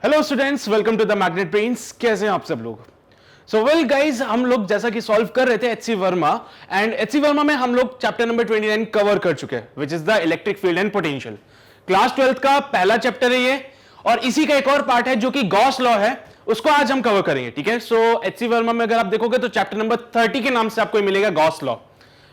Hello students, welcome to the magnet brains. कैसे हैं आप सब लोग? सो वेल गाइज, हम लोग जैसा कि सॉल्व कर रहे थे HC Verma, and HC Verma में हम लोग चैप्टर नंबर 29 कवर कर चुके हैं, which is the electric field and potential. Class 12th का पहला चैप्टर है ये, और इसी का एक और पार्ट है जो कि गॉस लॉ है, उसको आज हम कवर करेंगे। ठीक है, सो एचसी वर्मा में अगर आप देखोगे तो चैप्टर नंबर 30 के नाम से आपको मिलेगा Gauss law.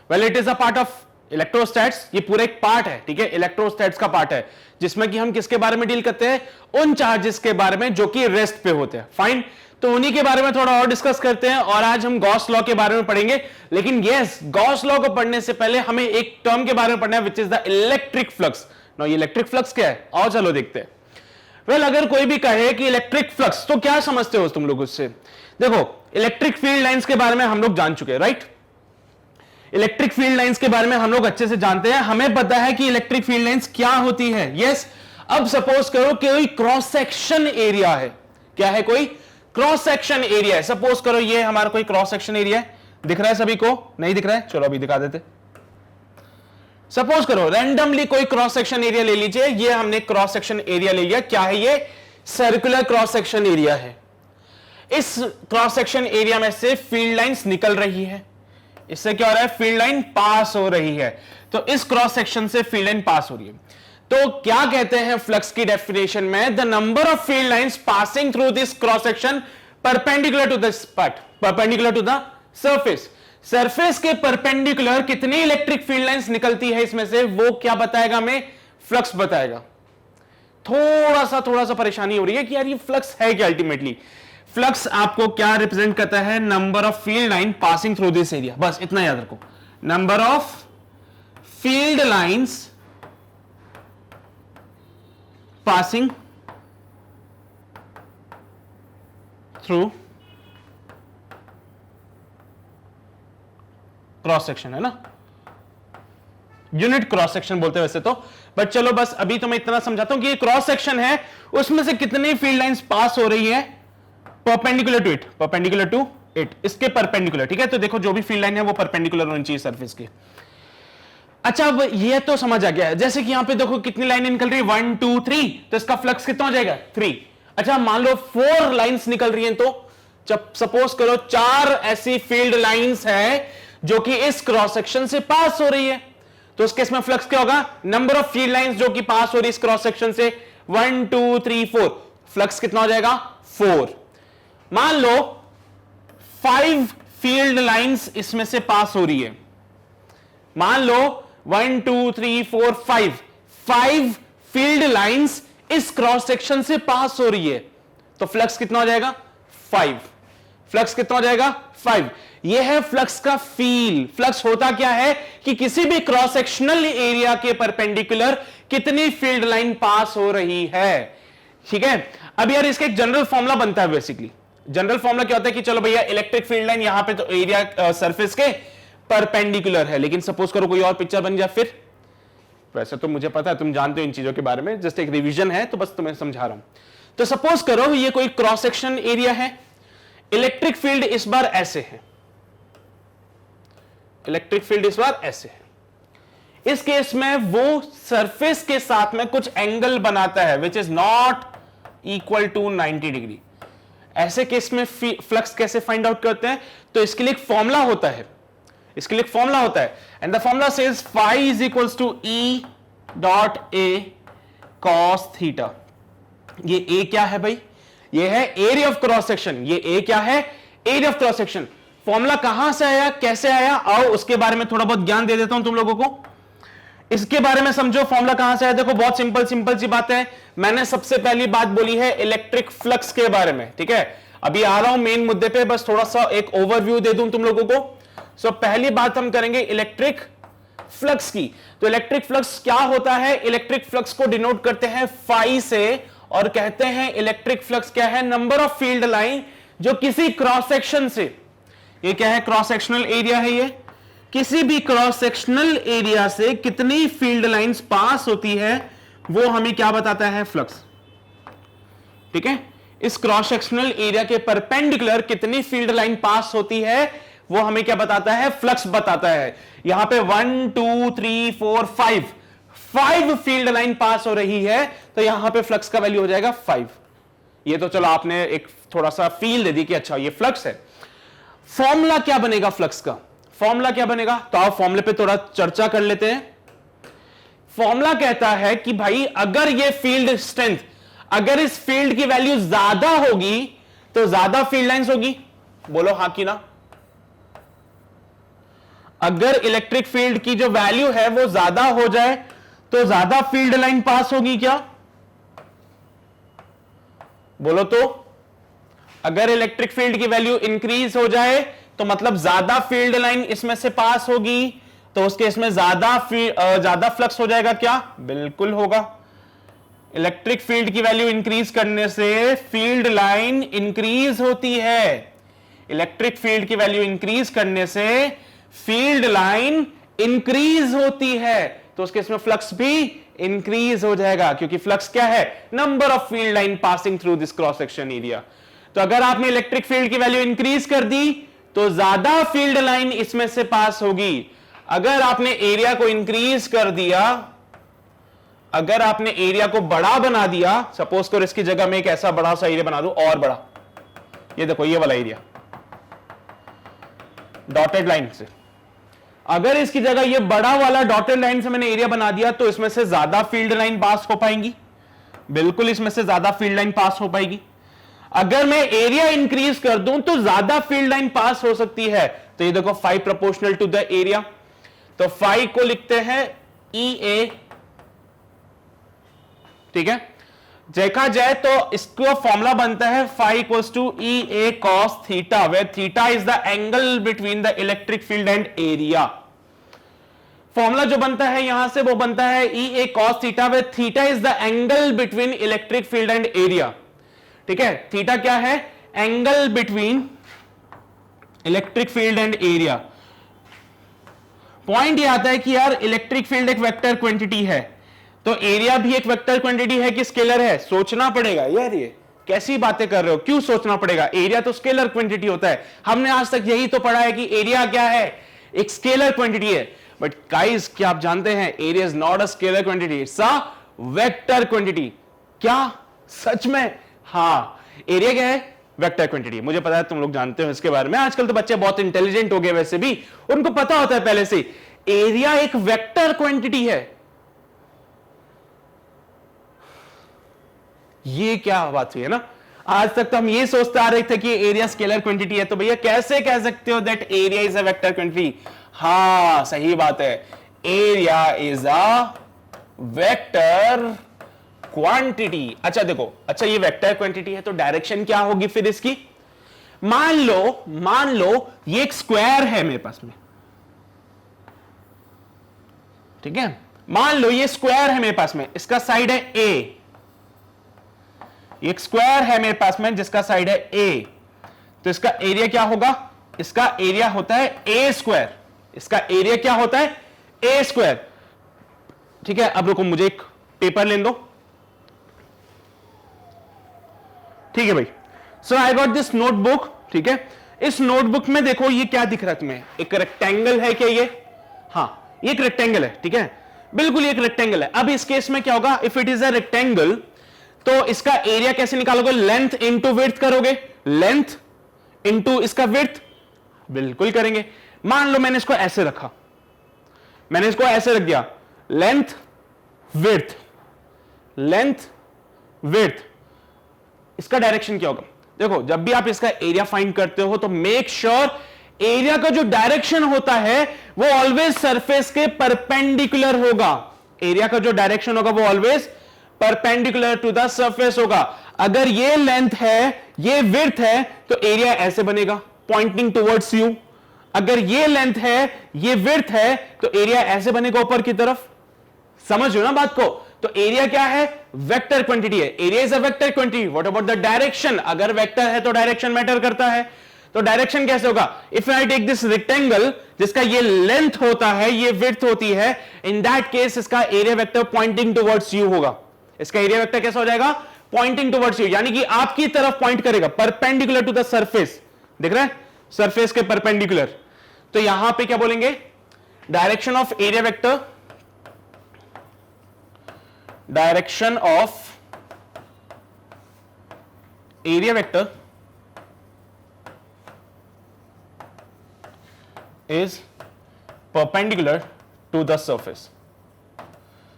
Well, it is a part of electrostatics. ये पूरा एक पार्ट है, ठीक है, इलेक्ट्रोस्टैट्स का पार्ट है, जिसमें कि हम किसके बारे में डील करते हैं? उन चार्जेस के बारे में जो कि रेस्ट पे होते हैं। फाइन, तो उन्हीं के बारे में थोड़ा और डिस्कस करते हैं, और आज हम गॉस लॉ के बारे में पढ़ेंगे। लेकिन यस, गॉस लॉ को पढ़ने से पहले हमें एक टर्म के बारे में पढ़ना है, which is the electric flux. Now ये इलेक्ट्रिक फ्लक्स क्या है, आओ चलो देखते हैं। वेल, अगर कोई भी कहे कि इलेक्ट्रिक फ्लक्स, तो क्या समझते हो तुम लोग उससे? देखो, इलेक्ट्रिक फील्ड लाइंस के बारे में हम लोग जान चुके हैं, राइट? इलेक्ट्रिक फील्ड लाइंस के बारे में हम लोग अच्छे से जानते हैं, हमें पता है कि इलेक्ट्रिक फील्ड लाइंस क्या होती है। यस, अब सपोज करो कि कोई क्रॉस सेक्शन एरिया है। क्या है? कोई क्रॉस सेक्शन एरिया है। सपोज करो ये हमारा कोई क्रॉस सेक्शन एरिया है। दिख रहा है सभी को? नहीं दिख रहा है? चलो अभी दिखा देते। सपोज करो रैंडमली कोई क्रॉस सेक्शन एरिया ले लीजिए। ये हमने क्रॉस सेक्शन एरिया ले लिया। क्या है ये? सर्कुलर क्रॉस सेक्शन एरिया है। इस क्रॉस सेक्शन एरिया में से फील्ड लाइंस निकल रही है। इससे क्या हो रहा है? फील्ड लाइन पास हो रही है। तो इस क्रॉस सेक्शन से फील्ड लाइन पास हो रही है। तो क्या कहते हैं फ्लक्स की डेफिनेशन में? The number of field lines passing through this cross section perpendicular to this part, perpendicular to the surface. Surface के परपेंडिकुलर कितनी इलेक्ट्रिक फील्ड लाइंस निकलती है इसमें से, वो क्या बताएगा? हमें फ्लक्स बताएगा। थोड़ा सा परेशानी हो रही है कि यार ये फ्लक्स है क्या अल्टीमेटली? फ्लक्स आपको क्या रिप्रेजेंट करता है? Number of field line passing through this area. बस इतना याद रखो, number of field lines passing through cross section, है ना? यूनिट क्रॉस सेक्शन बोलते हैं वैसे तो, बट चलो बस अभी तो मैं इतना समझाता हूं कि ये क्रॉस सेक्शन है, उसमें से कितनी फील्ड लाइंस पास हो रही है perpendicular to it, perpendicular to it, इसके परपेंडिकुलर। ठीक है, तो देखो जो भी फील्ड लाइन है वो परपेंडिकुलर होनी चाहिए सरफेस के। अच्छा, अब ये तो समझ आ गया है। जैसे कि यहां पे देखो कितनी लाइन निकल रही है, 1 2 3, तो इसका फ्लक्स कितना हो जाएगा? 3। अच्छा, मान लो 4 लाइंस निकल रही हैं, तो जब सपोज करो 4 ऐसी फील्ड लाइंस है जो कि इस क्रॉस सेक्शन से पास हो रही है, तो उस केस में फ्लक्स क्या होगा? नंबर ऑफ फील्ड लाइंस जो कि पास हो रही है इस क्रॉस सेक्शन से, 1 2 3 4, फ्लक्स कितना हो जाएगा? 4। मान लो 5 फील्ड लाइंस इसमें से पास हो रही है। मान लो 1 2 3 4 5 फील्ड लाइंस इस क्रॉस सेक्शन से पास हो रही है, तो फ्लक्स कितना हो जाएगा? 5। फ्लक्स कितना हो जाएगा? 5। यह है फ्लक्स का फील। फ्लक्स होता क्या है कि किसी भी क्रॉस सेक्शनल एरिया के परपेंडिकुलर कितनी फील्ड लाइन पास हो रही है। ठीक है, अब यार इसका एक जनरल फॉर्मूला बनता है। बेसिकली जनरल फॉर्मूला क्या होता है कि चलो भैया इलेक्ट्रिक फील्ड लाइन यहां पे तो एरिया सरफेस के परपेंडिकुलर है, लेकिन सपोज करो कोई और पिक्चर बन जाए, फिर वैसे तो मुझे पता है तुम जानते हो इन चीजों के बारे में, जस्ट एक रिवीजन है तो बस तुम्हें समझा रहा हूं। तो सपोज करो ये कोई क्रॉस सेक्शन एरिया है, इलेक्ट्रिक फील्ड इस बार ऐसे है, इलेक्ट्रिक फील्ड इस बार ऐसे है। इस केस में वो सरफेस के साथ में कुछ एंगल बनाता है which is not equal to 90 degree. ऐसे केस में फ्लक्स कैसे फाइंड आउट करते हैं? तो इसके लिए एक फॉर्मूला होता है, इसके लिए एक फॉर्मूला होता है, and the formula says phi is equals to E dot A cos theta. ये ए क्या है भाई? ये है एरिया ऑफ क्रॉस सेक्शन। ये ए क्या है? Area of cross section. Formula कहां से आया, कैसे आया, आओ उसके बारे में थोड़ा बहुत ज्ञान दे देता हूं तुम लोगों को। इसके बारे में समझो, फॉर्मूला कहां से आया। देखो बहुत सिंपल सी बात है। मैंने सबसे पहली बात बोली है इलेक्ट्रिक फ्लक्स के बारे में। ठीक है, अभी आ रहा हूं मेन मुद्दे पे, बस थोड़ा सा एक ओवरव्यू दे दूं तुम लोगों को। सो पहली बात हम करेंगे इलेक्ट्रिक फ्लक्स की। तो इलेक्ट्रिक फ्लक्स क्या होता है? इलेक्ट्रिक फ्लक्स को डिनोट करते हैं फाई से, और कहते हैं इलेक्ट्रिक फ्लक्स क्या है? नंबर ऑफ फील्ड लाइन जो किसी क्रॉस सेक्शन से, ये क्या है? क्रॉस सेक्शनल एरिया है ये, किसी भी क्रॉस सेक्शनल एरिया से कितनी फील्ड लाइंस पास होती है वो हमें क्या बताता है? फ्लक्स। ठीक है, इस क्रॉस सेक्शनल एरिया के परपेंडिकुलर कितनी फील्ड लाइन पास होती है वो हमें क्या बताता है? फ्लक्स बताता है। यहां पे 1 2 3 4 5 फील्ड लाइन पास हो रही है, तो यहां पे फ्लक्स का वैल्यू हो जाएगा 5। ये तो चलो आपने एक थोड़ा सा फील दे दी कि अच्छा ये फ्लक्स है। फॉर्मूला क्या बनेगा फ्लक्स का? फॉर्मूला क्या बनेगा? तो आप फॉर्मूले पे थोड़ा चर्चा कर लेते हैं। फॉर्मूला कहता है कि भाई अगर ये फील्ड स्ट्रेंथ, अगर इस फील्ड की वैल्यू ज्यादा होगी तो ज्यादा फील्ड लाइंस होगी। बोलो हां कि ना? अगर इलेक्ट्रिक फील्ड की जो वैल्यू है वो ज्यादा हो जाए तो ज्यादा फील्ड लाइन पास होगी क्या? बोलो तो। अगर इलेक्ट्रिक फील्ड की वैल्यू इंक्रीज हो जाए तो मतलब ज्यादा फील्ड लाइन इसमें से पास होगी, तो उसके इसमें ज्यादा फ्लक्स हो जाएगा क्या? बिल्कुल होगा। इलेक्ट्रिक फील्ड की वैल्यू इंक्रीज करने से फील्ड लाइन इंक्रीज होती है। इलेक्ट्रिक फील्ड की वैल्यू इंक्रीज करने से फील्ड लाइन इंक्रीज होती है, तो उसके इसमें फ्लक्स भी इंक्रीज हो जाएगा, क्योंकि फ्लक्स क्या है? Number of field line passing through this cross section area. तो अगर आपने इलेक्ट्रिक फील्ड की वैल्यू इंक्रीज कर दी तो ज्यादा फील्ड लाइन इसमें से पास होगी। अगर आपने एरिया को इंक्रीज कर दिया, अगर आपने एरिया को बड़ा बना दिया, सपोज करो इसकी जगह में एक ऐसा बड़ा सा एरिया बना दूं और बड़ा, ये देखो ये वाला एरिया डॉटेड लाइन से, अगर इसकी जगह ये बड़ा वाला डॉटेड लाइन से मैंने एरिया बना दिया तो इसमें से ज्यादा फील्ड लाइन पास हो पाएंगी। बिल्कुल इसमें से ज्यादा फील्ड लाइन पास हो पाएगी। अगर मैं एरिया इंक्रीज कर दूं तो ज्यादा फील्ड लाइन पास हो सकती है। तो ये देखो phi proportional to the area, तो फाई को लिखते हैं EA। ठीक है, देखा जाए तो इसका फॉर्मूला बनता है phi equals to EA cos theta, where theta is the angle between the electric field and area. Formula जो बनता है यहां से वो बनता है EA cos theta, where theta is the angle between electric field and area. ठीक है, थीटा क्या है? Angle between electric field and area. Point ये आता है कि यार इलेक्ट्रिक फील्ड एक वेक्टर क्वांटिटी है, तो एरिया भी एक वेक्टर क्वांटिटी है कि स्केलर है? सोचना पड़ेगा यार, ये कैसी बातें कर रहे हो, क्यों सोचना पड़ेगा? एरिया तो स्केलर क्वांटिटी होता है, हमने आज तक यही तो पढ़ा है कि एरिया क्या है? एक स्केलर क्वांटिटी है। बट गाइस क्या आप जानते हैं area is not a scalar quantity, it's a vector quantity. क्या सच में? हाँ, एरिया क्या है? Vector quantity. मुझे पता है तुम लोग जानते हो इसके बारे में, आजकल तो बच्चे बहुत इंटेलिजेंट हो गए, वैसे भी उनको पता होता है पहले से एरिया एक वेक्टर क्वांटिटी है। ये क्या बात हुई है ना? आज तक तो हम ये सोचते आ रहे थे कि एरिया स्केलर क्वांटिटी है, तो भैया कैसे कह सकते हो that area is a vector quantity? हाँ सही बात है, area is a vector quantity. अच्छा देखो, अच्छा ये वेक्टर क्वांटिटी है तो डायरेक्शन क्या होगी फिर इसकी? मान लो ये एक स्क्वायर है मेरे पास में, ठीक है, मान लो ये स्क्वायर है मेरे पास में, इसका साइड है A, एक स्क्वायर है मेरे पास में जिसका साइड है A, तो इसका एरिया क्या होगा? इसका एरिया होता है A स्क्वायर। इसका एरिया क्या होता है? A square. ठीक है, अब रुको मुझे एक पेपर लेने दो। ठीक है भाई, सो आई गॉट दिस नोटबुक। ठीक है, इस नोटबुक में देखो ये क्या दिख रहा है तुम्हें? एक रेक्टेंगल है क्या ये? हाँ, ये एक रेक्टेंगल है। ठीक है, बिल्कुल एक रेक्टेंगल है। अब इस केस में क्या होगा? If it is a rectangle तो इसका एरिया कैसे निकालोगे? लेंथ इंटू विड्थ करोगे, लेंथ इंटू इसका विड्थ, बिल्कुल करेंगे। मान लो मैंने इसको ऐसे रखा, मैंने इसको ऐसे रख दिया, लेंथ विड्थ, लेंथ विड्थ, इसका डायरेक्शन क्या होगा? देखो जब भी आप इसका एरिया फाइंड करते हो तो मेक श्योर एरिया का जो डायरेक्शन होता है वो ऑलवेज सरफेस के परपेंडिकुलर होगा। एरिया का जो डायरेक्शन होगा वो always perpendicular to the surface होगा। अगर ये लेंथ है, ये विड्थ है, तो एरिया ऐसे बनेगा पॉइंटिंग टुवर्ड्स यू। अगर ये लेंथ है, ये विड्थ है, तो एरिया ऐसे बनेगा ऊपर की तरफ। समझ लो ना बात को? तो एरिया क्या है? वेक्टर क्वांटिटी है। Area is a vector quantity. What about the direction? अगर वेक्टर है तो डायरेक्शन मैटर करता है। तो डायरेक्शन कैसे होगा? If I take this rectangle जिसका ये लेंथ होता है, ये विड्थ होती है, इन दैट केस इसका area vector pointing towards you होगा। इसका एरिया वेक्टर कैसा हो जाएगा? पॉइंटिंग टुवर्ड्स यू, यानी कि आपकी तरफ पॉइंट करेगा, परपेंडिकुलर टू द सरफेस। दिख रहा है? सरफेस के परपेंडिकुलर। तो यहां पे क्या बोलेंगे? Direction of area vector, direction of area vector is perpendicular to the surface.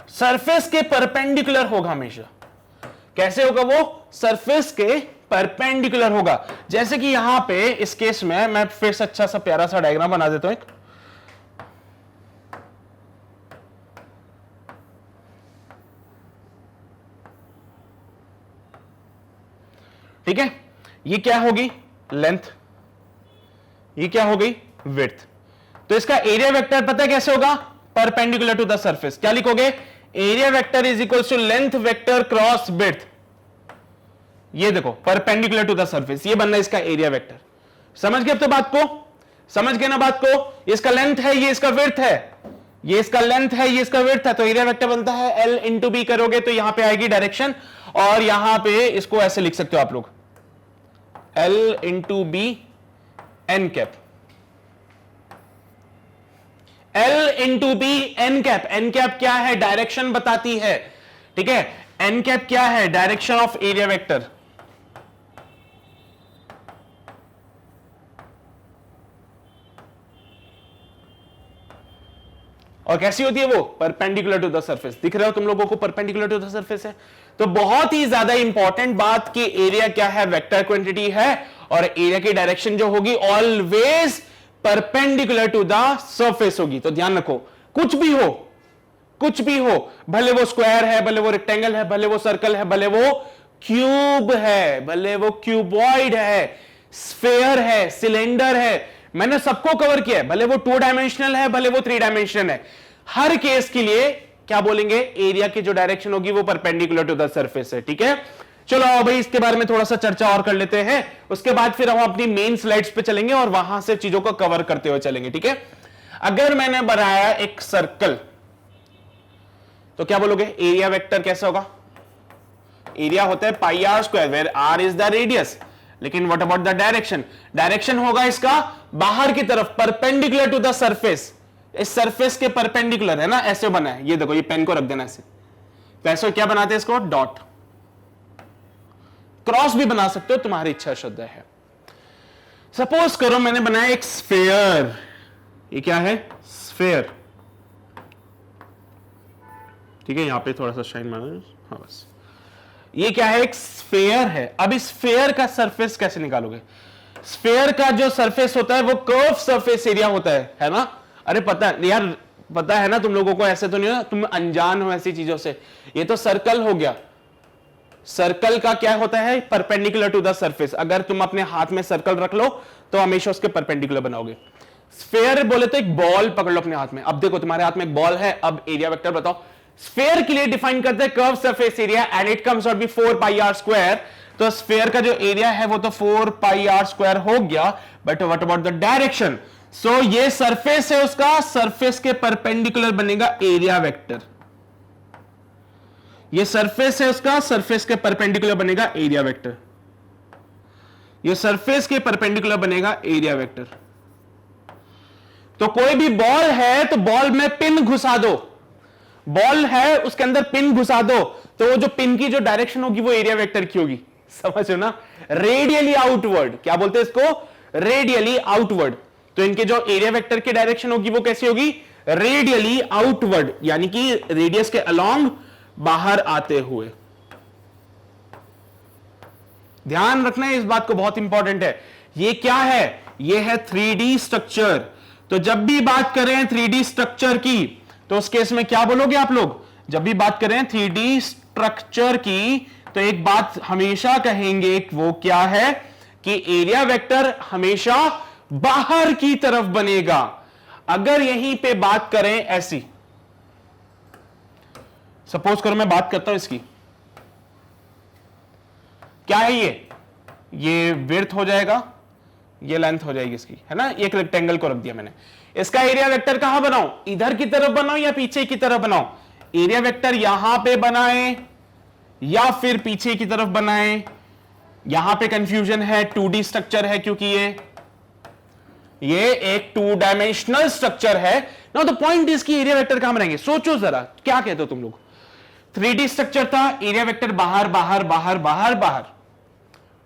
Surface के परपेंडिकुलर होगा हमेशा। कैसे होगा वो? सरफेस के परपेंडिकुलर होगा। जैसे कि यहां पे इस केस में मैं फिर से अच्छा सा प्यारा सा डायग्राम बना देता हूं एक। ठीक है, ये क्या होगी? लेंथ। ये क्या हो गई? विड्थ। तो इसका एरिया वेक्टर पता है कैसे होगा? Perpendicular to the surface. क्या लिखोगे? Area vector is equal to length vector cross width. ये देखो, परपेंडिकुलर टू द सरफेस, ये बनना इसका एरिया वेक्टर। समझ गए अब तो बात को? समझ गए ना बात को? इसका लेंथ है, ये इसका विड्थ है, ये इसका लेंथ है, ये इसका विड्थ है, तो एरिया वेक्टर बनता है L इंटू बी। करोगे तो यहां पे आएगी डायरेक्शन, और यहां पे इसको ऐसे लिख सकते हो आप लोग, L into B N cap. L into B N cap. N cap क्या है? डायरेक्शन बताती है। ठीक है, एन कैप क्या है? Direction of area vector. और कैसी होती है वो? Perpendicular to the surface. दिख रहा हो तुम लोगों को? परपेंडिकुलर टू द सरफेस है। तो बहुत ही ज्यादा इंपॉर्टेंट बात कि एरिया क्या है? वेक्टर क्वांटिटी है, और एरिया की डायरेक्शन जो होगी always perpendicular to the surface होगी। तो ध्यान रखो, कुछ भी हो, कुछ भी हो, भले वो स्क्वायर है, भले वो रेक्टेंगल है, भले वो सर्कल है, भले वो क्यूब है, भले वो क्यूबॉइड है, स्फेयर है, सिलेंडर है, मैंने सबको कवर किया है। भले वो 2 डायमेंशनल है, भले वो 3 डायमेंशनल है, हर केस के लिए क्या बोलेंगे? एरिया की जो डायरेक्शन होगी वो परपेंडिकुलर टू द सरफेस है। ठीक है, चलो भाई इसके बारे में थोड़ा सा चर्चा और कर लेते हैं, उसके बाद फिर हम अपनी मेन स्लाइड्स पे चलेंगे और वहां से चीजों को कवर करते हुए चलेंगे। ठीक है, अगर मैंने बनाया एक सर्कल, तो क्या बोलोगे? एरिया वेक्टर कैसा होगा? एरिया होता है pi are square, where r is the radius. लेकिन what about the direction? Direction होगा इसका बाहर की तरफ, परपेंडिकुलर टू द सरफेस। इस सरफेस के परपेंडिकुलर है ना, ऐसे बना है। ये देखो, ये पेन को रख देना ऐसे। तो ऐसे क्या बनाते हैं इसको? डॉट। क्रॉस भी बना सकते हो, तुम्हारी इच्छा श्रद्धा है। सपोज करो मैंने बनाया एक स्फेयर। ये क्या है? स्फेयर। ठीक है, यहां पे थोड़ा सा शाइन मारो। हाँ बस, ये क्या है? एक स्फेयर है। अब इस स्फेयर का सरफेस कैसे निकालोगे? स्फेयर का जो सरफेस होता है वो कर्व सरफेस एरिया होता है ना? अरे पता है यार, पता है ना तुम लोगों को? ऐसे तो नहीं हो तुम अनजान हो ऐसी चीजों से। ये तो सर्कल हो गया। सर्कल का क्या होता है? Perpendicular to the surface. अगर तुम अपने हाथ में सर्कल रख लो तो हमेशा उसके परपेंडिकुलर बनाओगे। स्फेयर बोले तो एक बॉल पकड़ लो अपने हाथ में। अब देखो तुम्हारे हाथ में एक बॉल है, अब एरिया वेक्टर बताओ। स्फेयर के लिए डिफाइन करते हैं curve surface area, and it comes out be 4 pi are square. तो स्फेयर का जो एरिया है वो तो 4 पाई आर स्क्वायर हो गया, but what about the direction? So ये सरफेस है उसका, सरफेस के परपेंडिकुलर बनेगा एरिया वेक्टर। ये सरफेस है उसका, सरफेस के परपेंडिकुलर बनेगा एरिया वेक्टर। ये सरफेस के परपेंडिकुलर बनेगा एरिया वेक्टर। तो कोई भी बॉल है तो बॉल में पिन घुसा दो। बॉल है उसके अंदर पिन घुसा दो, तो वो जो पिन की जो डायरेक्शन होगी वो एरिया वेक्टर की होगी। समझो ना? Radially outward. क्या बोलते हैं इसको? Radially outward. तो इनके जो एरिया वेक्टर की डायरेक्शन होगी वो कैसी होगी? रेडियली आउटवर्ड, यानी कि रेडियस के अलोंग, बाहर आते हुए। ध्यान रखना है इस बात को, बहुत इंपॉर्टेंट है। ये क्या है? ये है 3D स्ट्रक्चर। तो जब भी बात करें 3D स्ट्रक्चर की, तो उस केस में क्या बोलोगे आप लोग? जब भी बात करें 3D स्ट्रक्चर की, तो एक बात हमेशा कहेंगे, वो क्या है? कि एरिया वेक्टर हमेशा बाहर की तरफ बनेगा। अगर यहीं पे बात करें ऐसी, सपोज करो मैं बात करता हूं इसकी, क्या है ये विड्थ हो जाएगा, ये लेंथ हो जाएगी इसकी, है ना? एक रेक्टेंगल को रख दिया मैंने। इसका एरिया वेक्टर कहां बनाऊं? इधर की तरफ बनाऊं या पीछे की तरफ बनाऊं? एरिया वेक्टर यहां पे बनाएं या फिर पीछे की तरफ बनाएं? यहां पे कंफ्यूजन है, 2D स्ट्रक्चर है, क्योंकि ये एक 2 डायमेंशनल स्ट्रक्चर है। नाउ द पॉइंट इज कि एरिया वेक्टर कहां बनाएंगे? सोचो जरा, क्या कहते हो तुम लोग? 3D स्ट्रक्चर था, एरिया वेक्टर बाहर बाहर बाहर बाहर बाहर।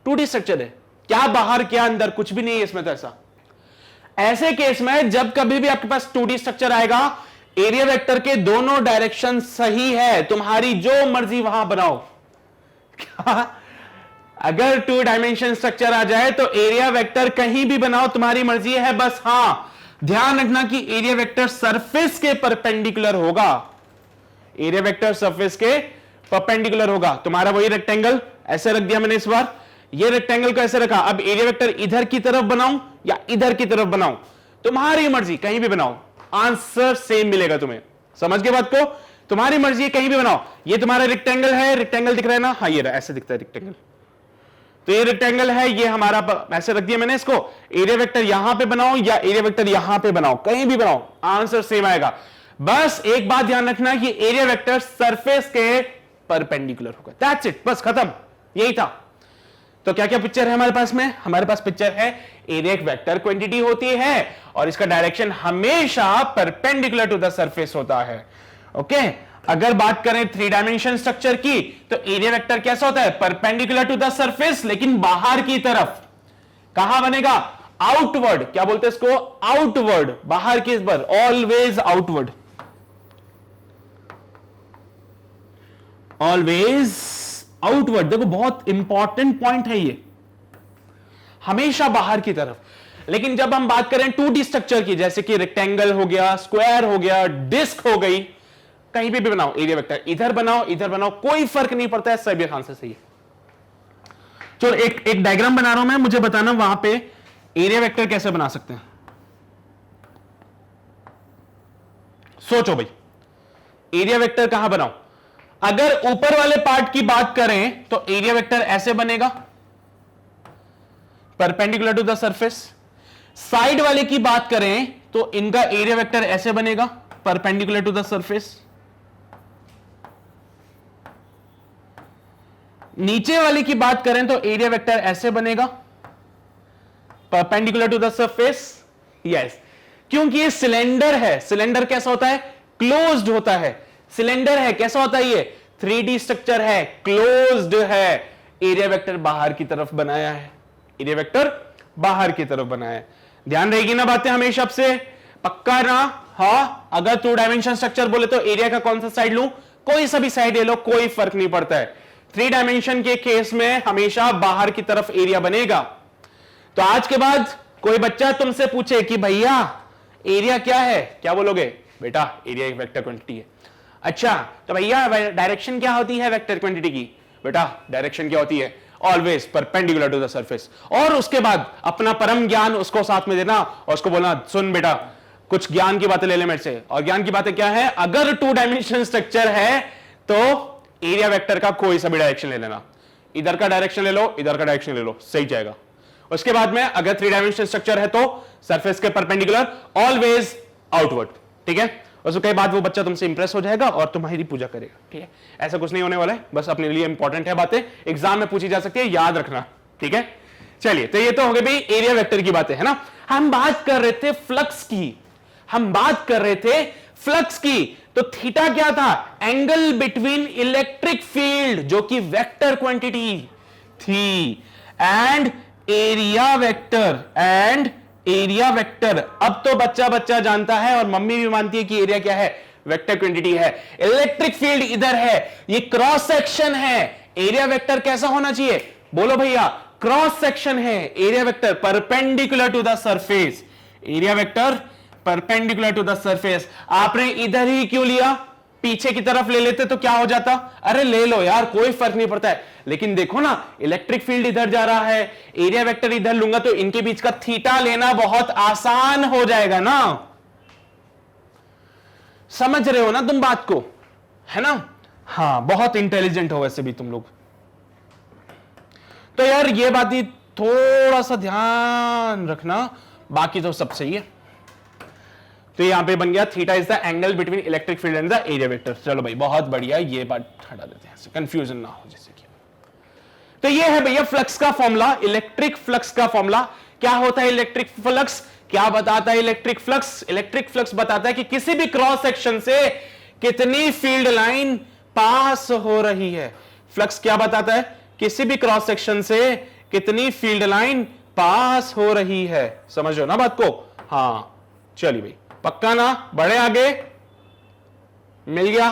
2D स्ट्रक्चर है, क्या बाहर क्या अंदर, कुछ भी नहीं है इसमें। तो ऐसे केस में जब कभी भी आपके पास 2D स्ट्रक्चर आएगा, एरिया वेक्टर के दोनों डायरेक्शन सही है, तुम्हारी जो मर्जी वहां बनाओ। अगर 2 डायमेंशन स्ट्रक्चर आ जाए तो एरिया वेक्टर कहीं भी बनाओ, तुम्हारी मर्जी है। बस हां ध्यान रखना कि एरिया वेक्टर सरफेस के परपेंडिकुलर होगा, एरिया वेक्टर सरफेस के परपेंडिकुलर होगा। तुम्हारा वही रेक्टेंगल ऐसे रख दिया मैंने इस बार, ये रेक्टेंगल को ऐसे रखा। अब एरिया वेक्टर इधर की तरफ बनाऊं या इधर की तरफ बनाऊं, तुम्हारी मर्जी, कहीं भी बनाओ, आंसर सेम मिलेगा तुम्हें। समझ के बात को, तुम्हारी मर्जी है, कहीं भी बनाओ। ये तुम्हारा रेक्टेंगल है, रेक्टेंगल दिख रहा है ना, हाँ ये रहा, ऐसे दिखता है रेक्टेंगल। तो ये रेक्टेंगल है, ये हमारा ऐसे रख दिया मैंने इसको। एरिया वेक्टर यहां पे बनाओ या एरिया वेक्टर यहां पे बनाओ, कहीं भी बनाओ, आंसर सेम आएगा। बस एक बात ध्यान रखना कि एरिया वेक्टर सरफेस के परपेंडिकुलर होगा, दैट्स इट, बस खत्म, यही था। तो क्या क्या पिक्चर है हमारे पास में? हमारे पास पिक्चर है एरिया एक वेक्टर क्वांटिटी होती है और इसका डायरेक्शन हमेशा परपेंडिकुलर टू द सरफेस होता है। ओके, अगर बात करें 3 डायमेंशन स्ट्रक्चर की, तो एरिया वेक्टर कैसा होता है? परपेंडिकुलर टू द सरफेस, लेकिन बाहर की तरफ। कहां बनेगा? आउटवर्ड। क्या बोलते हैं इसको? आउटवर्ड, बाहर की पर, ऑलवेज आउटवर्ड, ऑलवेज आउटवर्ड। देखो बहुत इंपॉर्टेंट पॉइंट है ये, हमेशा बाहर की तरफ। लेकिन जब हम बात करें 2D स्ट्रक्चर की, जैसे कि रेक्टेंगल हो गया, स्क्वायर हो गया, डिस्क हो गई, कहीं भी बनाओ एरिया वेक्टर, इधर बनाओ इधर बनाओ, कोई फर्क नहीं पड़ता है, सभी आंसर सही है। चलो एक डायग्राम बना रहा हूं मैं, मुझे बताना वहां पे एरिया वेक्टर कैसे बना सकते हैं। सोचो भाई, एरिया वेक्टर कहां बनाओ? अगर ऊपर वाले पार्ट की बात करें तो एरिया वेक्टर ऐसे बनेगा, perpendicular to the surface. Side वाले की बात करें तो इनका एरिया वेक्टर ऐसे बनेगा, परपेंडिकुलर टू द सरफेस। नीचे वाले की बात करें तो एरिया वेक्टर ऐसे बनेगा, perpendicular to the surface. Yes, क्योंकि ये सिलेंडर है। सिलेंडर कैसा होता है? क्लोज्ड होता है। सिलेंडर है, कैसा होता है ये? 3D स्ट्रक्चर है, क्लोज्ड है। एरिया वेक्टर बाहर की तरफ बनाया है, एरिया वेक्टर बाहर की तरफ बनाया है। ध्यान रहेगी ना बातें हमेशा से, पक्का ना? हाँ, अगर 2 डायमेंशन स्ट्रक्चर बोले तो एरिया का कौन सा साइड लूं? कोई सा भी साइड ले लो, कोई फर्क नहीं पड़ता है। 3 डायमेंशन के केस में हमेशा बाहर की तरफ एरिया बनेगा। तो आज के बाद कोई बच्चा तुमसे पूछे कि भैया एरिया क्या है, क्या बोलोगे? बेटा एरिया एक वेक्टर क्वांटिटी है। अच्छा, तो भैया डायरेक्शन क्या होती है वेक्टर क्वांटिटी की? बेटा डायरेक्शन क्या होती है? Always perpendicular to the surface. और उसके बाद अपना परम ज्ञान उसको साथ में देना और उसको बोलना, सुन बेटा कुछ ज्ञान की बातें ले ले मेरे से। और ज्ञान की बातें क्या है? अगर 2 डायमेंशन स्ट्रक्चर है तो एरिया वेक्टर का कोई सा भी डायरेक्शन ले लेना, इधर का डायरेक्शन ले लो, इधर का डायरेक्शन ले लो, सही जाएगा। उसके बाद में अगर 3 डायमेंशन स्ट्रक्चर है तो सरफेस के परपेंडिकुलर, ऑलवेज आउटवर्ड। ठीक है, उसके बाद वो बच्चा तुमसे इंप्रेस हो जाएगा और तुम्हारी पूजा करेगा। ठीक है, ऐसा कुछ नहीं होने वाला है, बस अपने लिए इंपॉर्टेंट है बातें, एग्जाम में पूछी जा सकती है, याद रखना। ठीक है, चलिए, तो ये तो हो गई भाई एरिया वेक्टर की बातें, है ना। हम बात कर रहे थे फ्लक्स की, हम बात कर रहे थे फ्लक्स की। तो थीटा क्या था? एंगल बिटवीन इलेक्ट्रिक फील्ड, जो कि वेक्टर क्वांटिटी थी, and area vector, and area vector. अब तो बच्चा बच्चा जानता है और मम्मी भी मानती है कि एरिया क्या है? वेक्टर क्वांटिटी है। इलेक्ट्रिक फील्ड इधर है, ये क्रॉस सेक्शन है। एरिया वेक्टर कैसा होना चाहिए? बोलो भैया, क्रॉस सेक्शन है। Area vector perpendicular to the surface, area vector perpendicular to the surface. आपने इधर ही क्यों लिया? पीछे की तरफ ले लेते तो क्या हो जाता? अरे ले लो यार, कोई फर्क नहीं पड़ता है। लेकिन देखो ना, इलेक्ट्रिक फील्ड इधर जा रहा है, एरिया वेक्टर इधर लूंगा तो इनके बीच का थीटा लेना बहुत आसान हो जाएगा ना। समझ रहे हो ना तुम बात को, है ना? हाँ, बहुत इंटेलिजेंट हो वैसे भी तुम लोग। तो यार ये बात ही थोड़ा सा ध्यान रखना, बाकी तो सब सही है। तो यहां पे बन गया theta is the angle between electric field and the area vector. चलो भाई बहुत बढ़िया, ये बात हटा देते हैं, कंफ्यूजन ना हो जैसे कि। तो ये है भैया फ्लक्स का फॉर्मूला, इलेक्ट्रिक फ्लक्स का फॉर्मूला। क्या होता है इलेक्ट्रिक फ्लक्स? क्या बताता है इलेक्ट्रिक फ्लक्स? इलेक्ट्रिक फ्लक्स बताता है कि किसी भी क्रॉस सेक्शन से कितनी फील्ड लाइन पास हो रही है। फ्लक्स क्या बताता है? किसी भी क्रॉस सेक्शन से कितनी फील्ड लाइन पास हो रही है, समझो ना बात को। हाँ चलिए भाई, पक्का ना, बढ़े आगे, मिल गया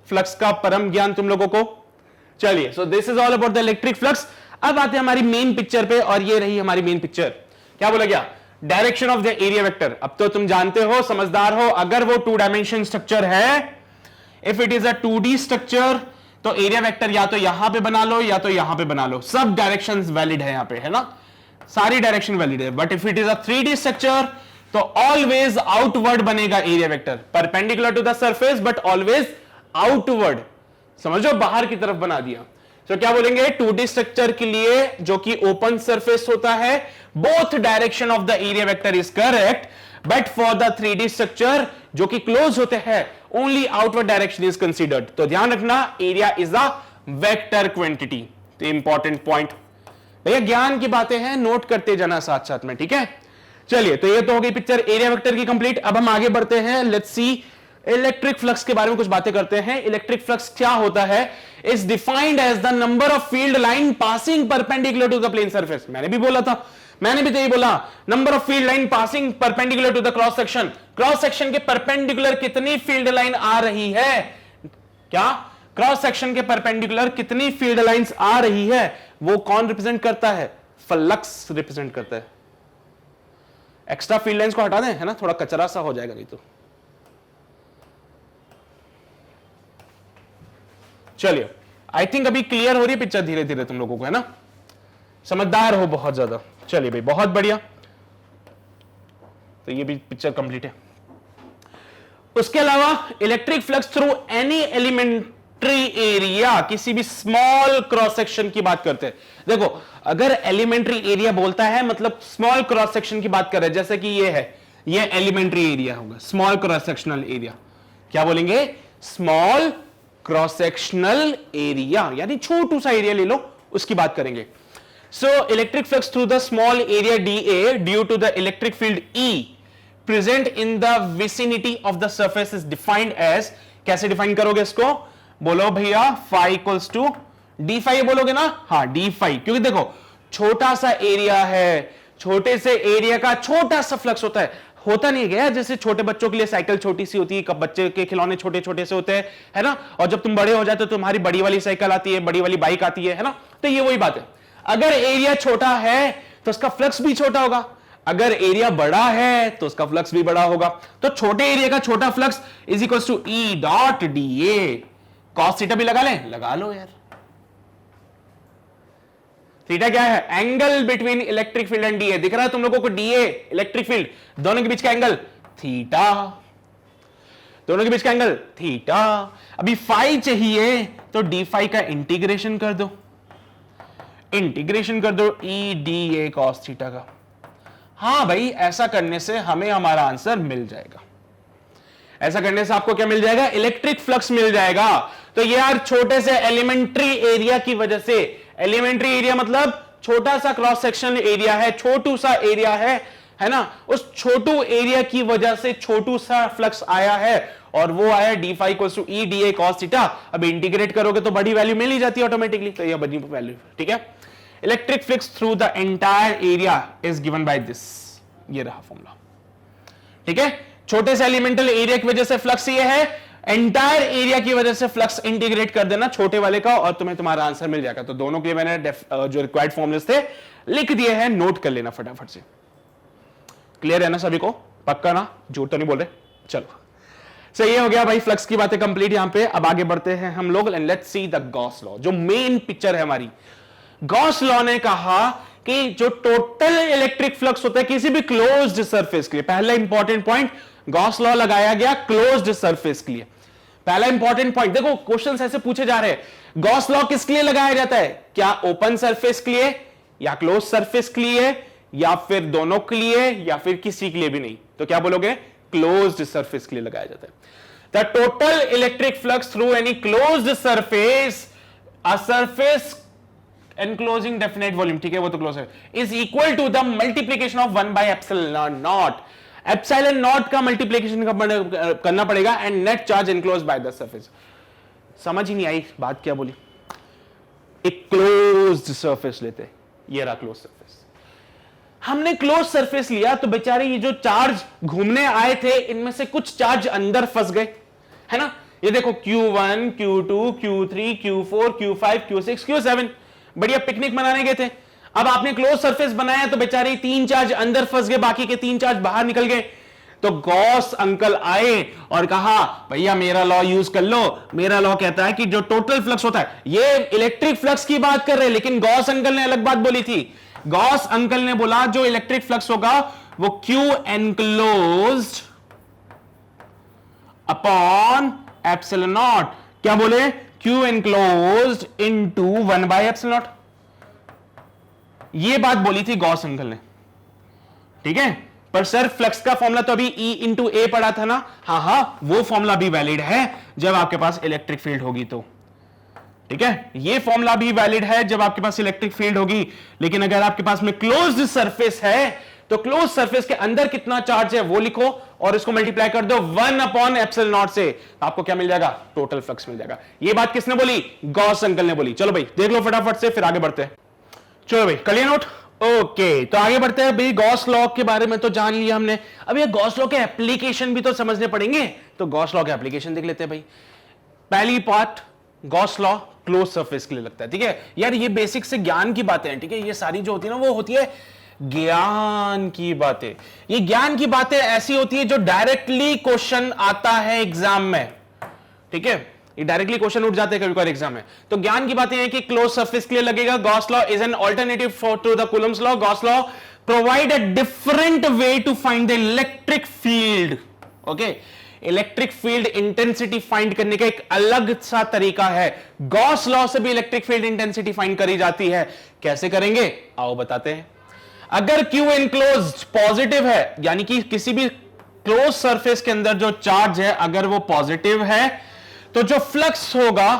फ्लक्स का परम ज्ञान तुम लोगों को। चलिए, सो this is all about the electric flux. अब आते हैं हमारी मेन पिक्चर पे, और ये रही हमारी मेन पिक्चर। क्या बोला गया? Direction of the area vector. अब तो तुम जानते हो, समझदार हो, अगर वो 2 डायमेंशन स्ट्रक्चर है, if it is a 2D structure, तो एरिया वेक्टर या तो यहां पे बना लो या तो यहां पे बना लो, सब डायरेक्शंस वैलिड है यहां पे, है ना, सारी डायरेक्शन वैलिड है। But if it is a 3D structure, तो ऑलवेज आउटवर्ड बनेगा area vector, perpendicular to the surface but always outward. समझो, बाहर की तरफ बना दिया। तो क्या बोलेंगे? 2D स्ट्रक्चर के लिए जो कि ओपन सरफेस होता है, both direction of the area vector is correct, but for the 3D structure जो कि क्लोज होते हैं, only outward direction is considered. तो ध्यान रखना, area is a vector quantity. तो इंपॉर्टेंट पॉइंट भैया, ज्ञान की बातें हैं, नोट करते जाना साथ साथ में, ठीक है। चलिए, तो ये तो हो गई पिक्चर एरिया वेक्टर की कंप्लीट। अब हम आगे बढ़ते हैं, लेट्स सी इलेक्ट्रिक फ्लक्स के बारे में कुछ बातें करते हैं। इलेक्ट्रिक फ्लक्स क्या होता है? Is defined as the number of field line passing perpendicular to the plane surface. मैंने भी बोला था, मैंने भी तो यही बोला, number of field line passing perpendicular to the cross section. Cross section के परपेंडिकुलर कितनी फील्ड लाइन आ रही है? क्या क्रॉस सेक्शन के परपेंडिकुलर कितनी फील्ड लाइंस आ रही है, वो कौन रिप्रेजेंट करता है? फ्लक्स रिप्रेजेंट करता है। एक्स्ट्रा फील्ड लाइंस को हटा दें, है ना, थोड़ा कचरा सा हो जाएगा नहीं तो। चलिए, आई थिंक अभी क्लियर हो रही है पिक्चर धीरे धीरे तुम लोगों को, है ना, समझदार हो बहुत ज्यादा। चलिए भाई, बहुत बढ़िया। तो ये भी पिक्चर कंप्लीट है। उसके अलावा electric flux through any elementary area, किसी भी स्मॉल क्रॉस सेक्शन की बात करते हैं। देखो, अगर एलिमेंट्री एरिया बोलता है मतलब स्मॉल क्रॉस सेक्शन की बात कर रहे हैं, जैसे कि ये है, ये एलिमेंट्री एरिया होगा, स्मॉल क्रॉस सेक्शनल एरिया। क्या बोलेंगे? स्मॉल क्रॉस सेक्शनल एरिया, यानी छोटू सा एरिया ले लो, उसकी बात करेंगे। So electric flux through the small area dA due to the electric field E present in the vicinity of the surface is defined as. कैसे define करोगे इसको? बोलो भैया, phi equals to d phi बोलोगे ना? हाँ, d phi, क्योंकि देखो छोटा सा एरिया है, छोटे से एरिया का छोटा सा फ्लक्स होता है। होता नहीं गया जैसे छोटे बच्चों के लिए साइकिल छोटी सी होती है, कब बच्चे के खिलौने छोटे छोटे से होते हैं, है ना, और जब तुम बड़े हो जाते हो तुम्हारी बड़ी वाली साइकिल आती है, बड़ी वाली बाइक आती है ना। तो ये वही बात है, अगर एरिया छोटा है तो उसका फ्लक्स भी छोटा होगा, अगर एरिया बड़ा है तो उसका फ्लक्स भी बड़ा होगा। तो छोटे एरिया का छोटा flux is equal to E dot dA। Cos theta भी लगा लें, लगा लो यार। थीटा क्या है? Angle between electric field and dA। दिख रहा है तुम लोगों को? dA इलेक्ट्रिक फील्ड, दोनों के बीच का एंगल थीटा, दोनों के बीच का एंगल थीटा। अभी फाई चाहिए तो d फाई का इंटीग्रेशन कर दो, इंटीग्रेशन कर दो E dA cos थीटा का। हां भाई, ऐसा करने से हमें हमारा आंसर मिल जाएगा। ऐसा करने से आपको क्या मिल जाएगा? इलेक्ट्रिक फ्लक्स मिल जाएगा। तो ये यार छोटे से एलिमेंट्री एरिया की वजह से, एलिमेंट्री एरिया मतलब छोटा सा क्रॉस सेक्शन एरिया है, छोटू सा एरिया है ना, उस छोटू एरिया की वजह से छोटू सा फ्लक्स आया है, और वो आया d phi equals to E dA cos theta. अब इंटीग्रेट करोगे तो बड़ी वैल्यू मिल ही जाती है ऑटोमेटिकली, तो ये बड़ी वैल्यू, ठीक है। Electric flux through the entire area is given by this, ये रहा फॉर्मूला, ठीक है। छोटे से एलिमेंटल एरिया की वजह से फ्लक्स ये है, एंटायर एरिया की वजह से फ्लक्स इंटीग्रेट कर देना छोटे वाले का, और तुम्हें तुम्हारा आंसर मिल जाएगा। तो दोनों के लिए मैंने जो रिक्वायर्ड फॉर्मूलेस थे लिख दिए हैं, नोट कर लेना फटाफट से। क्लियर है ना सभी को? पक्का ना? झूठ तो नहीं बोल रहे? चलो, सो ये हो गया भाई फ्लक्स की बातें कंप्लीट यहां पे। अब आगे बढ़ते हैं हम लोग, and let's see the Gauss law, जो मेन पिक्चर है हमारी। गॉस लॉ ने कहा कि जो टोटल इलेक्ट्रिक फ्लक्स होता है किसी भी क्लोज्ड सरफेस के लिए, पहला इंपॉर्टेंट पॉइंट, गॉस लॉ लगाया गया क्लोज्ड सरफेस के लिए। पहला इंपॉर्टेंट पॉइंट, देखो क्वेश्चंस ऐसे पूछे जा रहे हैं, गॉस लॉ किसके लिए लगाया जाता है? क्या ओपन सरफेस के लिए, या क्लोज सरफेस के लिए, या फिर दोनों के लिए, या फिर किसी के लिए भी नहीं? तो क्या बोलोगे? क्लोज्ड सरफेस के लिए लगाया जाता है। The total electric flux through any closed surface, a surface enclosing definite volume, ठीक है, वो तो क्लोज है, is equal to the multiplication of 1 by epsilon naught। Epsilon not का मल्टीप्लिकेशन करना पड़ेगा, and net charge enclose by the surface. समझ ही नहीं आई बात क्या बोली। एक क्लोज्ड सरफेस लेते, ये रहा क्लोज सरफेस। हमने क्लोज सरफेस लिया तो बेचारे ये जो चार्ज घूमने आए थे इनमें से कुछ चार्ज अंदर फंस गए, है ना। ये देखो Q1, Q2, Q3, Q4, Q5, Q6, Q7, बढ़िया पिकनिक मनाने गए थे। अब आपने क्लोज सरफेस बनाया तो बेचारे 3 चार्ज अंदर फंस गए, बाकी के 3 चार्ज बाहर निकल गए। तो गॉस अंकल आए और कहा भैया मेरा लॉ यूज कर लो। मेरा लॉ कहता है कि जो टोटल फ्लक्स होता है, ये इलेक्ट्रिक फ्लक्स की बात कर रहे हैं, लेकिन गॉस अंकल ने अलग बात बोली थी। गॉस अंकल ने बोला जो इलेक्ट्रिक फ्लक्स होगा वो Q enclosed upon epsilon not. क्या बोले? Q enclosed into 1 bye epsilon not. ये बात बोली थी गॉस अंकल ने, ठीक है। पर सर फ्लक्स का फॉर्मूला तो अभी E इंटू ए पढ़ा था ना। हाँ, वो फॉर्मूला भी वैलिड है जब आपके पास इलेक्ट्रिक फील्ड होगी तो, ठीक है। ये फॉर्मूला भी वैलिड है जब आपके पास इलेक्ट्रिक फील्ड होगी। लेकिन अगर आपके पास में क्लोज्ड सरफेस है तो क्लोज सरफेस के अंदर कितना चार्ज है वो लिखो और इसको मल्टीप्लाई कर दो 1 अपॉन एप्सिलॉन नॉट से, आपको क्या मिल जाएगा? टोटल फ्लक्स मिल जाएगा। ये बात किसने बोली? गॉस अंकल ने बोली। चलो भाई देख लो फटाफट से, फिर आगे बढ़ते हैं। चलो भाई कर लिया नोट? ओके, तो आगे बढ़ते हैं भाई। गॉस लॉ के बारे में तो जान लिया हमने, अब ये गॉस लॉ के एप्लीकेशन भी तो समझने पड़ेंगे। तो गॉस लॉ के एप्लीकेशन देख लेते हैं भाई। पहली part, Gauss law close surface के लिए लगता है, ठीक है यार। ये बेसिक से ज्ञान की बातें हैं, ठीक है। ये सारी जो होती है ना वो होती है ज्ञान की बातें। ये ज्ञान की बातें ऐसी होती है जो डायरेक्टली क्वेश्चन आता है एग्जाम में, ठीक है। ये डायरेक्टली क्वेश्चन उठ जाते हैं कभी कभी एग्जाम में। तो ज्ञान की बातें हैं कि क्लोज सरफेस के लिए लगेगा Gauss law is an alternative for to the Coulomb's law. Gauss law provide a different way to find the electric field. Okay, electric field intensity find करने का एक अलग सा तरीका है। गॉस लॉ से भी इलेक्ट्रिक फील्ड इंटेंसिटी फाइंड करी जाती है। कैसे करेंगे आओ बताते हैं। अगर Q एनक्लोज्ड पॉजिटिव है, यानी कि किसी भी क्लोज सरफेस के अंदर जो चार्ज है अगर वो पॉजिटिव है तो जो फ्लक्स होगा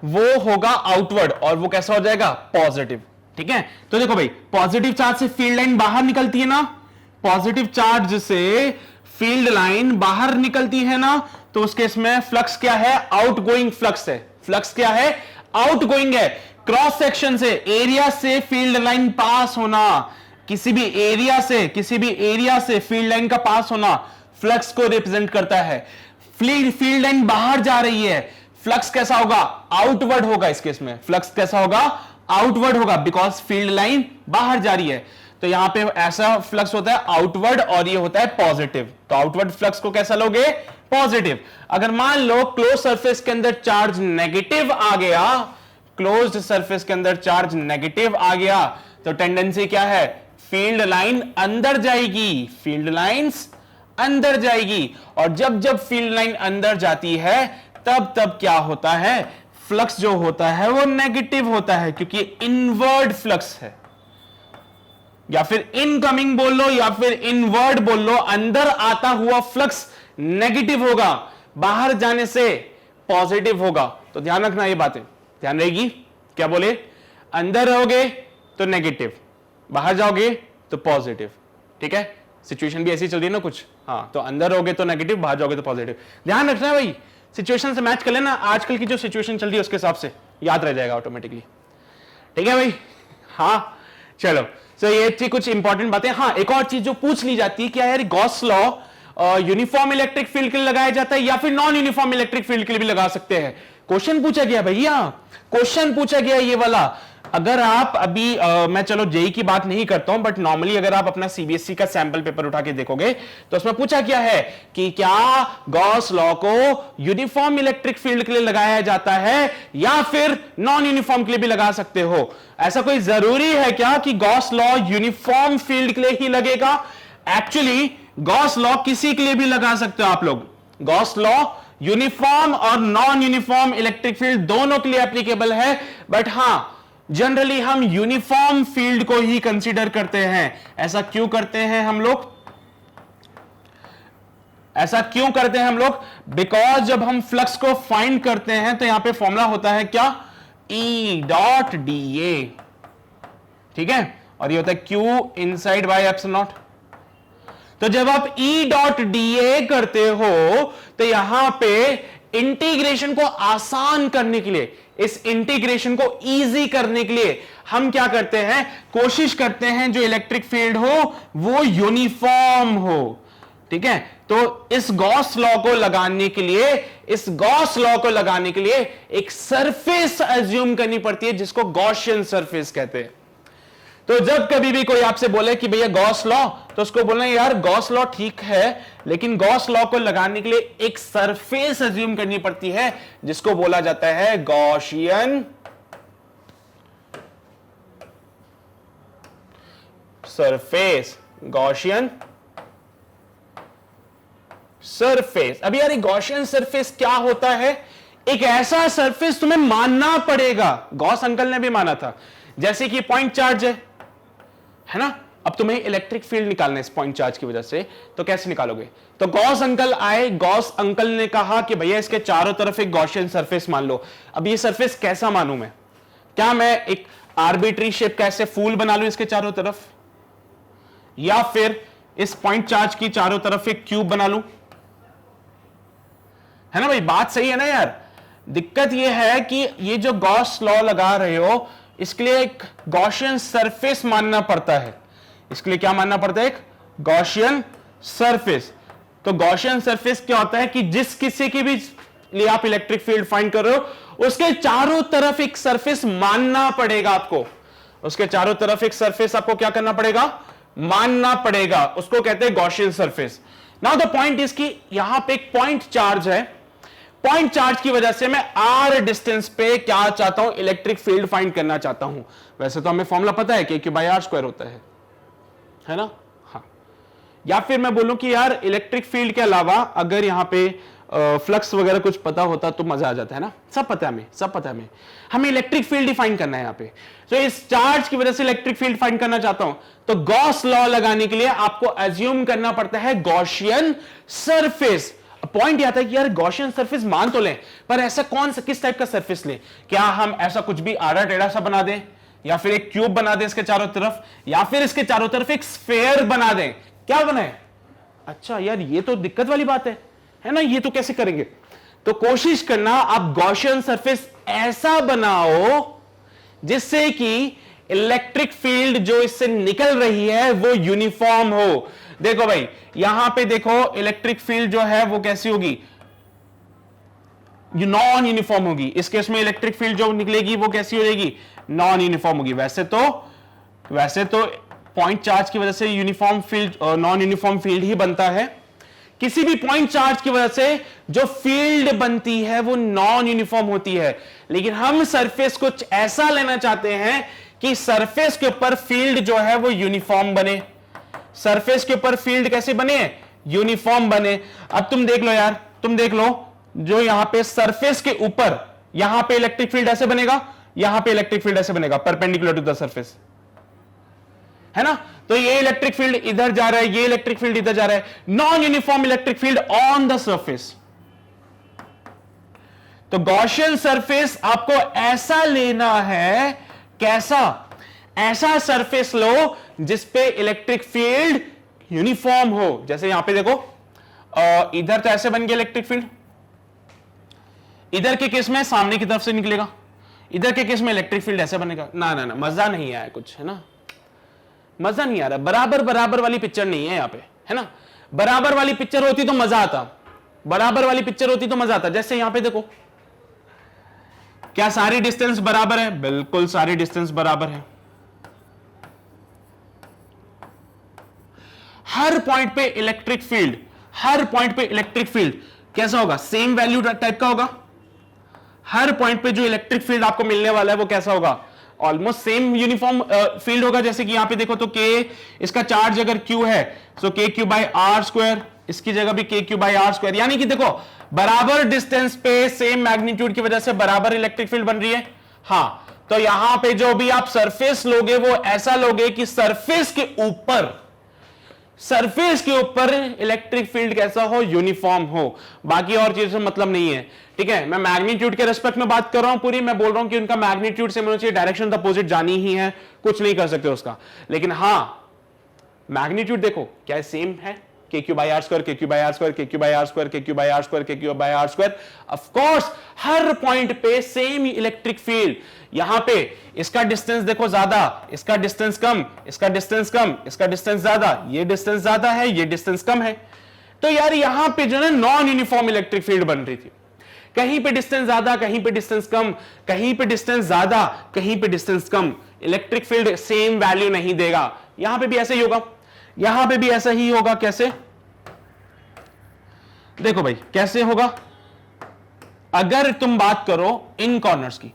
वो होगा आउटवर्ड, और वो कैसा हो जाएगा? पॉजिटिव, ठीक है। तो देखो भाई, पॉजिटिव चार्ज से फील्ड लाइन बाहर निकलती है ना, पॉजिटिव चार्ज से फील्ड लाइन बाहर निकलती है ना, तो उस केस में फ्लक्स क्या है? आउटगोइंग फ्लक्स है। फ्लक्स क्या है? आउटगोइंग है। क्रॉस सेक्शन से, एरिया से फील्ड लाइन पास होना, किसी भी एरिया से फील्ड लाइन का पास होना फ्लक्स को रिप्रेजेंट करता है। फील्ड लाइन बाहर जा रही है, फ्लक्स कैसा होगा? आउटवर्ड होगा। इस केस में फ्लक्स कैसा होगा? आउटवर्ड होगा, बिकॉज फील्ड लाइन बाहर जा रही है। तो यहां पे ऐसा फ्लक्स होता है आउटवर्ड और ये होता है पॉजिटिव। तो आउटवर्ड फ्लक्स को कैसा लोगे? पॉजिटिव। अगर मान लो क्लोज सरफेस के अंदर चार्ज नेगेटिव आ गया, क्लोज्ड सरफेस के अंदर चार्ज नेगेटिव आ गया, तो टेंडेंसी क्या है? फील्ड लाइन अंदर जाएगी, फील्ड लाइंस अंदर जाएगी। और जब जब फील्ड लाइन अंदर जाती है तब तब क्या होता है? फ्लक्स जो होता है वो नेगेटिव होता है, क्योंकि इनवर्ड फ्लक्स है। या फिर इनकमिंग बोल लो या फिर इनवर्ड बोल लो, अंदर आता हुआ फ्लक्स नेगेटिव होगा, बाहर जाने से पॉजिटिव होगा। तो ध्यान रखना, ये बातें ध्यान रहेगी। क्या बोले? अंदर रहोगे तो नेगेटिव, बाहर जाओगे तो पॉजिटिव, ठीक है। सिचुएशन भी ऐसी चल रही है ना कुछ, हाँ। तो अंदर रहोगे तो नेगेटिव, बाहर जाओगे तो पॉजिटिव। ध्यान रखना भाई, सिचुएशन से मैच कर लेना। आजकल की जो सिचुएशन चल रही है उसके हिसाब से याद रह जाएगा ऑटोमेटिकली, ठीक है भाई। हाँ चलो, तो ये थी कुछ इंपॉर्टेंट बातें। हाँ, एक और चीज जो पूछ ली जाती है, क्या यार Gauss law uniform electric field के लिए लगाया जाता है या फिर नॉन यूनिफॉर्म इलेक्ट्रिक फील्ड के लिए भी लगा सकते हैं? क्वेश्चन पूछा गया भैया, क्वेश्चन पूछा गया ये वाला। अगर आप अभी मैं चलो जेई की बात नहीं करता हूं, बट नॉर्मली अगर आप अपना सीबीएसई का सैंपल पेपर उठा के देखोगे तो उसमें पूछा क्या है कि क्या गॉस लॉ को यूनिफॉर्म इलेक्ट्रिक फील्ड के लिए लगाया जाता है या फिर नॉन यूनिफॉर्म के लिए भी लगा सकते हो? ऐसा कोई जरूरी है क्या कि गॉस लॉ यूनिफॉर्म फील्ड के लिए ही लगेगा? एक्चुअली गॉस लॉ किसी के लिए भी लगा सकते हो आप लोग। गॉस लॉ यूनिफॉर्म और नॉन यूनिफॉर्म इलेक्ट्रिक फील्ड दोनों के लिए एप्लीकेबल है, बट हां जनरली हम यूनिफॉर्म फील्ड को ही कंसीडर करते हैं। ऐसा क्यों करते हैं हम लोग? ऐसा क्यों करते हैं हम लोग? बिकॉज जब हम फ्लक्स को फाइंड करते हैं तो यहां पे फॉर्मूला होता है क्या? E डॉट dA, ठीक है, और ये होता है Q inside by epsilon nought. तो जब आप E डॉट dA करते हो तो यहां पे इंटीग्रेशन को आसान करने के लिए, इस इंटीग्रेशन को इजी करने के लिए हम क्या करते हैं, कोशिश करते हैं जो इलेक्ट्रिक फील्ड हो वो यूनिफॉर्म हो। ठीक है, तो इस गॉस लॉ को लगाने के लिए, इस गॉस लॉ को लगाने के लिए एक सरफेस अज्यूम करनी पड़ती है जिसको गॉसियन सरफेस कहते हैं। तो जब कभी भी कोई आपसे बोले कि भैया गॉस लॉ, तो उसको बोलना यार गॉस लॉ ठीक है, लेकिन गॉस लॉ को लगाने के लिए एक सरफेस अज्यूम करनी पड़ती है जिसको बोला जाता है गॉसियन सरफेस। Gaussian surface. अब यार गॉसियन सरफेस क्या होता है? एक ऐसा सरफेस तुम्हें मानना पड़ेगा, गॉस अंकल ने भी माना था, जैसे कि पॉइंट चार्ज है ना। अब तुम्हें इलेक्ट्रिक फील्ड निकालना है इस पॉइंट चार्ज की वजह से, तो कैसे निकालोगे? तो गॉस अंकल आए, गॉस अंकल ने कहा कि भैया इसके चारों तरफ एक गॉसियन सरफेस मान लो। अब ये सरफेस कैसा मानूं मैं? क्या मैं एक आर्बिट्री शेप का ऐसे फूल बना लूं इसके चारों तरफ, या फिर इस पॉइंट चार्ज की चारों तरफ एक क्यूब बना लूं? है ना भाई, बात सही है ना यार। दिक्कत यह है कि ये जो गॉस लॉ लगा रहे हो इसके लिए एक गॉसियन सरफेस मानना पड़ता है। इसके लिए क्या मानना पड़ता है? एक गॉसियन सरफेस। तो गॉसियन सरफेस क्या होता है कि जिस किसी के भी लिए आप इलेक्ट्रिक फील्ड फाइंड कर रहे हो उसके चारों तरफ एक सरफेस मानना पड़ेगा आपको। उसके चारों तरफ एक सरफेस आपको क्या करना पड़ेगा? मानना पड़ेगा। उसको कहते हैं Gaussian surface. Now the point is कि यहां पे एक पॉइंट चार्ज है, पॉइंट चार्ज की वजह से मैं आर डिस्टेंस पे क्या चाहता हूं? इलेक्ट्रिक फील्ड फाइंड करना चाहता हूं। वैसे तो हमें फॉर्मूला पता है कि Q/r² होता है ना। हाँ, या फिर मैं बोलूं कि यार इलेक्ट्रिक फील्ड के अलावा अगर यहां पे फ्लक्स वगैरह कुछ पता होता तो मजा आ जाता है ना। सब पता है हमें, सब पता है हमें इलेक्ट्रिक फील्ड डिफाइन करना है यहां पे। तो इस चार्ज की वजह से इलेक्ट्रिक फील्ड फाइंड करना चाहता हूं, तो गॉस लॉ लगाने के लिए आपको अज्यूम करना पड़ता है गॉसियन सरफेस। पॉइंट यह था कि यार गॉसियन सरफेस मान तो लें, पर ऐसा कौन सा, किस टाइप का सरफेस लें? क्या हम ऐसा कुछ भी आड़ा टेढ़ा सा बना दें, या फिर एक क्यूब बना दें इसके चारों तरफ, या फिर इसके चारों तरफ एक स्फेयर बना दें? क्या बनाए? अच्छा यार ये तो दिक्कत वाली बात है ना, ये तो कैसे करेंगे? तो कोशिश करना आप गॉसियन सरफेस ऐसा बनाओ जिससे कि इलेक्ट्रिक फील्ड जो इससे निकल रही है वो यूनिफॉर्म हो। देखो भाई यहां पे देखो इलेक्ट्रिक फील्ड जो है वो कैसी होगी? नॉन यूनिफॉर्म होगी। इस केस में इलेक्ट्रिक फील्ड जो निकलेगी वो कैसी हो जाएगी? नॉन यूनिफॉर्म होगी। वैसे तो पॉइंट चार्ज की वजह से uniform field, non uniform field ही बनता है। किसी भी पॉइंट चार्ज की वजह से जो फील्ड बनती है वो नॉन यूनिफॉर्म होती है। लेकिन हम सरफेस कुछ ऐसा लेना चाहते हैं कि सरफेस के ऊपर फील्ड जो है वो यूनिफॉर्म बने। सरफेस के ऊपर फील्ड कैसे बने? यूनिफॉर्म बने। अब तुम देख लो यार, तुम देख लो जो यहां पे सरफेस के ऊपर, यहां पे इलेक्ट्रिक फील्ड ऐसे बनेगा, यहां पे इलेक्ट्रिक फील्ड ऐसे बनेगा, परपेंडिकुलर टू द सरफेस, है ना। तो ये इलेक्ट्रिक फील्ड इधर जा रहा है, ये इलेक्ट्रिक फील्ड इधर जा रहा है। Non uniform electric field on the surface. तो गॉसियन सरफेस आपको ऐसा लेना है, कैसा? ऐसा सरफेस लो जिसपे इलेक्ट्रिक फील्ड यूनिफॉर्म हो। जैसे यहां पे देखो इधर तो ऐसे बन गया इलेक्ट्रिक फील्ड, इधर के केस में सामने की तरफ से निकलेगा, इधर के केस में इलेक्ट्रिक फील्ड ऐसे बनेगा। ना ना ना, मजा नहीं आया कुछ, है ना, मजा नहीं आ रहा। बराबर बराबर वाली पिक्चर नहीं है यहां पे, है ना। बराबर वाली पिक्चर होती तो मजा आता, बराबर वाली पिक्चर होती तो मजा आता। जैसे यहां पे देखो, क्या सारी डिस्टेंस बराबर है? बिल्कुल सारी डिस्टेंस बराबर है। हर पॉइंट पे इलेक्ट्रिक फील्ड, हर पॉइंट पे इलेक्ट्रिक फील्ड कैसा होगा? सेम वैल्यू टाइप का होगा। हर पॉइंट पे जो इलेक्ट्रिक फील्ड आपको मिलने वाला है वो कैसा होगा? ऑलमोस्ट सेम यूनिफॉर्म फील्ड होगा। जैसे कि यहां पे देखो तो K, इसका चार्ज अगर Q है तो KQ/r², इसकी जगह भी KQ/r², यानी कि देखो बराबर डिस्टेंस पे सेम मैग्नीट्यूड की वजह से बराबर इलेक्ट्रिक फील्ड बन रही है। हां, तो यहां पे जो भी आप सरफेस लोगे वो ऐसा लोगे कि सरफेस के ऊपर इलेक्ट्रिक फील्ड कैसा हो? यूनिफॉर्म हो। बाकी और चीजों से मतलब नहीं है, ठीक है। मैं मैग्नीट्यूड के रिस्पेक्ट में बात कर रहा हूं पूरी, मैं बोल रहा हूं कि उनका मैग्नीट्यूड से मुझे डायरेक्शन अपोजिट जानी ही है, कुछ नहीं कर सकते उसका। लेकिन हां मैग्नीट्यूड देखो क्या सेम है, KQ by R square, KQ by R square, KQ by R square, KQ by R square, KQ by R square. Of course, her point पे सेम इलेक्ट्रिक फील्ड. यहां पे इसका डिस्टेंस देखो ज्यादा, इसका डिस्टेंस कम, इसका डिस्टेंस कम, इसका डिस्टेंस ज्यादा, ये डिस्टेंस ज्यादा है, ये डिस्टेंस कम है. तो यार यहां पे जो है नॉन यूनिफॉर्म इलेक्ट्रिक फील्ड बन रही थी. कहीं पे डिस्टेंस ज्यादा, कहीं पे डिस्टेंस कम, कहीं पे डिस्टेंस ज्यादा, कहीं पे डिस्टेंस कम. इलेक्ट्रिक फील्ड सेम वैल्यू नहीं देगा. यहां पे भी ऐसे ही होगा, यहां पे भी ऐसा ही होगा. कैसे? देखो भाई कैसे होगा. अगर तुम बात करो इन कॉर्नर्स की,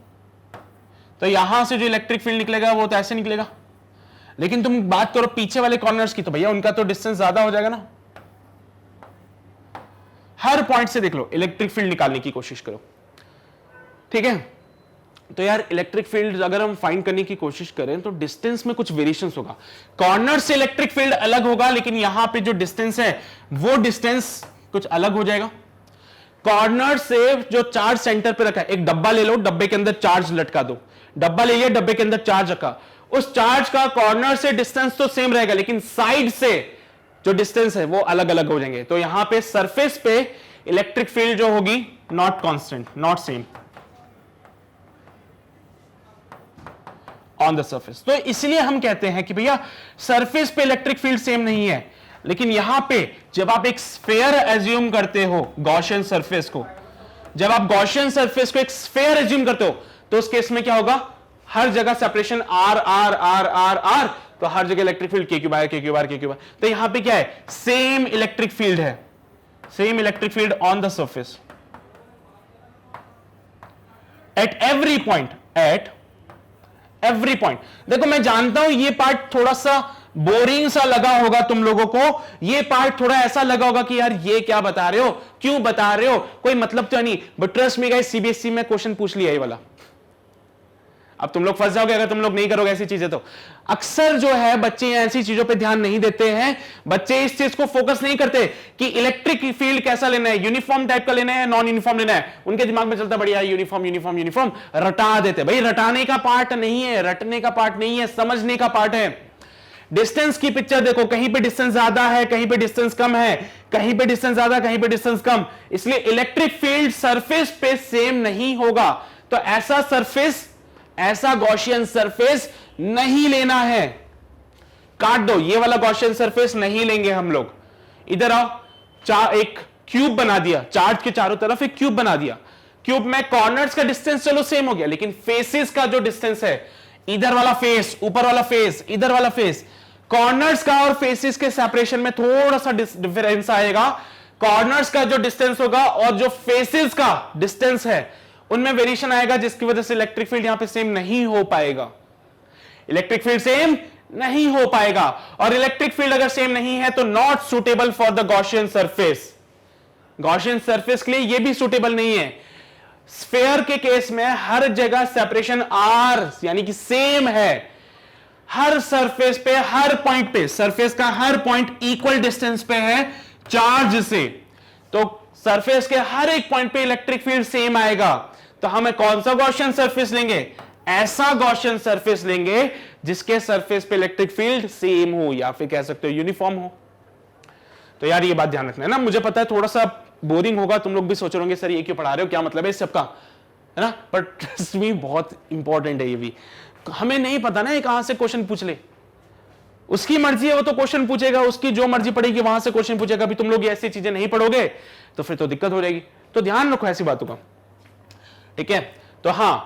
तो यहां से जो इलेक्ट्रिक फील्ड निकलेगा वो तो ऐसे निकलेगा. लेकिन तुम बात करो पीछे वाले कॉर्नर्स की, तो भैया उनका तो डिस्टेंस ज्यादा हो जाएगा ना. हर पॉइंट से देख लो, इलेक्ट्रिक फील्ड निकालने की कोशिश करो. ठीक है. तो यार इलेक्ट्रिक फील्ड अगर हम फाइंड करने की कोशिश करें तो डिस्टेंस में कुछ वेरिएशन होगा. कॉर्नर से इलेक्ट्रिक फील्ड अलग होगा, लेकिन यहां पे जो डिस्टेंस है वो डिस्टेंस कुछ अलग हो जाएगा. कॉर्नर से जो चार्ज सेंटर पे रखा है, एक डब्बा ले लो, डब्बे के अंदर चार्ज लटका दो. डब्बा ले लिया, डब्बे के अंदर चार्ज रखा. उस चार्ज का कॉर्नर से डिस्टेंस तो सेम रहेगा, लेकिन साइड से जो डिस्टेंस है वो अलग अलग हो जाएंगे. तो यहां पे सरफेस पे इलेक्ट्रिक फील्ड जो होगी not constant, not same on the surface. तो इसलिए हम कहते हैं कि भैया सरफेस पे इलेक्ट्रिक फील्ड सेम नहीं है. लेकिन यहां पे जब आप एक स्फीयर एज्यूम करते हो, गॉसियन सरफेस को, जब आप गॉसियन सरफेस को एक स्फीयर एज्यूम करते हो, तो उस केस में क्या होगा, हर जगह separation r r r r r, तो हर जगह electric field k Q by k q बार के क्यू बार. तो यहां पे क्या है, सेम इलेक्ट्रिक फील्ड है, same electric field on the surface at every point, at every point. देखो मैं जानता हूं ये पार्ट थोड़ा सा बोरिंग सा लगा होगा तुम लोगों को, ये पार्ट थोड़ा ऐसा लगा होगा कि यार ये क्या बता रहे हो, क्यों बता रहे हो, कोई मतलब तो नहीं. But trust me guys, CBSE में क्वेश्चन पूछ लिया ये वाला. अब तुम लोग फंस जाओगे अगर तुम लोग नहीं करोगे ऐसी चीजें. तो अक्सर जो है बच्चे ऐसी चीजों पे ध्यान नहीं देते हैं. बच्चे इस चीज को फोकस नहीं करते कि इलेक्ट्रिक फील्ड कैसा लेना है, यूनिफॉर्म टाइप का लेना है, नॉन यूनिफॉर्म लेना है. उनके दिमाग में चलता बढ़िया यूनिफॉर्म यूनिफॉर्म यूनिफॉर्म, रटा देते. भाई रटाने का पार्ट नहीं है, रटने का पार्ट नहीं है, समझने का पार्ट है. डिस्टेंस की पिक्चर देखो, कहीं पे डिस्टेंस ज्यादा है, कहीं पे डिस्टेंस कम है, कहीं पे डिस्टेंस ज्यादा, कहीं पे डिस्टेंस कम. इसलिए इलेक्ट्रिक फील्ड सरफेस पे सेम नहीं होगा. तो ऐसा सरफेस, ऐसा गॉसियन सरफेस नहीं लेना है. काट दो, ये वाला गॉसियन सरफेस नहीं लेंगे हम लोग. इधर आओ, एक क्यूब बना दिया, चार्ज के चारों तरफ एक क्यूब बना दिया. क्यूब में कॉर्नर्स का डिस्टेंस चलो सेम हो गया, लेकिन फेसेस का जो डिस्टेंस है, इधर वाला फेस, ऊपर वाला फेस, इधर वाला फेस, कॉर्नर्स का और फेसेस के सेपरेशन में थोड़ा सा डिफरेंस आएगा. कॉर्नर्स का जो डिस्टेंस होगा और जो फेसेस का डिस्टेंस है उनमें वेरिएशन आएगा, जिसकी वजह से इलेक्ट्रिक फील्ड यहां पे सेम नहीं हो पाएगा. इलेक्ट्रिक फील्ड सेम नहीं हो पाएगा. और इलेक्ट्रिक फील्ड अगर सेम नहीं है तो not suitable for the Gaussian surface. Gaussian surface के लिए यह भी सुटेबल नहीं है. स्फीयर के केस में हर जगह सेपरेशन आर यानी कि सेम है. हर सरफेस पे, हर पॉइंट पे, सरफेस का हर पॉइंट इक्वल डिस्टेंस पे है चार्ज से. तो सरफेस के हर एक पॉइंट पे इलेक्ट्रिक फील्ड सेम आएगा. तो हमें कौन सा गॉसियन सरफेस लेंगे, ऐसा गॉसियन सरफेस लेंगे जिसके सरफेस पे इलेक्ट्रिक फील्ड सेम हो, या फिर कह सकते हो यूनिफॉर्म हो. तो यार ये बात ध्यान रखना है ना. मुझे पता है थोड़ा सा बोरिंग होगा, तुम लोग भी सोच रहे होंगे सर ये क्यों पढ़ा रहे हो, क्या मतलब है इस सबका, है ना. पर ट्रस्ट मी बहुत इंपॉर्टेंट है ये भी. हमें नहीं पता ना ये कहां से क्वेश्चन पूछ ले, उसकी मर्जी है, वो तो क्वेश्चन पूछेगा, उसकी जो मर्जी पड़ेगी वहां से क्वेश्चन पूछेगा. अभी तुम लोग ऐसी चीजें नहीं पढ़ोगे तो फिर तो दिक्कत हो जाएगी. तो ध्यान रखो ऐसी बातों का, ठीक है. तो हां,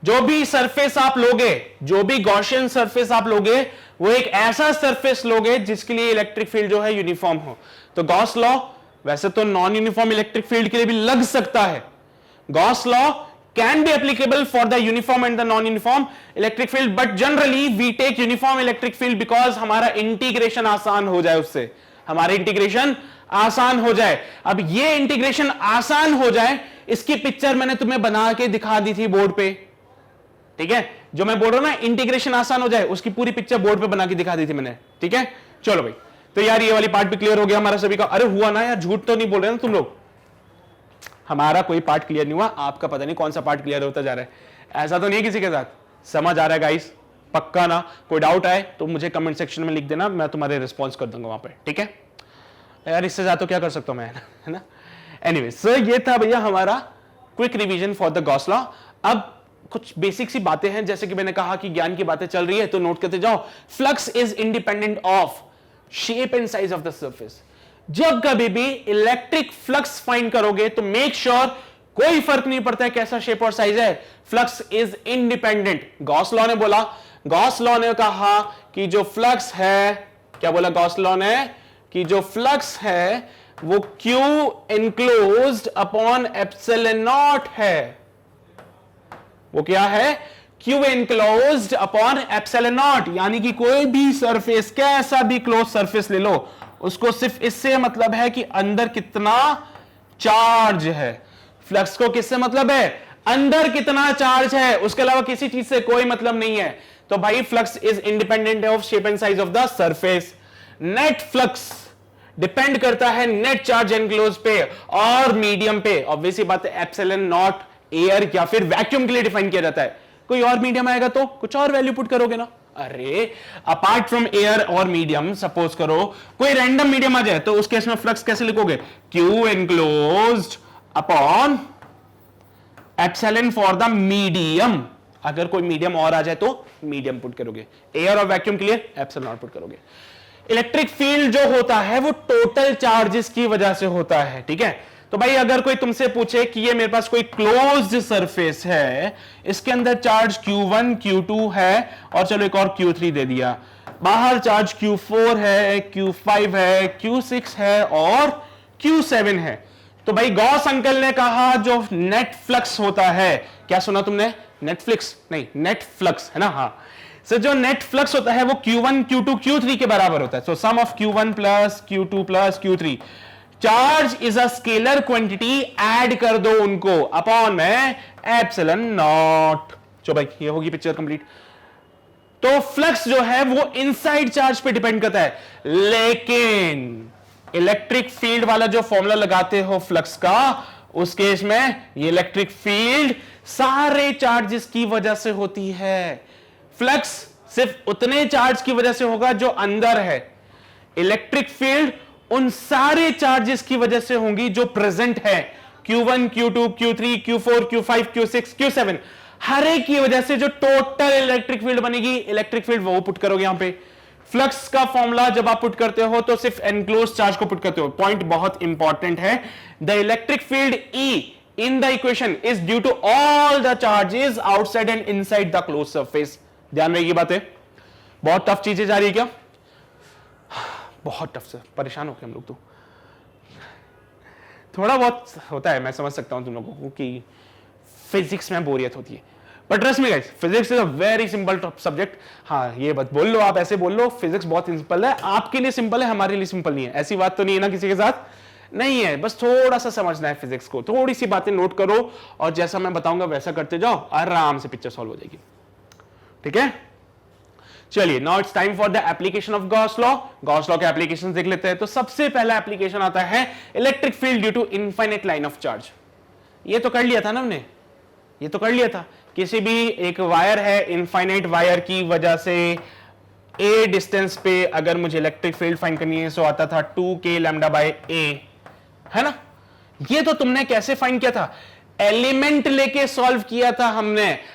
जो भी सरफेस आप लोगे, जो भी गॉसियन सरफेस आप लोगे, वो एक ऐसा सरफेस लोगे जिसके लिए इलेक्ट्रिक फील्ड जो है यूनिफॉर्म हो. तो गॉस लॉ वैसे तो नॉन यूनिफॉर्म इलेक्ट्रिक फील्ड के लिए भी लग सकता है. Gauss law can be applicable for the uniform and the non-uniform electric field, but generally we take uniform electric field because हमारा इंटीग्रेशन आसान हो जाए, उससे हमारे इंटीग्रेशन आसान हो जाए. अब ये इंटीग्रेशन आसान हो जाए, इसकी पिक्चर मैंने तुम्हें बना के दिखा दी थी बोर्ड पे, ठीक है. जो मैं बोल रहा हूं ना इंटीग्रेशन आसान हो जाए, उसकी पूरी पिक्चर बोर्ड पे बना के दिखा दी थी मैंने, ठीक है. चलो भाई, तो यार ये वाली पार्ट भी क्लियर हो गया हमारा सभी का. अरे हुआ ना यार, झूठ तो नहीं बोल रहे ना तुम लोग. हमारा कोई पार्ट क्लियर नहीं हुआ, आपका पता नहीं कौन सा पार्ट क्लियर होता जा रहा है. ऐसा तो नहीं किसी के साथ. समझ आ रहा है गाइस, पक्का ना. कोई डाउट आए तो मुझे कमेंट सेक्शन में लिख देना, मैं तुम्हारे रिस्पॉन्स कर दूंगा वहां पे, ठीक है. यार इससे ज्यादा तो क्या कर सकता हूं मैं, है ना। एनीवे सो ये था भैया हमारा quick revision for the Gauss law. अब कुछ बेसिक सी बातें हैं, जैसे कि मैंने कहा कि ज्ञान की बातें चल रही है तो नोट करते जाओ। Flux is independent of shape and size of the surface. जब कभी भी इलेक्ट्रिक फ्लक्स फाइंड करोगे तो मेक श्योर कोई फर्क नहीं पड़ता है कैसा शेप और साइज है, flux is independent. Gauss law ने बोला, गॉस लॉ ने कहा कि जो फ्लक्स है, क्या बोला गॉस लॉ ने, कि जो फ्लक्स है वो Q enclosed upon epsilon not है। वो क्या है, Q enclosed upon epsilon not, यानी कि कोई भी सरफेस, कैसा भी क्लोज सरफेस ले लो, उसको सिर्फ इससे मतलब है कि अंदर कितना चार्ज है। फ्लक्स को किससे मतलब है, अंदर कितना चार्ज है, उसके अलावा किसी चीज से कोई मतलब नहीं है। तो भाई flux is independent of shape and size of the surface. Net flux depend करता है नेट चार्ज एनक्लोज पे और मीडियम पे। ऑब्वियसली बात है, एप्सिलॉन नॉट एयर या फिर वैक्यूम के लिए डिफाइन किया जाता है। कोई और मीडियम आएगा तो कुछ और वैल्यू पुट करोगे ना। अरे अपार्ट फ्रॉम एयर और मीडियम, सपोज करो कोई रैंडम मीडियम आ जाए तो उस केस में फ्लक्स कैसे लिखोगे, Q enclosed upon epsilon for the medium. अगर कोई मीडियम और आ जाए तो मीडियम पुट करोगे, एयर और वैक्यूम के लिए एप्सिलॉन नॉट पुट करोगे। इलेक्ट्रिक फील्ड जो होता है वो टोटल चार्जेस की वजह से होता है, ठीक है। तो भाई अगर कोई तुमसे पूछे कि ये मेरे पास कोई क्लोज्ड सरफेस है, इसके अंदर चार्ज Q1 Q2 है और चलो एक और Q3 दे दिया, बाहर चार्ज Q4 है, Q5 है, Q6 है और Q7 है, तो भाई गॉस अंकल ने कहा जो नेट फ्लक्स होता है, क्या सुना तुमने, नेटफ्लिक्स नहीं, नेट फ्लक्स है ना, हाँ। सो जो नेट फ्लक्स होता है वो Q1 Q2 Q3 के बराबर होता है। So sum of Q1 plus Q2 plus Q3। Charge is a scalar quantity, add कर दो उनको अपॉन में एप्सिलॉन नॉट। चलो भाई ये होगी पिक्चर कंप्लीट। तो फ्लक्स जो है वो इनसाइड चार्ज पे डिपेंड करता है, लेकिन इलेक्ट्रिक फील्ड वाला जो फॉर्मूला लगाते हो फ्लक्स का, उस केस में ये इलेक्ट्रिक फील्ड सारे चार्जेस की वजह से होती है। फ्लक्स सिर्फ उतने चार्ज की वजह से होगा जो अंदर है, इलेक्ट्रिक फील्ड उन सारे चार्जेस की वजह से होंगी जो प्रेजेंट है, Q1 Q2 Q3 Q4 Q5 Q6 Q7, हर एक की वजह से जो टोटल इलेक्ट्रिक फील्ड बनेगी, इलेक्ट्रिक फील्ड वो पुट करोगे यहां पे। फ्लक्स का फॉर्मूला जब आप पुट करते हो तो सिर्फ एनक्लोज चार्ज को पुट करते हो। पॉइंट बहुत इंपॉर्टेंट है, the electric field E in the equation is due to all the charges outside and inside the closed surface। ध्यान रहेगी बातें। बहुत टफ चीजें जा रही है क्या, बहुत टफ से परेशान हो गए हम लोग। तो थोड़ा बहुत होता है, मैं समझ सकता हूं तुम लोगों को कि फिजिक्स में बोरियत होती है, but trust me guys, physics is a very simple subject. हाँ ये बात बोल लो, आप ऐसे बोल लो फिजिक्स बहुत सिंपल है, आपके लिए सिंपल है, हमारे लिए सिंपल नहीं है, ऐसी बात तो नहीं है ना किसी के साथ, नहीं है। बस थोड़ा सा समझना है फिजिक्स को, थोड़ी सी बातें नोट करो और जैसा मैं बताऊंगा वैसा करते जाओ, आराम से पिक्चर सॉल्व हो जाएगी, ठीक है। चलिए now it's time for the application of Gauss law. Gauss law के एप्लीकेशन देख लेते हैं। तो सबसे पहला एप्लीकेशन आता है electric field due to infinite line of charge. ये तो कर लिया था ना हमने, ये तो कर लिया था। किसी भी एक वायर है, इनफाइनाइट वायर की वजह से a डिस्टेंस पे अगर मुझे इलेक्ट्रिक फील्ड फाइंड करनी है, सो आता था 2k लैम्डा बाय a, है ना। ये तो तुमने कैसे फाइंड किया था, एलिमेंट लेके सॉल्व किया था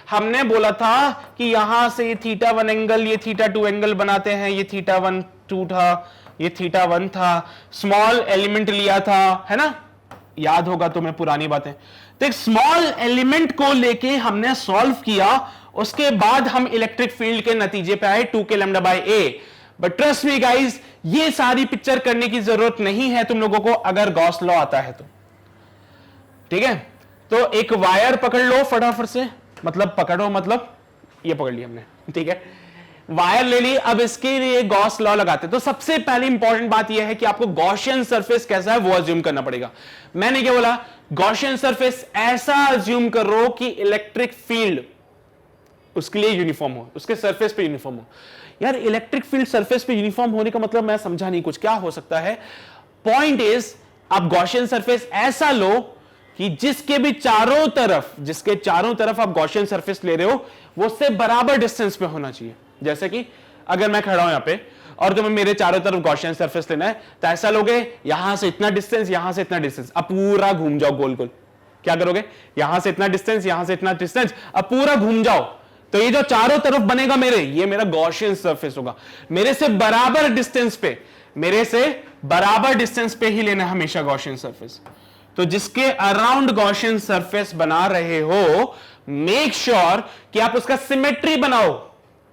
हमने बोला था कि यहां से ये θ1 एंगल, ये θ2 एंगल बनाते हैं, ये θ1 2 था, ये θ1 था, स्मॉल एलिमेंट लिया था, है ना, याद होगा तुम्हें पुरानी बातें। तो एक स्मॉल एलिमेंट को लेके हमने सॉल्व किया, उसके बाद हम इलेक्ट्रिक फील्ड के नतीजे पे आए 2k lambda by a। But trust me guys, ये सारी पिक्चर करने की जरूरत नहीं है तुम लोगों को अगर गॉस लॉ आता है तो, ठीक है। तो एक वायर पकड़ लो फटाफट से, मतलब पकड़ो मतलब ये पकड़ लिया हमने, ठीक है, वायर ले ली। अब इसके लिए गॉस लॉ लगाते। तो सबसे पहली इंपॉर्टेंट बात यह है कि आपको गॉसियन सरफेस कैसा है वो अज्यूम करना पड़ेगा। मैंने क्या बोला, गॉसियन सरफेस ऐसा अज्यूम करो कि इलेक्ट्रिक फील्ड उसके लिए यूनिफॉर्म हो, उसके सरफेस पे यूनिफॉर्म हो। यार इलेक्ट्रिक फील्ड सरफेस पे यूनिफॉर्म होने का मतलब मैं समझा नहीं कुछ, क्या हो सकता है। पॉइंट इज आप गॉसियन सरफेस ऐसा लो कि जिसके चारों तरफ आप गॉसियन सरफेस ले रहे हो वो उससे बराबर डिस्टेंस पे होना चाहिए। जैसे कि अगर मैं खड़ा हूं यहां पे और तुम्हें मेरे चारों तरफ गॉसियन सरफेस लेना है, तो ऐसा लोगे, यहां से इतना डिस्टेंस, यहां से इतना डिस्टेंस, अब पूरा घूम जाओ गोल गोल। क्या करोगे, यहां से इतना डिस्टेंस, यहां से इतना डिस्टेंस, अब पूरा घूम जाओ, तो ये जो चारों तरफ बनेगा मेरे, ये मेरा गॉसियन सरफेस होगा। मेरे से बराबर डिस्टेंस पे, मेरे से बराबर डिस्टेंस पे ही लेना हमेशा गॉसियन सरफेस। तो जिसके अराउंड गॉसियन सरफेस बना रहे हो, मेक श्योर कि आप उसका सिमेट्री बनाओ,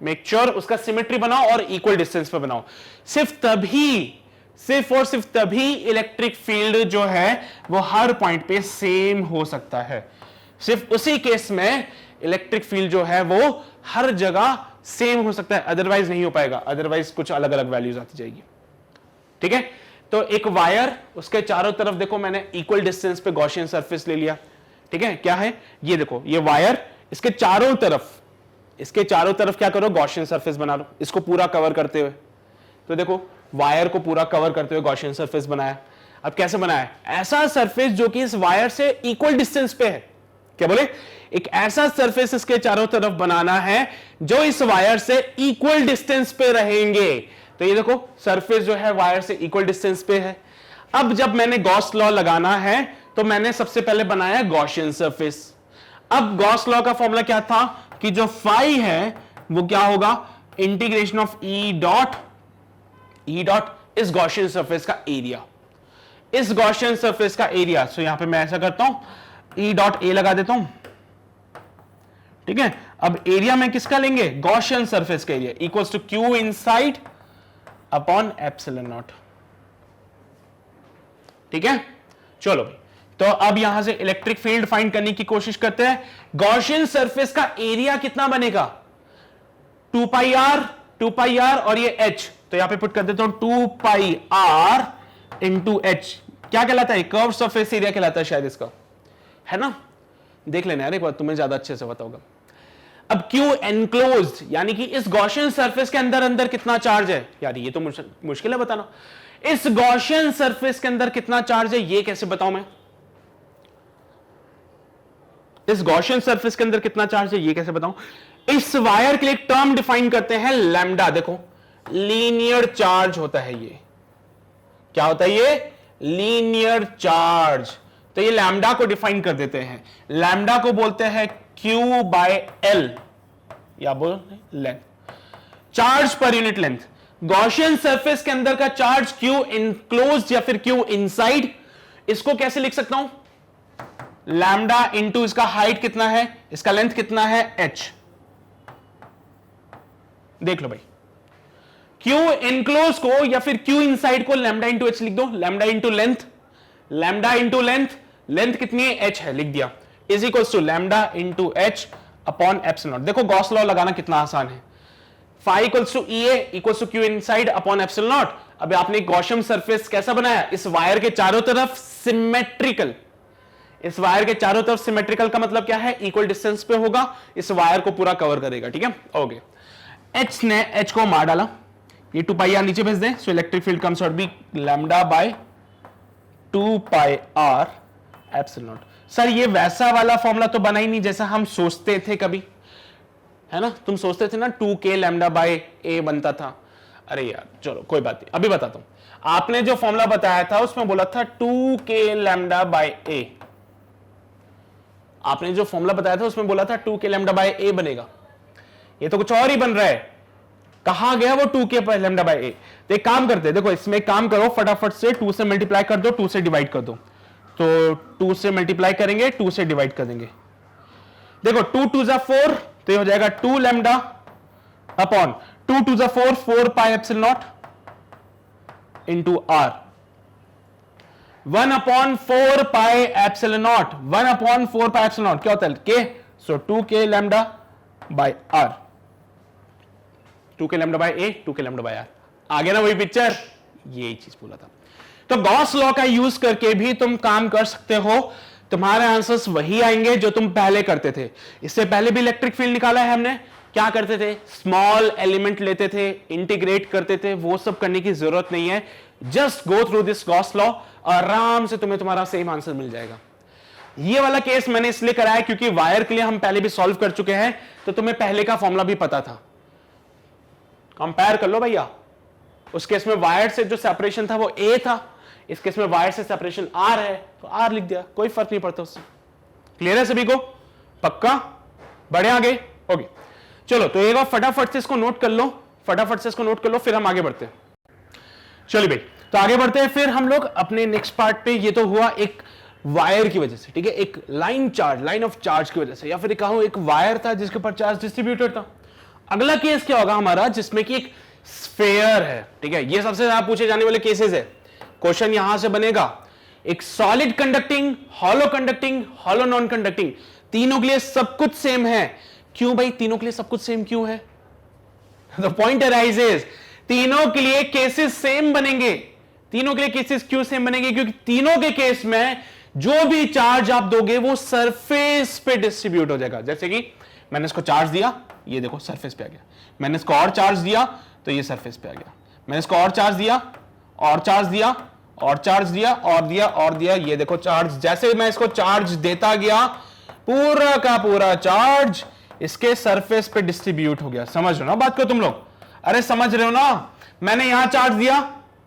मेक श्योर उसका सिमेट्री बनाओ और इक्वल डिस्टेंस पे बनाओ। सिर्फ और सिर्फ तभी इलेक्ट्रिक फील्ड जो है वो हर पॉइंट पे सेम हो सकता है। सिर्फ उसी केस में इलेक्ट्रिक फील्ड जो है वो हर जगह सेम हो सकता है, अदरवाइज नहीं हो पाएगा, अदरवाइज कुछ अलग अलग वैल्यूज आती जाएगी। ठीक है, तो एक वायर, उसके चारों तरफ देखो मैंने इक्वल डिस्टेंस पे गॉसियन सरफेस ले लिया। ठीक है, क्या है ये, देखो ये वायर, इसके चारों तरफ क्या करो, गॉसियन सरफेस बना लो, इसको पूरा कवर करते हुए। तो देखो वायर को पूरा कवर करते हुए गॉसियन सरफेस बनाया। अब कैसे बनाया, ऐसा सरफेस जो कि इस वायर से इक्वल डिस्टेंस पे है। क्या बोले, एक ऐसा सरफेस इसके चारों तरफ बनाना है जो इस वायर से इक्वल डिस्टेंस पे रहेंगे। तो ये देखो सरफेस जो है वायर से इक्वल डिस्टेंस पे है। अब जब मैंने गॉस लॉ लगाना है तो मैंने सबसे पहले बनाया गॉसियन सरफेस। अब गॉस लॉ का फॉर्मूला क्या था कि जो फाई है वो क्या होगा, इंटीग्रेशन ऑफ ई डॉट इस गॉसियन सरफेस का एरिया, इस गॉसियन सरफेस का एरिया। सो यहां पे मैं ऐसा करता हूं, ई डॉट ए लगा देता हूं। ठीक है, अब एरिया में किसका लेंगे, गॉसियन सरफेस का area, equals to Q inside upon epsilon not. ठीक है, चलो भाई, तो अब यहां से इलेक्ट्रिक फील्ड फाइंड करने की कोशिश करते हैं। गॉसियन सरफेस का एरिया कितना बनेगा, 2 पाई आर और ये h, तो यहां पे पुट कर देता हूं 2 पाई आर इंटू एच। क्या कहलाता है, कर्व सरफेस एरिया कहलाता है शायद इसका, है ना, देख लेना यार एक बार, तुम्हें ज्यादा अच्छे से पता होगा। अब Q एनक्लोज्ड, यानी कि इस गॉसियन सरफेस के अंदर कितना चार्ज है, यार ये तो मुश्किल है बताना। इस गॉसियन सरफेस के अंदर कितना चार्ज है ये कैसे बताऊं मैं, इस गॉसियन सरफेस के अंदर कितना चार्ज है ये कैसे बताऊं। इस वायर के लिए एक टर्म डिफाइन करते हैं लैम्डा, देखो लीनियर चार्ज होता है ये, क्या होता है ये, लीनियर चार्ज। तो ये लैम्डा को डिफाइन कर देते हैं, लैम्डा को बोलते हैं Q बाय L, या बोल length, charge per unit length. Gaussian surface के अंदर का चार्ज Q इनक्लोज्ड या फिर Q इनसाइड, इसको कैसे लिख सकता हूं, लैम्डा इंटू इसका हाइट कितना है, इसका लेंथ कितना है, h। देख लो भाई, Q इनक्लोज को या फिर Q इनसाइड को लैम्डा इंटू h लिख दो, lambda into length, lambda into length, length कितनी है, h है, लिख दिया, is equals to lambda into h upon epsilon. देखो गॉस लॉ लगाना कितना आसान है, phi equals to E A equals to Q inside upon epsilon not. अब आपने गॉसियन सरफेस कैसा बनाया, इस वायर के चारों तरफ सिमेट्रिकल, इस वायर के चारों तरफ सिमेट्रिकल का मतलब क्या है, इक्वल डिस्टेंस पे होगा, इस वायर को पूरा कवर करेगा। ठीक है, ओके, h ने h को मार डाला, ये 2 पाई आर नीचे भेज दें, so electric field comes out be lambda by 2 pi R epsilon not. Sir ये वैसा वाला फॉर्मूला तो बना ही नहीं जैसा हम सोचते थे कभी, है ना, तुम सोचते थे ना 2k लैम्डा बाय a बनता था। अरे यार चलो कोई बात नहीं, अभी बताता हूं। आपने जो फॉर्मूला बताया था उसमें बोला था 2k लैम्डा बाय a, आपने जो फॉर्मूला बताया था उसमें बोला था 2k लैम्डा बाय a बनेगा, ये तो कुछ और ही बन रहा है। कहां गया वो 2k लैम्डा बाय a। तो एक काम करते हैं, देखो इसमें एक काम करो, फटाफट से 2 से मल्टीप्लाई कर दो, 2 से डिवाइड कर दो, तो 2 से मल्टीप्लाई करेंगे, 2 से डिवाइड कर देंगे। देखो 2 2 जा 4, तो ये हो जाएगा 2 लैम्डा अपॉन 2 2 जा 4, 4 pi epsilon not into R, 1 upon 4 pi epsilon not, 1 upon 4 pi epsilon not क्या होता है, k, so 2k lambda by r, 2k lambda by a, 2k lambda by r। आ गया ना वही पिक्चर, यही चीज बोला था। तो गॉस लॉ का यूज करके भी तुम काम कर सकते हो, तुम्हारे आंसर्स वही आएंगे जो तुम पहले करते थे। इससे पहले भी इलेक्ट्रिक फील्ड निकाला है हमने, क्या करते थे, स्मॉल एलिमेंट लेते थे, इंटीग्रेट करते थे, वो सब करने की जरूरत नहीं है। Just go through this Gauss law, आराम से तुम्हें तुम्हारा सेम आंसर मिल जाएगा। ये वाला केस मैंने इसलिए कराया क्योंकि वायर के लिए हम पहले भी सॉल्व कर चुके हैं, तो तुम्हें पहले का फॉर्मूला भी पता था। कंपेयर कर लो भैया, उस केस में वायर से जो सेपरेशन था वो ए था, इस केस में वायर से सेपरेशन आर है तो आर लिख दिया, कोई फर्क नहीं पड़ता उससे। क्लियर है सभी को? पक्का? बढ़े आगे? ओके चलो, तो एक बार फटाफट से इसको नोट कर लो, फटाफट से इसको नोट कर लो, फिर हम आगे बढ़ते हैं। चलिए भाई, तो आगे बढ़ते हैं फिर हम लोग अपने नेक्स्ट पार्ट पे। ये तो हुआ एक वायर की वजह से, ठीक है, एक line charge, line of charge की वजह से, या फिर कहूं एक वायर था जिसके ऊपर चार्ज डिस्ट्रीब्यूटेड था। अगला केस क्या होगा हमारा, जिसमें कि एक स्फेयर है, ठीक है, ये सबसे ज्यादा पूछे जाने वाले केसेस है। क्वेश्चन यहां से बनेगा, एक solid conducting, hollow non conducting, तीनों के लिए सब कुछ सेम है। क्यों भाई तीनों के लिए सब कुछ सेम क्यों है? द पॉइंट अराइजेस, तीनों के लिए केसेस सेम बनेंगे। तीनों के लिए केसेस क्यों सेम बनेंगे? क्योंकि तीनों के केस में जो भी चार्ज आप दोगे वो सरफेस पे डिस्ट्रीब्यूट हो जाएगा। जैसे कि मैंने इसको चार्ज दिया, ये देखो सरफेस पे आ गया, मैंने इसको और चार्ज दिया तो ये सरफेस पे आ गया, मैंने इसको और चार्ज दिया, और चार्ज दिया, और चार्ज दिया, और दिया, और दिया, ये देखो चार्ज, जैसे मैं इसको चार्ज देता गया पूरा का पूरा चार्ज इसके सरफेस पे डिस्ट्रीब्यूट हो गया। समझ रहे हो ना बात को तुम लोग? अरे समझ रहे हो ना? मैंने यहां चार्ज दिया,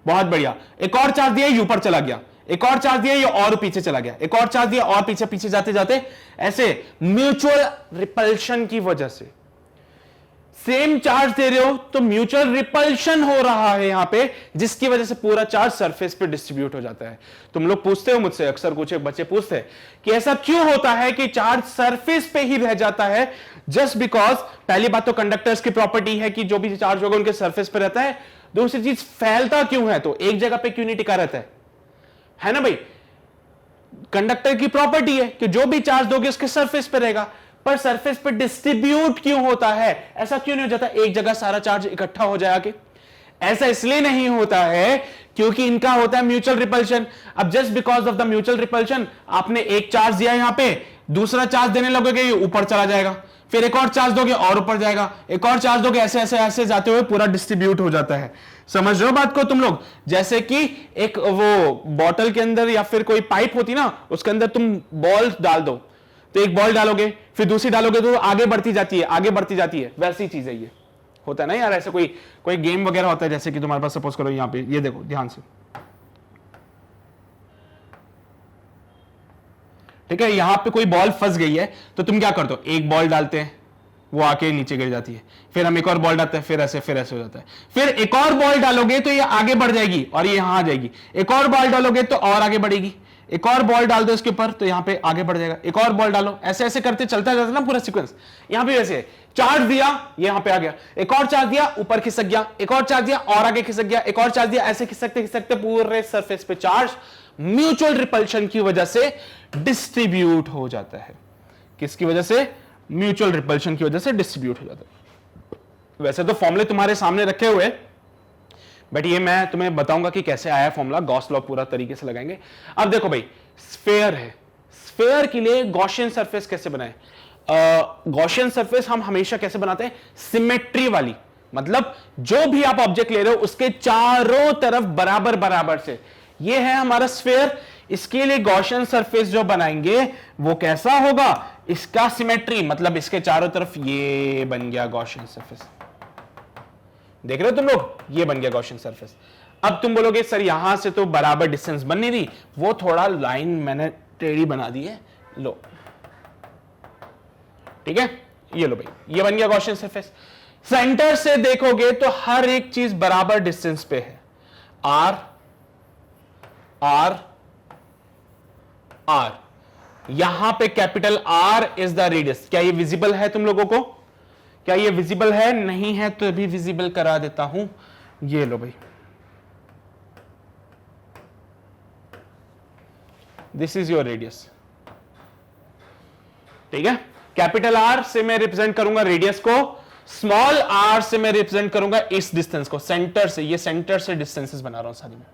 बहुत बढ़िया, एक और चार्ज दिया, ये ऊपर चला गया, एक और चार्ज दिया, ये और पीछे चला गया, एक और चार्ज दिया, और पीछे पीछे जाते जाते ऐसे म्यूचुअल रिपल्शन की वजह से, सेम चार्ज दे रहे हो तो म्यूचुअल रिपल्शन हो रहा है यहां पे, जिसकी वजह से पूरा चार्ज सरफेस पे डिस्ट्रीब्यूट हो जाता है। तुम लोग पूछते हो मुझसे, अक्सर कुछ बच्चे पूछते हैं कि ऐसा क्यों होता है कि चार्ज सरफेस पे ही रह जाता है? जस्ट बिकॉज, पहली बात तो कंडक्टर्स की प्रॉपर्टी है कि जो भी चार्ज होगा उनके सरफेस पे रहता है। दूसरी चीज, फैलता क्यों है? तो एक जगह पे क्यों नहीं टिका रहता है ना भाई? कंडक्टर की प्रॉपर्टी है कि जो भी चार्ज दोगे उसके सरफेस पे रहेगा, पर सरफेस पे डिस्ट्रीब्यूट क्यों होता है? ऐसा क्यों नहीं हो जाता एक जगह सारा चार्ज इकट्ठा हो जाएगा? ऐसा इसलिए नहीं होता है क्योंकि इनका होता है म्यूचुअल रिपल्शन। अब just because of the mutual repulsion, आपने एक चार्ज दिया यहां पे, दूसरा चार्ज देने लगोगे ये ऊपर चला जाएगा, फिर एक और चार्ज दोगे और ऊपर जाएगा, एक और चार्ज दोगे, ऐसे ऐसे ऐसे जाते हुए पूरा डिस्ट्रीब्यूट हो जाता है। समझ रहे हो बात को तुम लोग? जैसे कि एक वो बॉटल के अंदर या फिर कोई पाइप होती ना, उसके अंदर तुम बॉल डाल दो, तो एक बॉल डालोगे फिर दूसरी डालोगे तो आगे बढ़ती जाती है, आगे बढ़ती जाती है, वैसी चीज है ये। होता है ना यार, ऐसे कोई गेम वगैरह होता है, जैसे कि तुम्हारे पास सपोज करो यहां पे, ये देखो ध्यान से, ठीक है, यहां पे कोई बॉल फंस गई है तो तुम क्या करते हो, एक बॉल डालते हैं, वो आके नीचे गिर जाती है, फिर हम एक और बॉल डालते हैं, फिर ऐसे हो जाता है, फिर एक और बॉल डालोगे तो ये आगे बढ़ जाएगी और ये यहां आ जाएगी, एक और बॉल डालोगे तो और आगे बढ़ेगी, एक और बॉल डाल दो इसके ऊपर तो यहां पे आगे बढ़ जाएगा, एक और बॉल डालो, ऐसे ऐसे करते चलता जाता ना पूरा सीक्वेंस। यहां पे वैसे चार्ज दिया, ये यहां पे आ गया, एक और चार्ज दिया, ऊपर खिसक गया, एक और चार्ज दिया और आगे खिसक गया, एक और चार्ज दिया, ऐसे खिसकते खिसकते पूरे सरफेस पे चार्ज म्यूचुअल रिपल्शन की वजह से डिस्ट्रीब्यूट हो जाता है। किसकी वजह से? म्यूचुअल रिपल्शन की वजह से डिस्ट्रीब्यूट हो जाता है। वैसे तो फॉर्मूले तुम्हारे सामने रखे हुए, बट ये मैं तुम्हें बताऊंगा कि कैसे आया फॉर्मूला, गॉस लॉ पूरा तरीके से लगाएंगे। अब देखो भाई, स्फेयर है, स्फेयर के लिए गॉसियन सरफेस कैसे बनाए? गॉसियन सरफेस हम हमेशा कैसे बनाते हैं? सिमेट्री वाली, मतलब जो भी आप ऑब्जेक्ट ले रहे हो उसके चारों तरफ बराबर बराबर से, ये है हमारा स्फेयर। इसके लिए गॉसियन सरफेस जो बनाएंगे वो कैसा होगा? इसका सिमेट्री, मतलब इसके चारों तरफ ये बन गया गॉसियन सरफेस। देख रहे हो तुम लोग, ये बन गया गॉसियन सरफेस। अब तुम बोलोगे सर यहां से तो बराबर डिस्टेंस बन नहीं रही, वो थोड़ा लाइन मैंने टेढ़ी बना दी है, लो ठीक है, ये लो भाई, ये बन गया गॉसियन सरफेस। सेंटर से देखोगे तो हर एक चीज बराबर डिस्टेंस पे है, आर आर आर, यहां पे capital R is the radius. क्या ये विजिबल है तुम लोगों को? क्या ये विजिबल है? नहीं है तो भी विजिबल करा देता हूं, ये लो भाई, दिस इज योर रेडियस, ठीक है। कैपिटल आर से मैं रिप्रेजेंट करूंगा रेडियस को, स्मॉल आर से मैं रिप्रेजेंट करूंगा इस डिस्टेंस को, सेंटर से, ये सेंटर से डिस्टेंसेस बना रहा हूं सारी में,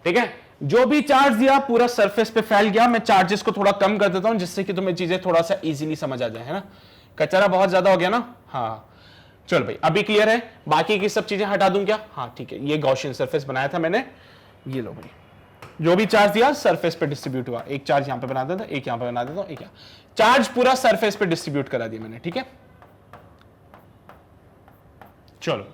ठीक है। जो भी चार्ज दिया पूरा सरफेस पे फैल गया। मैं चार्जेस को थोड़ा कम कर देता हूं जिससे कि तुम्हें चीजें थोड़ा सा इजीली समझ आ जाए, है ना। कचरा बहुत ज्यादा हो गया ना, हाँ चलो भाई अभी क्लियर है। बाकी की सब चीजें हटा दूं क्या? हाँ ठीक है, ये गॉसियन सरफेस बनाया था मैंने, ये लो भाई, जो भी चार्ज दिया सरफेस पे डिस्ट्रीब्यूट हुआ, एक चार्ज यहां पे बना देता, एक यहां पे बना देता हूं, एक चार्ज पूरा सरफेस पे डिस्ट्रीब्यूट करा दिया मैंने, ठीक है। चलो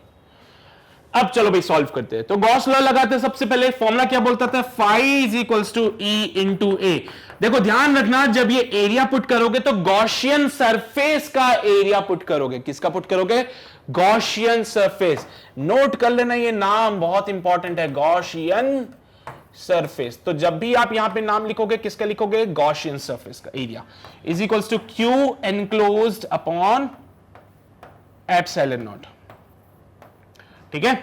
अब चलो भाई सॉल्व करते हैं। तो गॉस लॉ लगाते हैं। सबसे पहले फॉर्मूला क्या बोलता था, phi is equals to E into A. देखो ध्यान रखना, जब ये एरिया पुट करोगे तो गॉसियन सरफेस का एरिया पुट करोगे। किसका पुट करोगे, गॉसियन सरफेस। नोट कर लेना, ये नाम बहुत इंपॉर्टेंट है, गॉसियन सरफेस। तो जब भी आप यहां पे नाम लिखोगे, किसका लिखोगे, गॉसियन सरफेस का area is equals to Q enclosed upon epsilon not. ठीक है,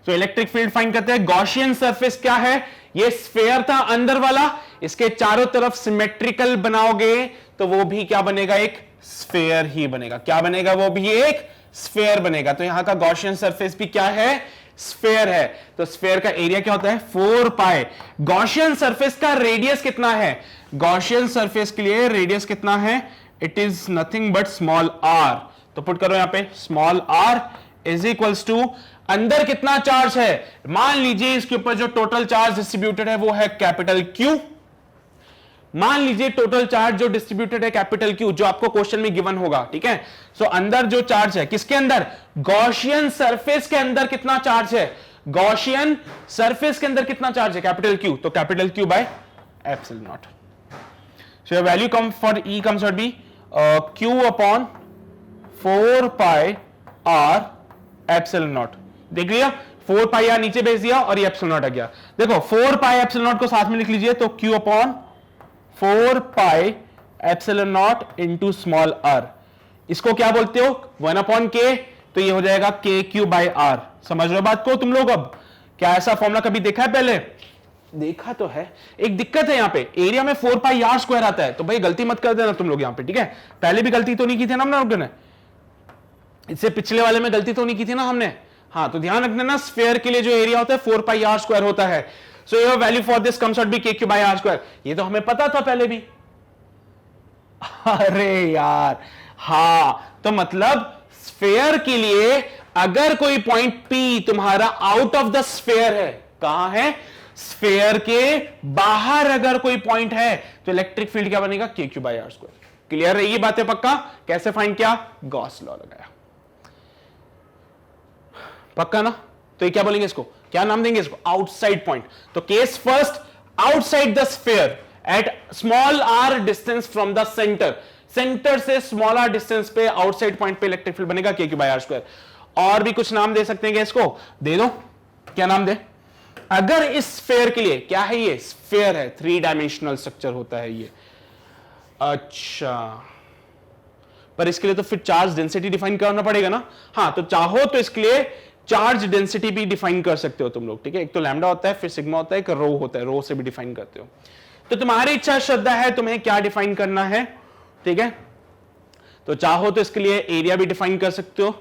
तो इलेक्ट्रिक फील्ड फाइंड करते हैं। गॉसियन सरफेस क्या है, ये स्फेयर था अंदर वाला, इसके चारों तरफ सिमेट्रिकल बनाओगे तो वो भी क्या बनेगा, एक स्फेयर ही बनेगा। क्या बनेगा, वो भी एक स्फेयर बनेगा। तो यहां का गॉसियन सरफेस भी क्या है, स्फेयर है। तो स्फेयर का एरिया क्या होता है, 4 पाई। गॉसियन सरफेस का रेडियस कितना है, गॉसियन सरफेस के लिए रेडियस कितना है, it is nothing but small r. तो पुट करो यहां पे small r is equals to, अंदर कितना चार्ज है, मान लीजिए इसके ऊपर जो टोटल चार्ज डिस्ट्रीब्यूटेड है वो है कैपिटल क्यू। मान लीजिए टोटल चार्ज जो डिस्ट्रीब्यूटेड है कैपिटल क्यू, जो आपको क्वेश्चन में गिवन होगा। ठीक है, सो अंदर जो चार्ज है, किसके अंदर, गॉसियन सरफेस के अंदर कितना चार्ज है, गॉसियन सरफेस के अंदर कितना चार्ज है, कैपिटल क्यू। तो capital Q by epsilon not. So value come for E comes out be Q upon 4 pi R epsilon not. देख लिया, 4 पाई आर नीचे भेज दिया और ये एप्सिलॉन नॉट आ गया। देखो 4 पाई एप्सिलॉन नॉट को साथ में लिख लीजिए, तो Q upon 4 pi epsilon not into small r. इसको क्या बोलते हो, 1 अपॉन के, तो ये हो जाएगा के क्यू बाई आर। समझ रहे हो बात को तुम लोग। अब क्या ऐसा फॉर्मूला कभी देखा है, पहले देखा तो है। एक दिक्कत है यहाँ पे, एरिया में 4 पाई आर स्क्वायर आता है, तो भाई गलती मत कर देना तुम लोग यहाँ पे। ठीक है, पहले भी गलती तो नहीं की थी ना हम लोगों ने, इससे पिछले वाले में गलती तो नहीं की थी ना हमने। हाँ, तो ध्यान रखना ना, स्फेयर के लिए जो एरिया होता है 4 पाई आर स्क्वायर होता है। So your value for this comes out be K Q by R square. ये तो हमें पता था पहले भी। अरे यार, हाँ, तो मतलब स्फेयर के लिए अगर कोई पॉइंट P तुम्हारा आउट ऑफ द स्फेयर है, कहां है, स्फेयर के बाहर अगर कोई पॉइंट है, तो इलेक्ट्रिक फील्ड क्या बनेगा, K Q by R square. Clear है ये बातें, पक्का। कैसे फाइंड किया, गॉस लॉ लगाया, पक्का ना। तो ये क्या बोलेंगे, इसको क्या नाम देंगे, इसको आउटसाइड पॉइंट। तो case first, outside the sphere at small r distance from the center. Center से स्मॉल आर डिस्टेंस पे आउटसाइड पॉइंट पे इलेक्ट्रिक फील्ड बनेगा K Q by R square. और भी कुछ नाम दे सकते हैं, इसको दे दो, क्या नाम दे। अगर इस स्फेयर के लिए, क्या है ये, स्फेयर है, 3 डायमेंशनल स्ट्रक्चर होता है ये। अच्छा, पर इसके लिए तो फिर चार्ज डेंसिटी डिफाइन करना पड़ेगा ना। हाँ, तो चाहो तो इसके लिए चार्ज डेंसिटी भी डिफाइन कर सकते हो तुम लोग। ठीक है, एक तो लैम्डा होता है, फिर सिग्मा होता है, एक रो होता है, रो से भी डिफाइन करते हो। तो तुम्हारी इच्छा श्रद्धा है तुम्हें क्या डिफाइन करना है। ठीक है, तो चाहो तो इसके लिए एरिया भी डिफाइन कर सकते हो।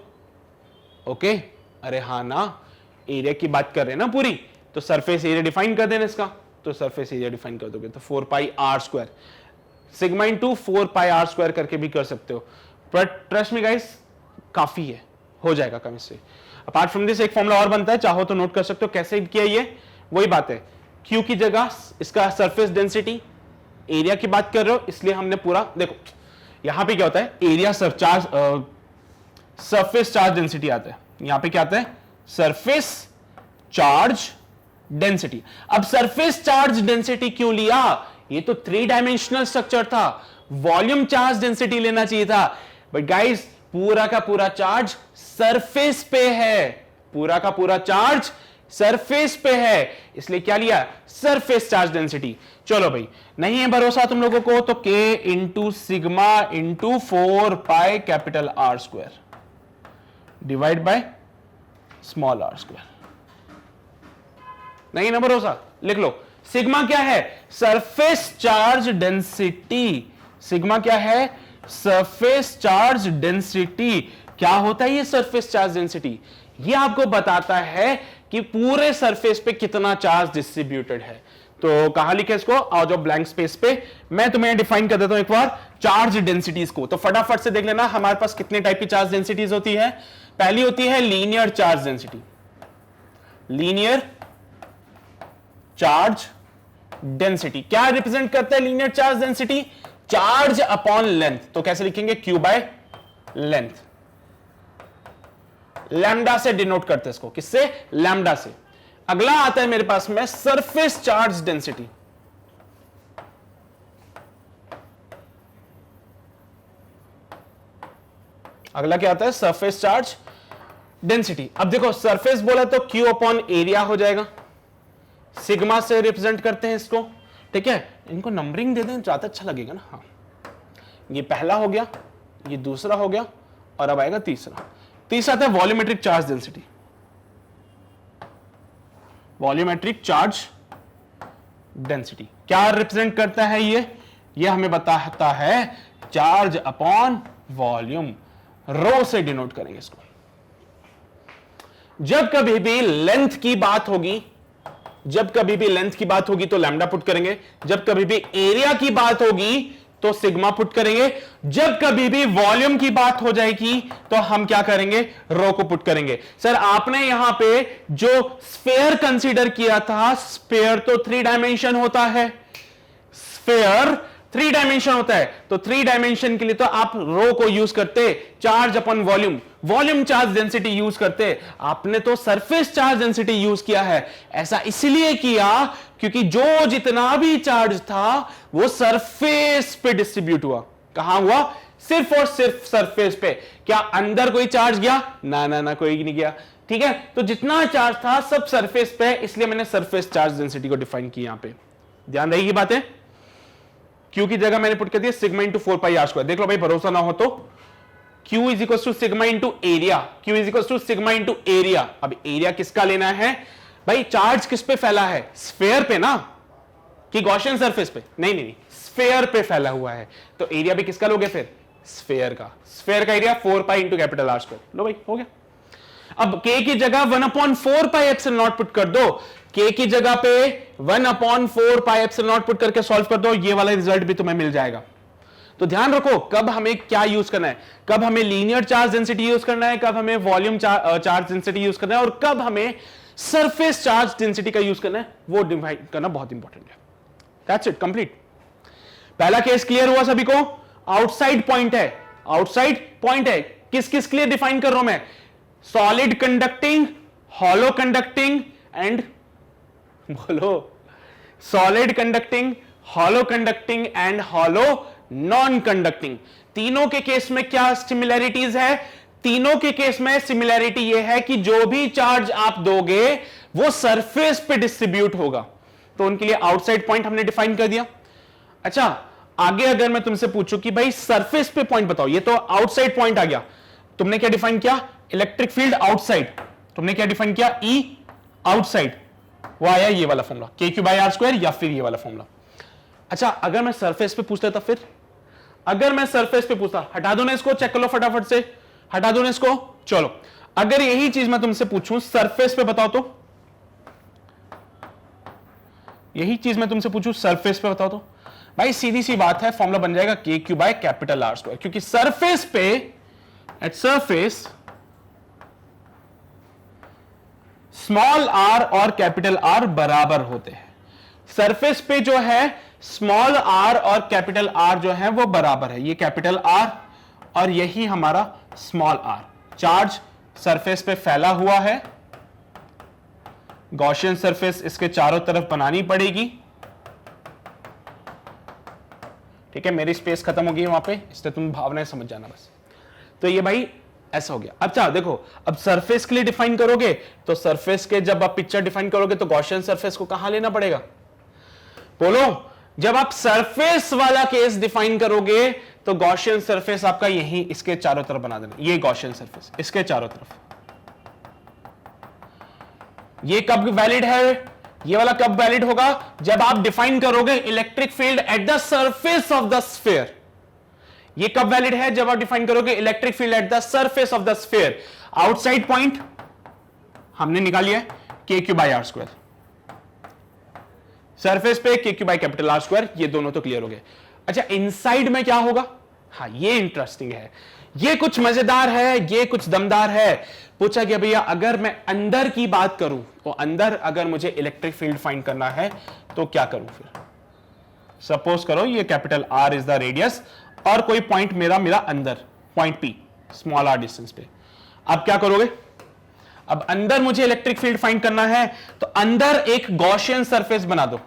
ओके, अरे हाँ ना, एरिया की बात कर रहे हैं ना पूरी, तो सरफेस एरिया डिफाइन कर देना इसका। तो सरफेस एरिया डिफाइन कर दोगे तो 4 pi are square, sigma into 4 pi are square करके भी कर सकते हो। पर ट्रस्ट मी गाइस, काफी है, हो जाएगा कम इससे। अपार्ट फ्रॉम दिस एक फॉर्मूला और बनता है, चाहो तो नोट कर सकते हो। कैसे किया ये, वही बात है, क्यू की जगह इसका सरफेस डेंसिटी, एरिया की बात कर रहे हो इसलिए हमने पूरा, देखो यहां पे क्या होता है, area charge, surface charge density आता है। यहां पे क्या आता है, सरफेस चार्ज डेंसिटी। अब सरफेस चार्ज डेंसिटी क्यों लिया, ये तो 3 डायमेंशनल स्ट्रक्चर था, वॉल्यूम चार्ज डेंसिटी लेना चाहिए था। बट गाइस, पूरा का पूरा चार्ज सरफेस पे है, पूरा का पूरा चार्ज सरफेस पे है, इसलिए क्या लिया, सरफेस चार्ज डेंसिटी। चलो भाई, नहीं है भरोसा तुम लोगों को, तो K into sigma into 4 pi capital R square divide by small r square. नहीं ना भरोसा, लिख लो। सिग्मा क्या है, सरफेस चार्ज डेंसिटी। सिग्मा क्या है, सरफेस चार्ज डेंसिटी। क्या होता है ये सरफेस चार्ज डेंसिटी, ये आपको बताता है कि पूरे सरफेस पे कितना चार्ज डिस्ट्रीब्यूटेड है। तो कहां लिखे इसको, आओ जो ब्लैंक स्पेस पे, मैं तुम्हें डिफाइन कर देता हूं एक बार चार्ज डेंसिटीज को। तो फटाफट से देख लेना हमारे पास कितने टाइप की चार्ज डेंसिटीज होती है। पहली होती है linear charge density. Linear charge density क्या रिप्रेजेंट करता है, linear charge density, charge upon length. तो कैसे लिखेंगे, क्यू बाय लेंथ। लैम्डा से डिनोट करते हैं इसको, किससे? लैम्डा से। अगला आता है मेरे पास में सरफेस चार्ज डेंसिटी। अगला क्या आता है? Surface charge density. अब देखो सरफेस बोला तो Q अपॉन एरिया हो जाएगा, सिग्मा से रिप्रेजेंट करते हैं इसको, ठीक है। इनको नंबरिंग दे दें ज्यादा अच्छा लगेगा ना। हाँ, ये पहला हो गया, ये दूसरा हो गया, और अब आएगा तीसरा। तीसरा आता है volumetric charge density. Volumetric charge density क्या रिप्रेजेंट करता है? ये हमें बताता है चार्ज अपॉन वॉल्यूम, रो से डिनोट करेंगे इसको। जब कभी भी लेंथ की बात होगी, जब कभी भी लेंथ की बात होगी तो लैम्डा पुट करेंगे, जब कभी भी एरिया की बात होगी तो सिग्मा पुट करेंगे, जब कभी भी वॉल्यूम की बात हो जाएगी तो हम क्या करेंगे? रो को पुट करेंगे। सर आपने यहां पे जो स्फेयर कंसीडर किया था, स्फेयर तो 3 डायमेंशन होता है, स्फेयर 3 डायमेंशन होता है, तो 3 डायमेंशन के लिए तो आप रो को यूज करते, charge upon volume, volume charge density use करते। आपने तो सरफेस चार्ज डेंसिटी यूज किया है। ऐसा इसलिए किया क्योंकि जो जितना भी चार्ज था वो सरफेस पे डिस्ट्रीब्यूट हुआ। कहां हुआ? सिर्फ और सिर्फ सरफेस पे। क्या अंदर कोई चार्ज गया? ना ना ना, कोई नहीं गया, ठीक है। तो जितना चार्ज था सब सरफेस पे, इसलिए मैंने सरफेस चार्ज डेंसिटी को डिफाइन किया। यहां पे ध्यान रहेगी बातें। Q की जगह मैंने पुट कर दिया sigma into 4 pi are square. देख लो भाई, भरोसा ना हो तो Q is equal to sigma into area, Q is equal to sigma into area. अब एरिया किसका लेना है भाई? चार्ज किस पे फैला है? स्फेयर पे ना, कि गॉसियन सरफेस पे? नहीं नहीं, स्फेयर पे फैला हुआ है, तो एरिया भी किसका लोगे फिर? स्फेयर का। स्फेयर का area 4 pi into capital R square. लो भाई, हो गया। अब K की जगह 1/4 पाई एप्सिलॉन नॉट पुट कर दो, K की जगह पे 1/4 पाई एप्सिलॉन नॉट पुट करके सॉल्व कर दो, ये वाला रिजल्ट भी तुम्हें मिल जाएगा। तो ध्यान रखो कब हमें क्या यूज करना है, कब हमें लीनियर चार्ज डेंसिटी यूज करना है, कब हमें वॉल्यूम चार्ज डेंसिटी यूज करना है, और कब हमें सरफेस चार्ज डेंसिटी का यूज करना है, वो डिफाइन करना बहुत इंपॉर्टेंट है। That's it, complete. पहला केस क्लियर हुआ सभी को? आउटसाइड पॉइंट है, आउटसाइड पॉइंट है, किस किस के लिए डिफाइन कर रहा हूं मैं? Solid conducting, hollow conducting and, बोलो, solid conducting, hollow conducting and hollow non conducting. तीनों के केस में क्या सिमिलैरिटीज है? तीनों के केस में सिमिलैरिटी यह है कि जो भी चार्ज आप दोगे वो सरफेस पे डिस्ट्रीब्यूट होगा, तो उनके लिए आउटसाइड पॉइंट हमने डिफाइन कर दिया। अच्छा, आगे अगर मैं तुमसे पूछूं कि भाई सरफेस पे पॉइंट बताओ, ये तो आउटसाइड पॉइंट आ गया, तुमने क्या डिफाइन किया? Electric field outside. तुमने क्या डिफाइन किया? E outside. वो आया ये वाला formula, KQ by R square, या फिर ये वाला फॉर्मूला। अच्छा, अगर मैं सरफेस पे पूछता था, फिर अगर मैं सरफेस पे पूछता, हटा दो ना इसको, चेक कर लो फटाफट से, हटा दो ना इसको। चलो, अगर यही चीज मैं तुमसे पूछूं सरफेस पे बताओ, तो यही चीज मैं तुमसे पूछूं सरफेस पे बताओ, तो भाई सीधी सी बात है, फॉर्मूला बन जाएगा KQ by capital R square, क्योंकि सरफेस पे, एट सरफेस, स्मॉल आर और कैपिटल आर बराबर होते हैं। सरफेस पे जो है स्मॉल आर और कैपिटल आर जो है वो बराबर है, ये कैपिटल आर और यही हमारा स्मॉल आर। चार्ज सरफेस पे फैला हुआ है, गॉसियन सरफेस इसके चारों तरफ बनानी पड़ेगी, ठीक है। मेरी स्पेस खत्म हो गई वहां पे, इसलिए तुम भावनाएं समझ जाना बस। तो ये भाई ऐसा हो गया। अच्छा देखो, अब सरफेस के लिए डिफाइन करोगे तो सरफेस के जब आप पिक्चर डिफाइन करोगे तो गॉसियन सरफेस को कहां लेना पड़ेगा? बोलो, जब आप सरफेस वाला केस डिफाइन करोगे तो गॉसियन सरफेस आपका यही इसके चारों तरफ बना देना, ये गॉसियन सरफेस इसके चारों तरफ। ये कब वैलिड है? ये वाला कब वैलिड होगा? जब आप डिफाइन करोगे electric field at the surface of the sphere. ये कब वैलिड है? जब आप डिफाइन करोगे electric field at the surface of the sphere. Outside point हमने निकाल लिया KQ by R square, surface पे KQ by capital R square, ये दोनों तो क्लियर हो गए। अच्छा, इनसाइड में क्या होगा? हाँ, ये इंटरेस्टिंग है, ये कुछ मजेदार है, ये कुछ दमदार है। पूछा गया भैया अगर मैं अंदर की बात करूं तो अंदर अगर मुझे इलेक्ट्रिक फील्ड फाइंड करना है तो क्या करूं? फिर सपोज करो ये capital R is the radius और कोई पॉइंट मेरा अंदर, point P small r distance पे। अब क्या करोगे? अब अंदर मुझे इलेक्ट्रिक फील्ड फाइंड करना है, तो अंदर एक गॉसियन सरफेस बना दो।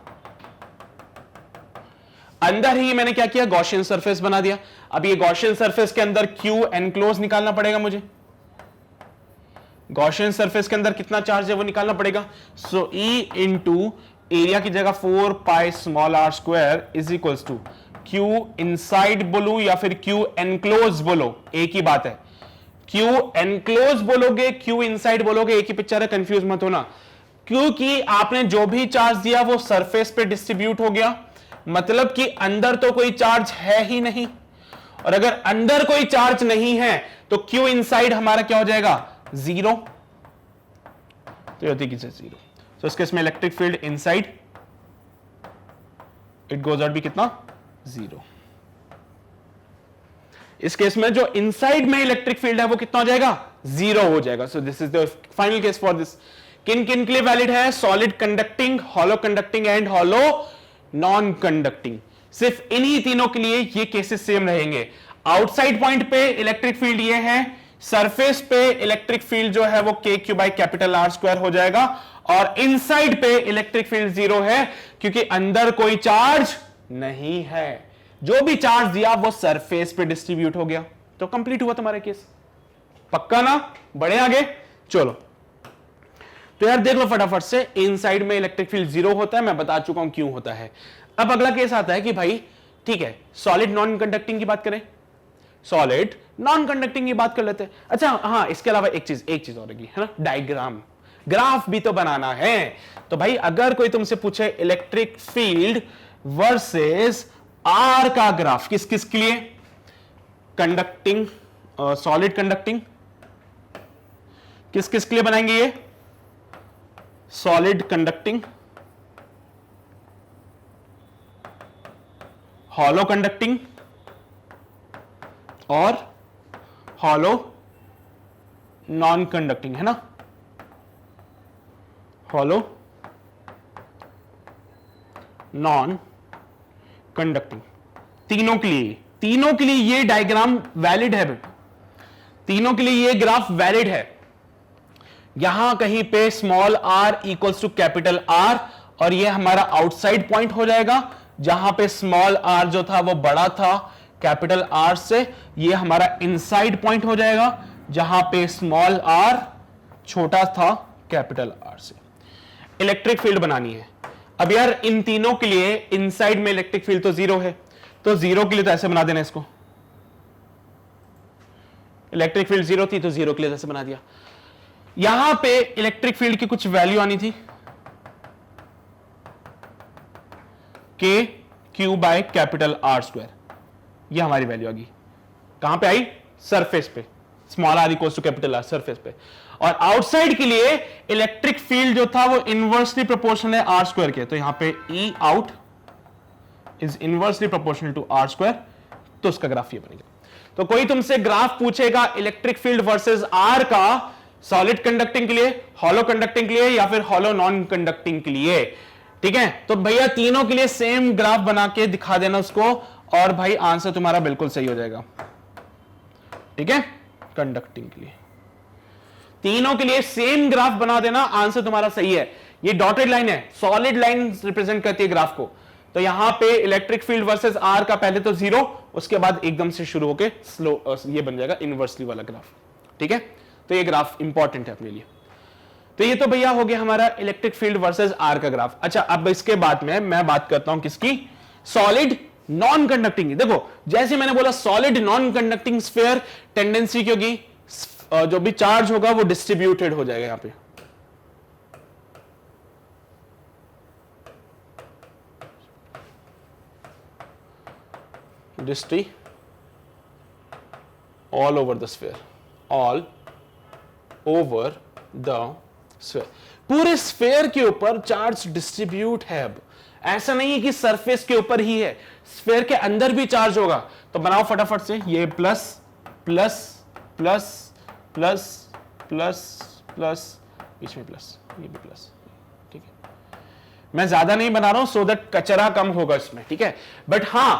अंदर ही मैंने क्या किया, गॉसियन सरफेस बना दिया। अब ये गॉसियन सरफेस के अंदर क्यू एनक्लोज निकालना पड़ेगा मुझे। गॉसियन सरफेस के अंदर कितना चार्ज है वो निकालना पड़ेगा। सो ई इंटू एरिया की जगह 4 pi small r square is equals to Q inside बोलो या फिर क्यू एनक्लोज बोलो, एक ही बात है। क्यू एनक्लोज बोलोगे, क्यू इनसाइड बोलोगे, एक ही पिक्चर है, कंफ्यूज मत होना। क्योंकि आपने जो भी चार्ज दिया वो सरफेस पे डिस्ट्रीब्यूट हो गया, मतलब कि अंदर तो कोई चार्ज है ही नहीं, और अगर अंदर कोई चार्ज नहीं है तो क्यू इनसाइड हमारा क्या हो जाएगा, 0। तो ये होती है किससे 0। तो इस केस में electric field inside it goes out भी कितना, 0। इस केस में जो इनसाइड में इलेक्ट्रिक फील्ड है वो कितना हो जाएगा, 0 हो जाएगा। सो this is the final case for this. किन किन के लिए वैलिड है, solid conducting, hollow conducting and hollow non conducting. सिर्फ इन्हीं तीनों के लिए ये केसेस सेम रहेंगे। आउटसाइड पॉइंट पे इलेक्ट्रिक फील्ड ये है, सरफेस पे इलेक्ट्रिक फील्ड जो है वो के Q by capital R square हो जाएगा, और इनसाइड पे इलेक्ट्रिक फील्ड 0 है क्योंकि अंदर कोई चार्ज नहीं है। जो भी चार्ज दिया वो सरफेस पे डिस्ट्रीब्यूट हो गया। तो कंप्लीट हुआ तुम्हारा केस, पक्का ना। बढ़े आगे, चलो। तो यार देख लो फटाफट से, इनसाइड में इलेक्ट्रिक फील्ड 0 होता है, मैं बता चुका हूं क्यों होता है। अब अगला केस आता है कि भाई ठीक है, सॉलिड नॉन कंडक्टिंग की बात करें, सॉलिड नॉन कंडक्टिंग की बात कर लेते हैं। अच्छा हाँ, इसके अलावा एक चीज और है ना, डायग्राम, ग्राफ भी तो बनाना है। तो भाई अगर कोई तुमसे पूछे इलेक्ट्रिक फील्ड वर्सेस आर का ग्राफ, किस किस के लिए, कंडक्टिंग, सॉलिड कंडक्टिंग, किस किस के लिए बनाएंगे ये, सॉलिड कंडक्टिंग, हॉलो कंडक्टिंग और हॉलो नॉन कंडक्टिंग, है ना, हॉलो नॉन कंडक्टिंग। तीनों के लिए ये डायग्राम वैलिड है, तीनों के लिए ये ग्राफ वैलिड है। यहां कहीं पे small r equals to capital R, और ये हमारा आउटसाइड पॉइंट हो जाएगा, जहां पे स्मॉल आर जो था वो बड़ा था कैपिटल आर से, ये हमारा इनसाइड पॉइंट हो जाएगा, जहां पे स्मॉल आर छोटा था कैपिटल आर से। इलेक्ट्रिक फील्ड बनानी है। अब यार इन तीनों के लिए इनसाइड में इलेक्ट्रिक फील्ड तो 0 है, तो 0 के लिए तो ऐसे बना देना इसको, इलेक्ट्रिक फील्ड 0 थी तो 0 के लिए ऐसे बना दिया। यहां पे इलेक्ट्रिक फील्ड की कुछ वैल्यू आनी थी, K Q by capital R square, ये हमारी वैल्यू आ गई। कहां पे आई, सरफेस पे, small r equals to capital R, surface पे। और आउटसाइड के लिए इलेक्ट्रिक फील्ड जो था वो इनवर्सली प्रोपोर्शनल है आर स्क्वायर के, तो यहां पे E out is inversely proportional to r square, तो उसका ग्राफ ये बनेगा। तो कोई तुमसे ग्राफ पूछेगा इलेक्ट्रिक फील्ड वर्सेस आर का, सॉलिड कंडक्टिंग के लिए, हॉलो कंडक्टिंग के लिए या फिर हॉलो नॉन कंडक्टिंग के लिए, ठीक है, तो भैया तीनों के लिए सेम ग्राफ बना के दिखा देना उसको, और भाई आंसर तुम्हारा बिल्कुल सही हो जाएगा। ठीक है, कंडक्टिंग के लिए तीनों के लिए सेम ग्राफ बना देना, आंसर तुम्हारा सही है। ये डॉटेड लाइन है, सॉलिड लाइन रिप्रेजेंट करती है ग्राफ को। तो यहां पे इलेक्ट्रिक फील्ड वर्सेस आर का पहले तो 0, उसके बाद एकदम से शुरू होके स्लो ये बन जाएगा इनवर्सली वाला ग्राफ। ठीक है, तो ये ग्राफ इंपॉर्टेंट है अपने लिए। तो ये तो भैया हो गया हमारा इलेक्ट्रिक फील्ड वर्सेस आर का ग्राफ। अच्छा, अब इसके बाद में मैं बात करता हूं किसकी, सॉलिड नॉन कंडक्टिंग। देखो जैसे मैंने बोला solid non conducting sphere tendency की होगी, जो भी चार्ज होगा वो डिस्ट्रीब्यूटेड हो जाएगा। यहां पे distributed all over the sphere, all over the sphere, पूरे स्फीयर के ऊपर चार्ज डिस्ट्रीब्यूट है। अब ऐसा नहीं है कि सरफेस के ऊपर ही है, स्फीयर के अंदर भी चार्ज होगा। तो बनाओ फटाफट से, ये plus plus plus plus plus plus, बीच में प्लस, ये भी प्लस। ठीक है, मैं ज्यादा नहीं बना रहा हूं सो दैट कचरा कम होगा इसमें। ठीक है, बट हां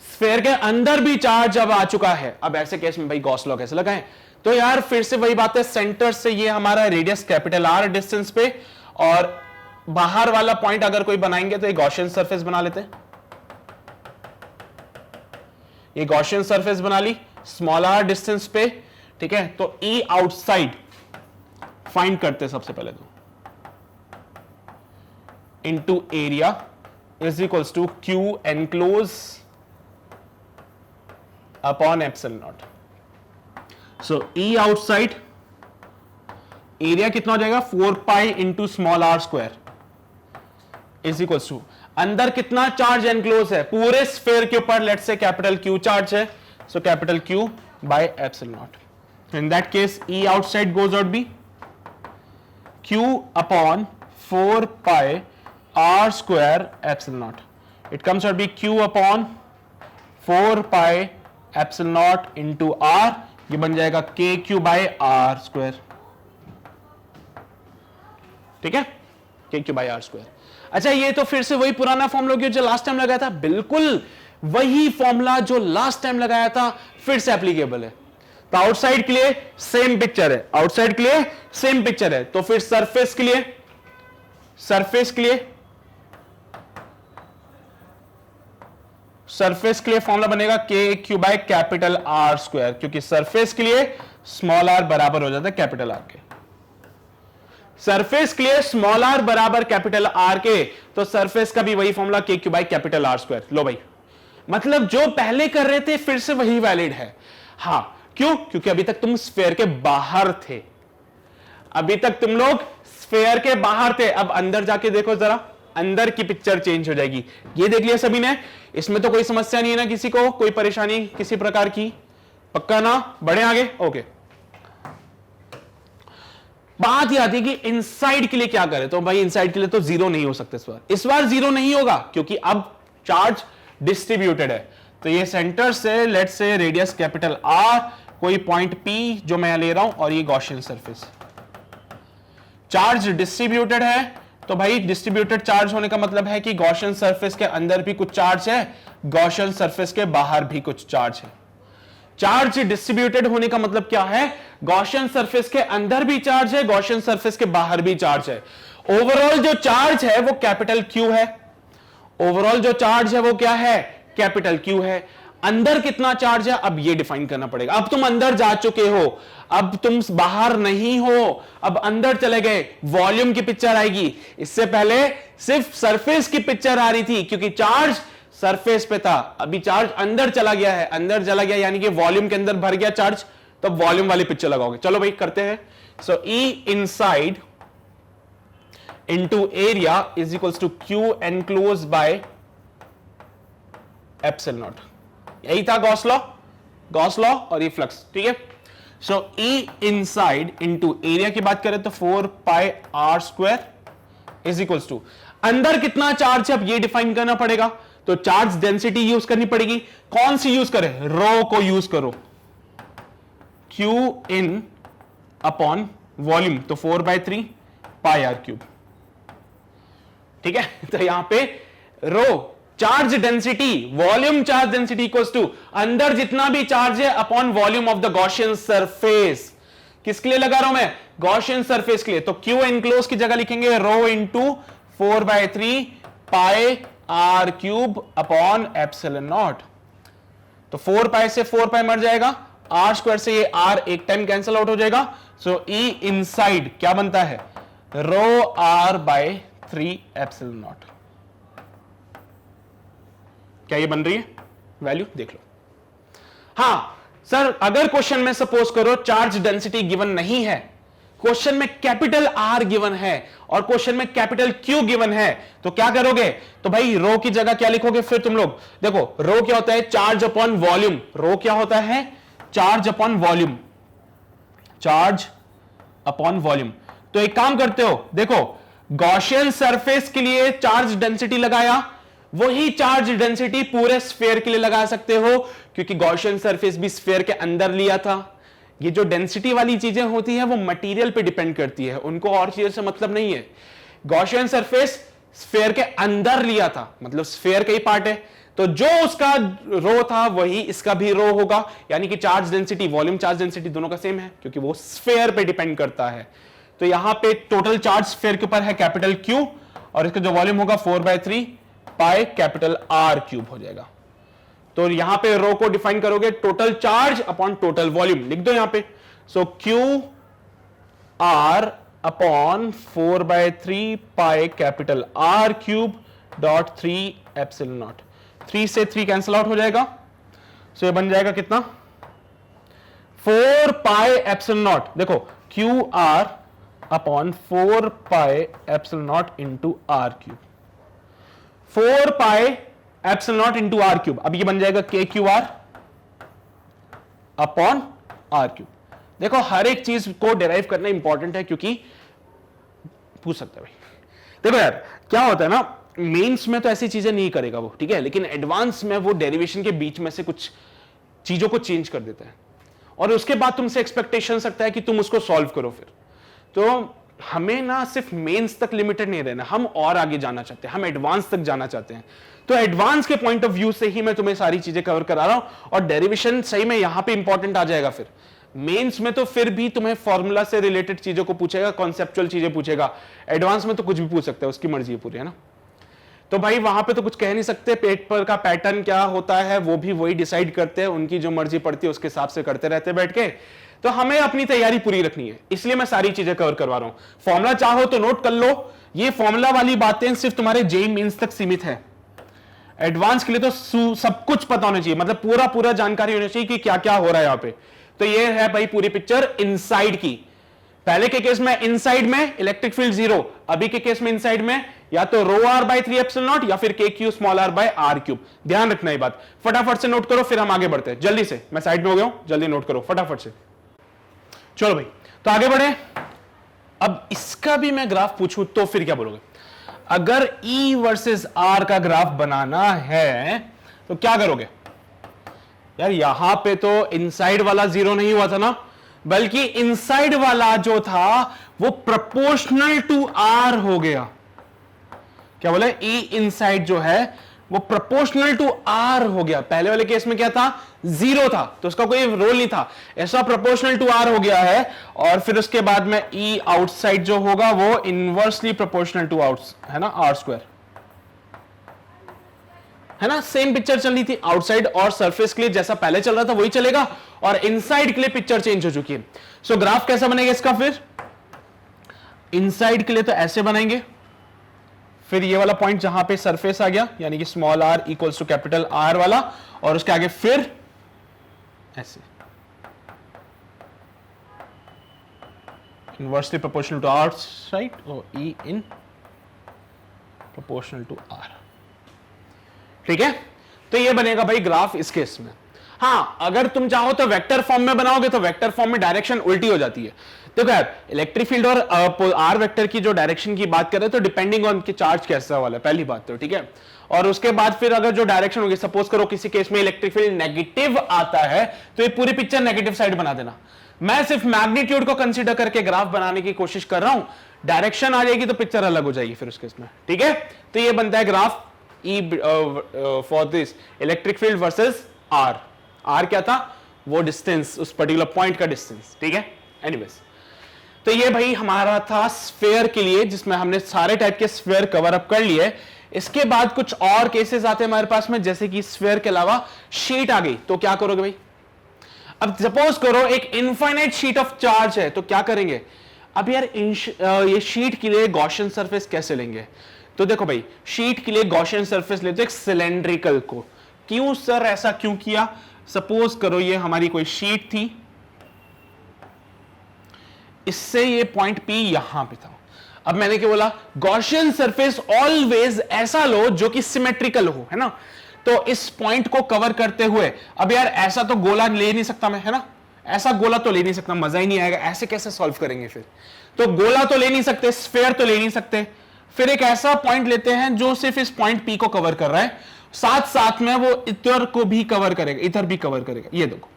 स्फीयर के अंदर भी चार्ज अब आ चुका है। अब ऐसे केस में भाई गॉस लॉ कैसे लगाएं, तो यार फिर से वही बात है, सेंटर से ये हमारा रेडियस कैपिटल आर डिस्टेंस पे, और बाहर वाला पॉइंट अगर कोई बनाएंगे तो ये गॉसियन सरफेस बना लेते हैं। ये गॉसियन सरफेस बना ली स्मॉल आर डिस्टेंस पे, ठीक है। तो ई आउटसाइड फाइंड करते हैं सबसे पहले, तो into area is equals to Q enclose upon epsilon not. So E outside area कितना हो जाएगा 4 pi into small r square is equals to अंदर कितना चार्ज एनक्लोज है पूरे स्फीयर के ऊपर, let's say capital Q charge है, so capital Q by epsilon not. In that case E outside goes out be Q upon 4 pi are square epsilon not. It comes out be Q upon 4 pi epsilon not into R, ये बन जाएगा K Q by R square, ठीक है, के Q by R square. अच्छा, ये तो फिर से वही पुराना फॉर्मूला हो गया जो लास्ट टाइम लगाया था, बिल्कुल वही फॉर्मूला जो लास्ट टाइम लगाया था फिर से एप्लीकेबल है। तो आउटसाइड के लिए सेम पिक्चर है, आउटसाइड के लिए सेम पिक्चर है, तो फिर सरफेस के लिए, सरफेस के लिए, सरफेस के लिए फॉर्मूला बनेगा K Q by capital R square, क्योंकि सरफेस के लिए स्मॉल आर बराबर हो जाता है कैपिटल आर के। सरफेस के लिए स्मॉल आर बराबर कैपिटल आर के, तो सरफेस का भी वही फॉर्मूला के Q by capital R square. लो भाई, मतलब जो पहले कर रहे थे फिर से वही वैलिड है। हां, क्यों? क्योंकि अभी तक तुम स्फीयर के बाहर थे, अभी तक तुम लोग स्फीयर के बाहर थे। अब अंदर जाके देखो जरा, अंदर की पिक्चर चेंज हो जाएगी। ये देख लिया सभी ने, इसमें तो कोई समस्या नहीं है ना, किसी को कोई परेशानी किसी प्रकार की? पक्का ना? बढ़े आगे? ओके। बात यह आती है कि इनसाइड के लिए क्या करें, तो भाई इनसाइड के लिए तो जीरो नहीं हो सकते इस बार जीरो नहीं होगा, क्योंकि अब चार्ज डिस्ट्रीब्यूटेड है। तो ये सेंटर से let's say radius capital R, कोई पॉइंट पी जो मैं ले रहा हूं, और ये गॉसियन सरफेस, चार्ज डिस्ट्रीब्यूटेड है। तो भाई डिस्ट्रीब्यूटेड चार्ज होने का मतलब है कि गॉसियन सरफेस के अंदर भी कुछ चार्ज है, गॉसियन सरफेस के बाहर भी कुछ चार्ज है। चार्ज डिस्ट्रीब्यूटेड होने का मतलब क्या है? गॉसियन सरफेस के अंदर भी चार्ज है, गॉसियन सरफेस के बाहर भी चार्ज है। ओवरऑल जो चार्ज है वो कैपिटल क्यू है, ओवरऑल जो चार्ज है वो क्या है? कैपिटल क्यू है। अंदर कितना चार्ज है अब ये डिफाइन करना पड़ेगा। अब तुम अंदर जा चुके हो, अब तुम बाहर नहीं हो, अब अंदर चले गए, वॉल्यूम की पिक्चर आएगी। इससे पहले सिर्फ सरफेस की पिक्चर आ रही थी, क्योंकि चार्ज सरफेस पे था, अभी चार्ज अंदर चला गया है, अंदर चला गया यानी कि वॉल्यूम के अंदर भर गया चार्ज, तो वॉल्यूम वाली पिक्चर लगाओगे। चलो भाई करते हैं। So E inside into area is equals to Q enclosed by epsilon nought. यही था गॉस लॉ, गॉस लॉ और ये फ्लक्स, ठीक है। So E inside into area की बात करें तो 4 pi are square is equals to अंदर कितना चार्ज है अब ये डिफाइन करना पड़ेगा। तो चार्ज डेंसिटी यूज करनी पड़ेगी। कौन सी यूज करें? रो को यूज करो, क्यू इन अपॉन वॉल्यूम, तो 4/3 पाई आर क्यूब, ठीक है। तो यहां पे rho charge density, volume charge density equals to अंदर जितना भी चार्ज है upon volume of the Gaussian surface. किसके लिए लगा रहा हूं मैं? गॉसियन सरफेस के लिए। तो क्यू एनक्लोज की जगह लिखेंगे rho into 4/3 pi r cube upon epsilon nought. तो 4 पाई से 4 पाई मर जाएगा, आर स्क्वायर से ये आर एक टाइम कैंसिल आउट हो जाएगा। सो ई इनसाइड क्या बनता है? रो आर बाय 3 एप्सिलॉन नॉट। क्या ये बन रही है वैल्यू? देख लो। हां सर, अगर क्वेश्चन में सपोज करो चार्ज डेंसिटी गिवन नहीं है, क्वेश्चन में कैपिटल आर गिवन है और क्वेश्चन में कैपिटल क्यू गिवन है, तो क्या करोगे? तो भाई रो की जगह क्या लिखोगे फिर तुम लोग? देखो रो क्या होता है? Charge upon volume. रो क्या होता है? Charge upon volume, charge upon volume. तो एक काम करते हो, देखो गॉसियन सरफेस के लिए चार्ज डेंसिटी लगाया, वही चार्ज डेंसिटी पूरे स्फीयर के लिए लगा सकते हो, क्योंकि गॉसियन सरफेस भी स्फीयर के अंदर लिया था। ये जो डेंसिटी वाली चीजें होती हैं वो मटेरियल पे डिपेंड करती है, उनको और चीजों से मतलब नहीं है। गॉसियन सरफेस स्फीयर के अंदर लिया था, मतलब स्फीयर का ही पार्ट है, तो जो उसका रो था वही इसका भी रो होगा, यानी कि charge density, volume charge density दोनों का सेम है क्योंकि वो स्फीयर पे डिपेंड करता है। तो यहां पे टोटल चार्ज स्फीयर के ऊपर है कैपिटल Q, और इसका जो वॉल्यूम होगा 4/3 पाई कैपिटल R क्यूब हो जाएगा। तो यहां पे रो को डिफाइन करोगे total charge upon total volume, लिख दो यहां पे। सो Q R upon 4/3 pi capital R cube dot 3 epsilon not. 3 से 3 कैंसिल आउट हो जाएगा, सो ये बन जाएगा कितना 4 पाई एप्सिलॉन नॉट। देखो Q R upon 4 pi epsilon not into R cube, 4 pi epsilon not into R cube. अब ये बन जाएगा K Q R upon R cube. देखो हर एक चीज को डिराइव करना इंपॉर्टेंट है क्योंकि पूछ सकता है भाई। देखो यार क्या होता है ना, मेंस में तो ऐसी चीजें नहीं करेगा वो, ठीक है, लेकिन एडवांस में वो डेरिवेशन के बीच में से कुछ चीजों को चेंज कर देता है और उसके बाद तुमसे एक्सपेक्टेशन सकता है कि तुम उसको सॉल्व करो। फिर तो हमें ना सिर्फ मेंस तक लिमिटेड नहीं रहना, हम और आगे जाना चाहते हैं, हम एडवांस तक जाना चाहते हैं। तो एडवांस के पॉइंट ऑफ व्यू से ही मैं तुम्हें सारी चीजें कवर करा रहा हूं, और डेरिवेशन सही में यहां पे इंपॉर्टेंट आ जाएगा। फिर मेंस में तो फिर भी तुम्हें फॉर्मूला से रिलेटेड चीजों को पूछेगा, कॉन्सेप्चुअल चीजें पूछेगा। एडवांस में तो कुछ भी पूछ सकता है, उसकी मर्जी है पूरी, है ना। तो भाई वहां पे तो कुछ कह नहीं सकते, पेपर का पैटर्न क्या होता है वो भी वही डिसाइड करते हैं, उनकी जो मर्जी पड़ती है उसके हिसाब से करते रहते बैठ के। तो हमें अपनी तैयारी पूरी रखनी है, इसलिए मैं सारी चीजें कवर करवा रहा हूं। फॉर्मूला चाहो तो नोट कर लो, ये फॉर्मूला वाली बातें सिर्फ तुम्हारे जेईई मेंस तक सीमित है। एडवांस के लिए तो सब कुछ पता होना चाहिए, मतलब पूरा पूरा जानकारी होनी चाहिए कि क्या क्या हो रहा है यहां पे। तो ये है भाई पूरी पिक्चर इनसाइड की। पहले के केस में इनसाइड में इलेक्ट्रिक फील्ड 0, अभी के केस में इनसाइड में या तो rho R by 3 epsilon not या फिर K Q small r by R cube. ध्यान रखना ये बात, फटाफट से नोट करो फिर हम आगे बढ़ते हैं। जल्दी से, मैं साइड में हो गया हूं, जल्दी नोट करो फटाफट से। चलो भाई तो आगे बढ़े। अब इसका भी मैं ग्राफ पूछूं तो फिर क्या बोलोगे? अगर E वर्सेस R का ग्राफ बनाना है तो क्या करोगे? यार यहां पे तो इनसाइड वाला 0 नहीं हुआ था ना, बल्कि इनसाइड वाला जो था वो प्रोपोर्शनल टू R हो गया। क्या बोले? E इनसाइड जो है वो प्रोपोर्शनल टू R हो गया। पहले वाले केस में क्या था? 0 था, तो उसका कोई रोल नहीं था, ऐसा प्रोपोर्शनल टू R हो गया है। और फिर उसके बाद में E आउटसाइड जो होगा वो इनवर्सली प्रोपोर्शनल टू आउट्स है ना, R स्क्वायर है ना। सेम पिक्चर चल रही थी, आउटसाइड और सरफेस के लिए जैसा पहले चल रहा था वही चलेगा, और इनसाइड के लिए पिक्चर चेंज हो चुकी है। सो ग्राफ कैसा बनेगा इसका? फिर इनसाइड के लिए तो ऐसे बनाएंगे, फिर ये वाला पॉइंट जहां पे सरफेस आ गया यानी कि small r equals to capital R वाला, और उसके आगे फिर ऐसे inversely proportional to R right, और E in proportional to R। ठीक है, तो ये बनेगा भाई ग्राफ इस केस में। हाँ, अगर तुम चाहो तो वेक्टर फॉर्म में बनाओगे तो वेक्टर फॉर्म में डायरेक्शन उल्टी हो जाती है। देखो यार, इलेक्ट्रिक फील्ड और आर वेक्टर की जो डायरेक्शन की बात करें तो डिपेंडिंग ऑन कि चार्ज कैसा वाला है, पहली बात तो ठीक है। और उसके बाद फिर अगर जो डायरेक्शन होगी, सपोज करो किसी केस में इलेक्ट्रिक फील्ड नेगेटिव आता है तो ये पूरी पिक्चर नेगेटिव साइड बना देना। मैं सिर्फ मैग्नीट्यूड को कंसीडर करके ग्राफ बनाने की कोशिश कर रहा हूं, डायरेक्शन आ जाएगी तो पिक्चर अलग हो जाएगी फिर उस केस में। ठीक है, तो ये बनता है graph E for this electric field versus R। R क्या था? वो डिस्टेंस, उस पर्टिकुलर पॉइंट का डिस्टेंस। ठीक है, एनीवेज तो ये भाई हमारा था स्फीयर के लिए, जिसमें हमने सारे टाइप के स्फीयर कवर अप कर लिए। इसके बाद कुछ और केसेस आते हैं हमारे पास में, जैसे कि स्फीयर के अलावा शीट आ गई, तो क्या करोगे भाई? अब सपोज करो एक इनफाइनाइट शीट ऑफ चार्ज है, तो क्या करेंगे? अब यार ये शीट के लिए गॉसियन सरफेस कैसे लेंगे? तो देखो भाई, शीट के लिए गॉसियन सरफेस लेते एक सिलेंड्रिकल को। क्यों सर, ऐसा क्यों किया? सपोज करो ये हमारी कोई शीट थी, इससे ये पॉइंट P यहां पे था। अब मैंने क्या बोला? गॉसियन सरफेस ऑलवेज ऐसा लो जो कि सिमेट्रिकल हो, है ना। तो इस पॉइंट को कवर करते हुए, अब यार ऐसा तो गोला ले नहीं सकता मैं, है ना, ऐसा गोला तो ले नहीं सकता, मजा ही नहीं आएगा, ऐसे कैसे सॉल्व करेंगे फिर? तो गोला तो ले नहीं सकते, स्फीयर तो ले नहीं सकते, फिर एक ऐसा पॉइंट लेते हैं जो सिर्फ इस पॉइंट P को कवर कर रहा है, साथ साथ में वो इधर को भी कवर करेगा, इधर भी कवर करेगा। ये देखो,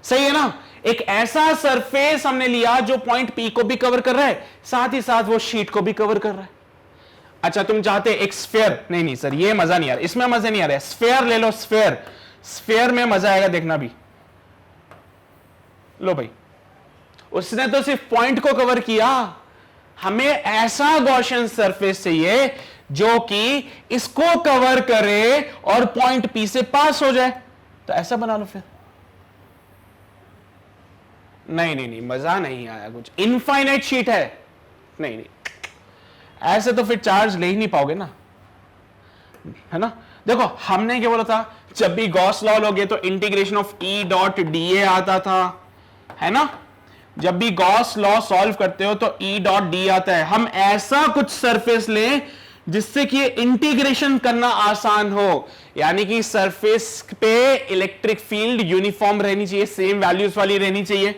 सही है ना। एक ऐसा सरफेस हमने लिया जो पॉइंट P को भी कवर कर रहा है, साथ ही साथ वो शीट को भी कवर कर रहा है। अच्छा तुम चाहते एक स्फेयर, नहीं नहीं सर ये मजा नहीं आ रहा, इसमें मजा नहीं आ रहा है, स्फेयर ले लो, स्फेयर, स्फेयर में मजा आएगा देखना भी। लो भाई, उसने तो सिर्फ पॉइंट को कवर किया, हमें ऐसा गॉसियन सरफेस चाहिए जो कि इसको कवर करे और पॉइंट पी से पास हो जाए, तो ऐसा बना लो फिर। नहीं नहीं नहीं मजा नहीं आया, कुछ इनफाइनाइट शीट है, नहीं नहीं ऐसे तो फिर चार्ज ले ही नहीं पाओगे ना, है ना। देखो हमने क्या बोला था, जब भी गॉस लॉ लोगे तो integration of E dot D A आता था, है ना। जब भी गॉस लॉ सॉल्व करते हो तो ई डॉट डी आता है। हम ऐसा कुछ सरफेस लें जिससे कि इंटीग्रेशन करना आसान हो, यानी कि सरफेस पे इलेक्ट्रिक फील्ड यूनिफॉर्म रहनी चाहिए, सेम वैल्यूज वाली रहनी चाहिए,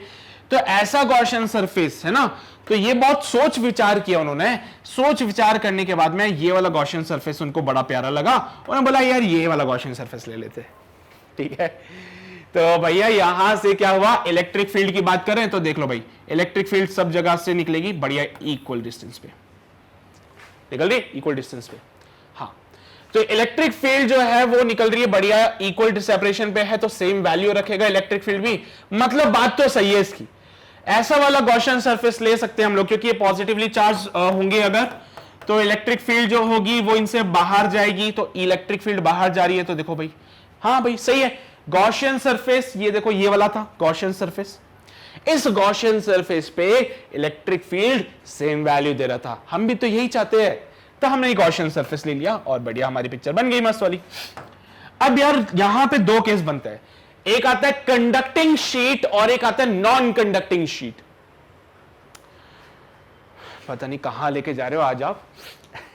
तो ऐसा गॉसियन सरफेस है ना। तो ये बहुत सोच विचार किया उन्होंने, सोच विचार करने के बाद में ये वाला गॉसियन सरफेस उनको बड़ा प्यारा लगा, उन्होंने बोला यार ये वाला गॉसियन सरफेस ले लेते, ठीक है। तो भैया यहां से क्या हुआ, इलेक्ट्रिक फील्ड की बात करें तो देख लो भाई, इलेक्ट्रिक फील्ड सब जगह से निकलेगी बढ़िया इक्वल डिस्टेंस पे निकल रही है, इक्वल डिस्टेंस पे। हाँ तो इलेक्ट्रिक फील्ड जो है वो निकल रही है बढ़िया इक्वल सेपरेशन पे है, तो सेम वैल्यू रखेगा इलेक्ट्रिक फील्ड भी, मतलब बात तो सही है इसकी। ऐसा वाला गॉसियन सरफेस ले सकते हैं हम लोग, क्योंकि ये पॉजिटिवली चार्ज होंगे अगर, तो इलेक्ट्रिक फील्ड जो होगी वो इनसे बाहर जाएगी, तो इलेक्ट्रिक फील्ड बाहर जा रही है, तो देखो भाई हाँ भाई सही है। गॉसियन सरफेस ये देखो ये वाला था गॉसियन सरफेस, इस गॉसियन सरफेस पे इलेक्ट्रिक फील्ड सेम वैल्यू दे रहा था, हम भी तो यही चाहते हैं, तो हमने गॉसियन सरफेस ले लिया और बढ़िया हमारी पिक्चर बन गई मस्त वाली। अब यार यहां पे दो केस बनता है, एक आता है कंडक्टिंग शीट और एक आता है नॉन कंडक्टिंग शीट। पता नहीं कहां लेके जा रहे हो आज आप,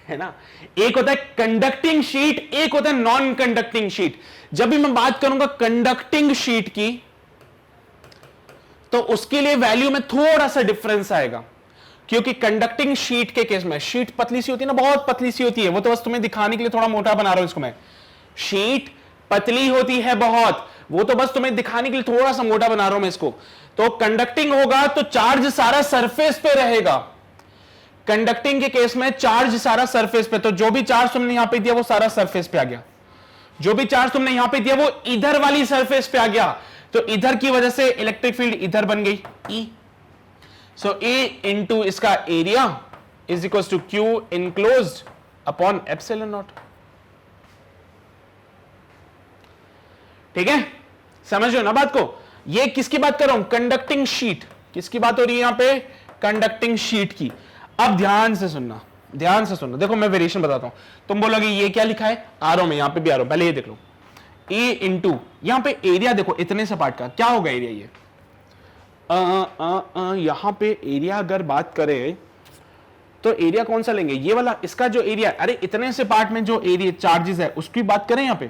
है ना। एक होता है कंडक्टिंग शीट, एक होता है नॉन कंडक्टिंग शीट। जब भी मैं बात करूंगा कंडक्टिंग शीट की, तो उसके लिए वैल्यू में थोड़ा सा डिफरेंस आएगा, क्योंकि कंडक्टिंग शीट के केस में शीट पतली सी होती है ना, बहुत पतली सी होती है, वो तो बस तुम्हें दिखाने के लिए थोड़ा मोटा बना रहा हूं इसको मैं, शीट पतली होती है बहुत, वो तो बस तुम्हें दिखाने के लिए थोड़ा सा मोटा बना रहा हूं मैं इसको। तो कंडक्टिंग होगा तो चार्ज सारा सरफेस पे रहेगा, कंडक्टिंग के केस में चार्ज सारा सरफेस पे, तो जो भी चार्ज तुमने यहां पे दिया वो सारा सरफेस पे आ गया, जो भी चार्ज तुमने यहां पे दिया वो इधर वाली सरफेस पे आ गया, तो इधर की वजह से इलेक्ट्रिक फील्ड इधर बन गई E। सो E इंटू इसका area is equal to Q enclosed upon epsilon not. ठीक है, समझ लो ना बात को। ये किसकी बात कर रहा हूं, कंडक्टिंग शीट, किसकी बात हो रही है यहां पे, कंडक्टिंग शीट की। अब ध्यान से सुनना, ध्यान से सुनना, देखो मैं वेरिएशन बताता हूं, तुम बोलोगे ये क्या लिखा है, आर में, यहां पे भी आर पहले ये देख लो, ए इंटू यहां पे एरिया देखो इतने से पार्ट का क्या होगा एरिया, ये यहां पे एरिया अगर बात करें तो एरिया कौन सा लेंगे, ये वाला, इसका जो एरिया, अरे इतने से पार्ट में जो एरिया चार्जेस है उसकी बात करें, यहां पे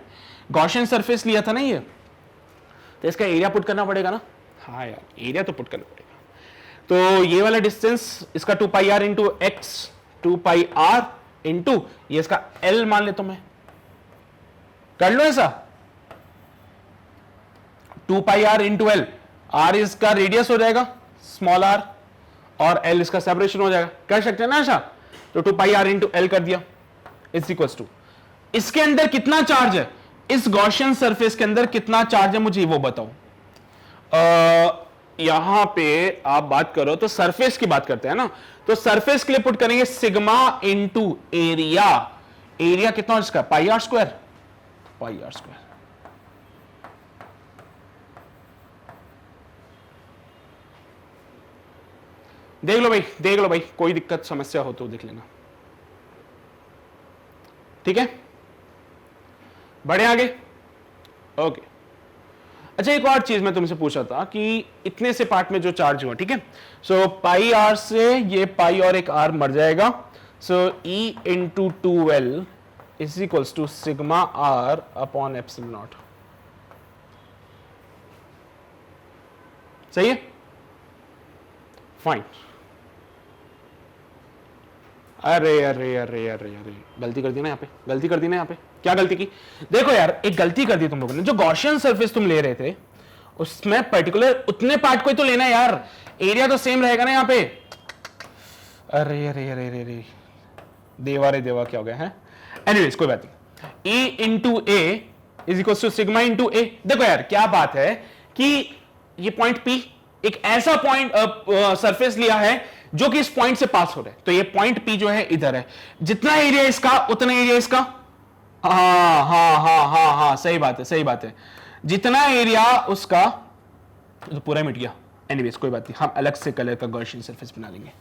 गॉसियन सरफेस लिया था ना ये, तो इसका एरिया पुट करना पड़ेगा ना। हाँ यार एरिया तो पुट करना पड़ेगा, तो ये वाला डिस्टेंस इसका 2 pi r into x, 2 pi r into ये इसका एल मान ले, तो मैं कर लो ऐसा, 2 pi r into L, are इसका रेडियस हो जाएगा स्मॉल आर और एल इसका सेपरेशन हो जाएगा, कर सकते हैं ना ऐसा। तो 2 पाई आर इंटू एल कर दिया, इज इक्वल टू, इसके अंदर कितना चार्ज है, इस गॉसियन सरफेस के अंदर कितना चार्ज है मुझे वो बताओ। यहां पे आप बात करो तो सरफेस की बात करते हैं ना, तो सरफेस के लिए पुट करेंगे सिग्मा इंटू एरिया, एरिया कितना है इसका, pi are square, pi are square. देख लो भाई, देख लो भाई, कोई दिक्कत समस्या हो तो देख लेना, ठीक है, बढ़े आगे, ओके। अच्छा एक और चीज मैं तुमसे पूछा था कि इतने से पार्ट में जो चार्ज हुआ, ठीक है, सो पाई आर से ये पाई और एक आर मर जाएगा, so E into 2L is equals to sigma R upon epsilon not. सही है, फाइन। अरे अरे अरे अरे अरे गलती कर दी ना यहाँ पे, गलती कर दी ना यहाँ पे, क्या गलती की, देखो यार एक गलती कर दी तुम लोगों ने, जो गॉसियन सरफेस तुम ले रहे थे उसमें पर्टिकुलर उतने पार्ट को ही तो लेना है यार, एरिया तो सेम रहेगा ना यहाँ पे। अरे अरे अरे अरे अरे देवा रे देवा क्या हो गया है, एनीवेज कोई बात नहीं। E into A is equal to sigma into A. देखो यार क्या बात है कि ये पॉइंट P एक ऐसा पॉइंट सरफेस लिया है जो कि इस पॉइंट से पास हो रहा है, तो ये पॉइंट P जो है इधर है, जितना एरिया इसका उतना एरिया इसका। हाँ हाँ हाँ हाँ हाँ सही बात है, सही बात है, जितना एरिया उसका तो पूरा मिट गया। एनीवेज कोई बात नहीं, हम अलग से कलर का गॉसियन सरफेस बना लेंगे।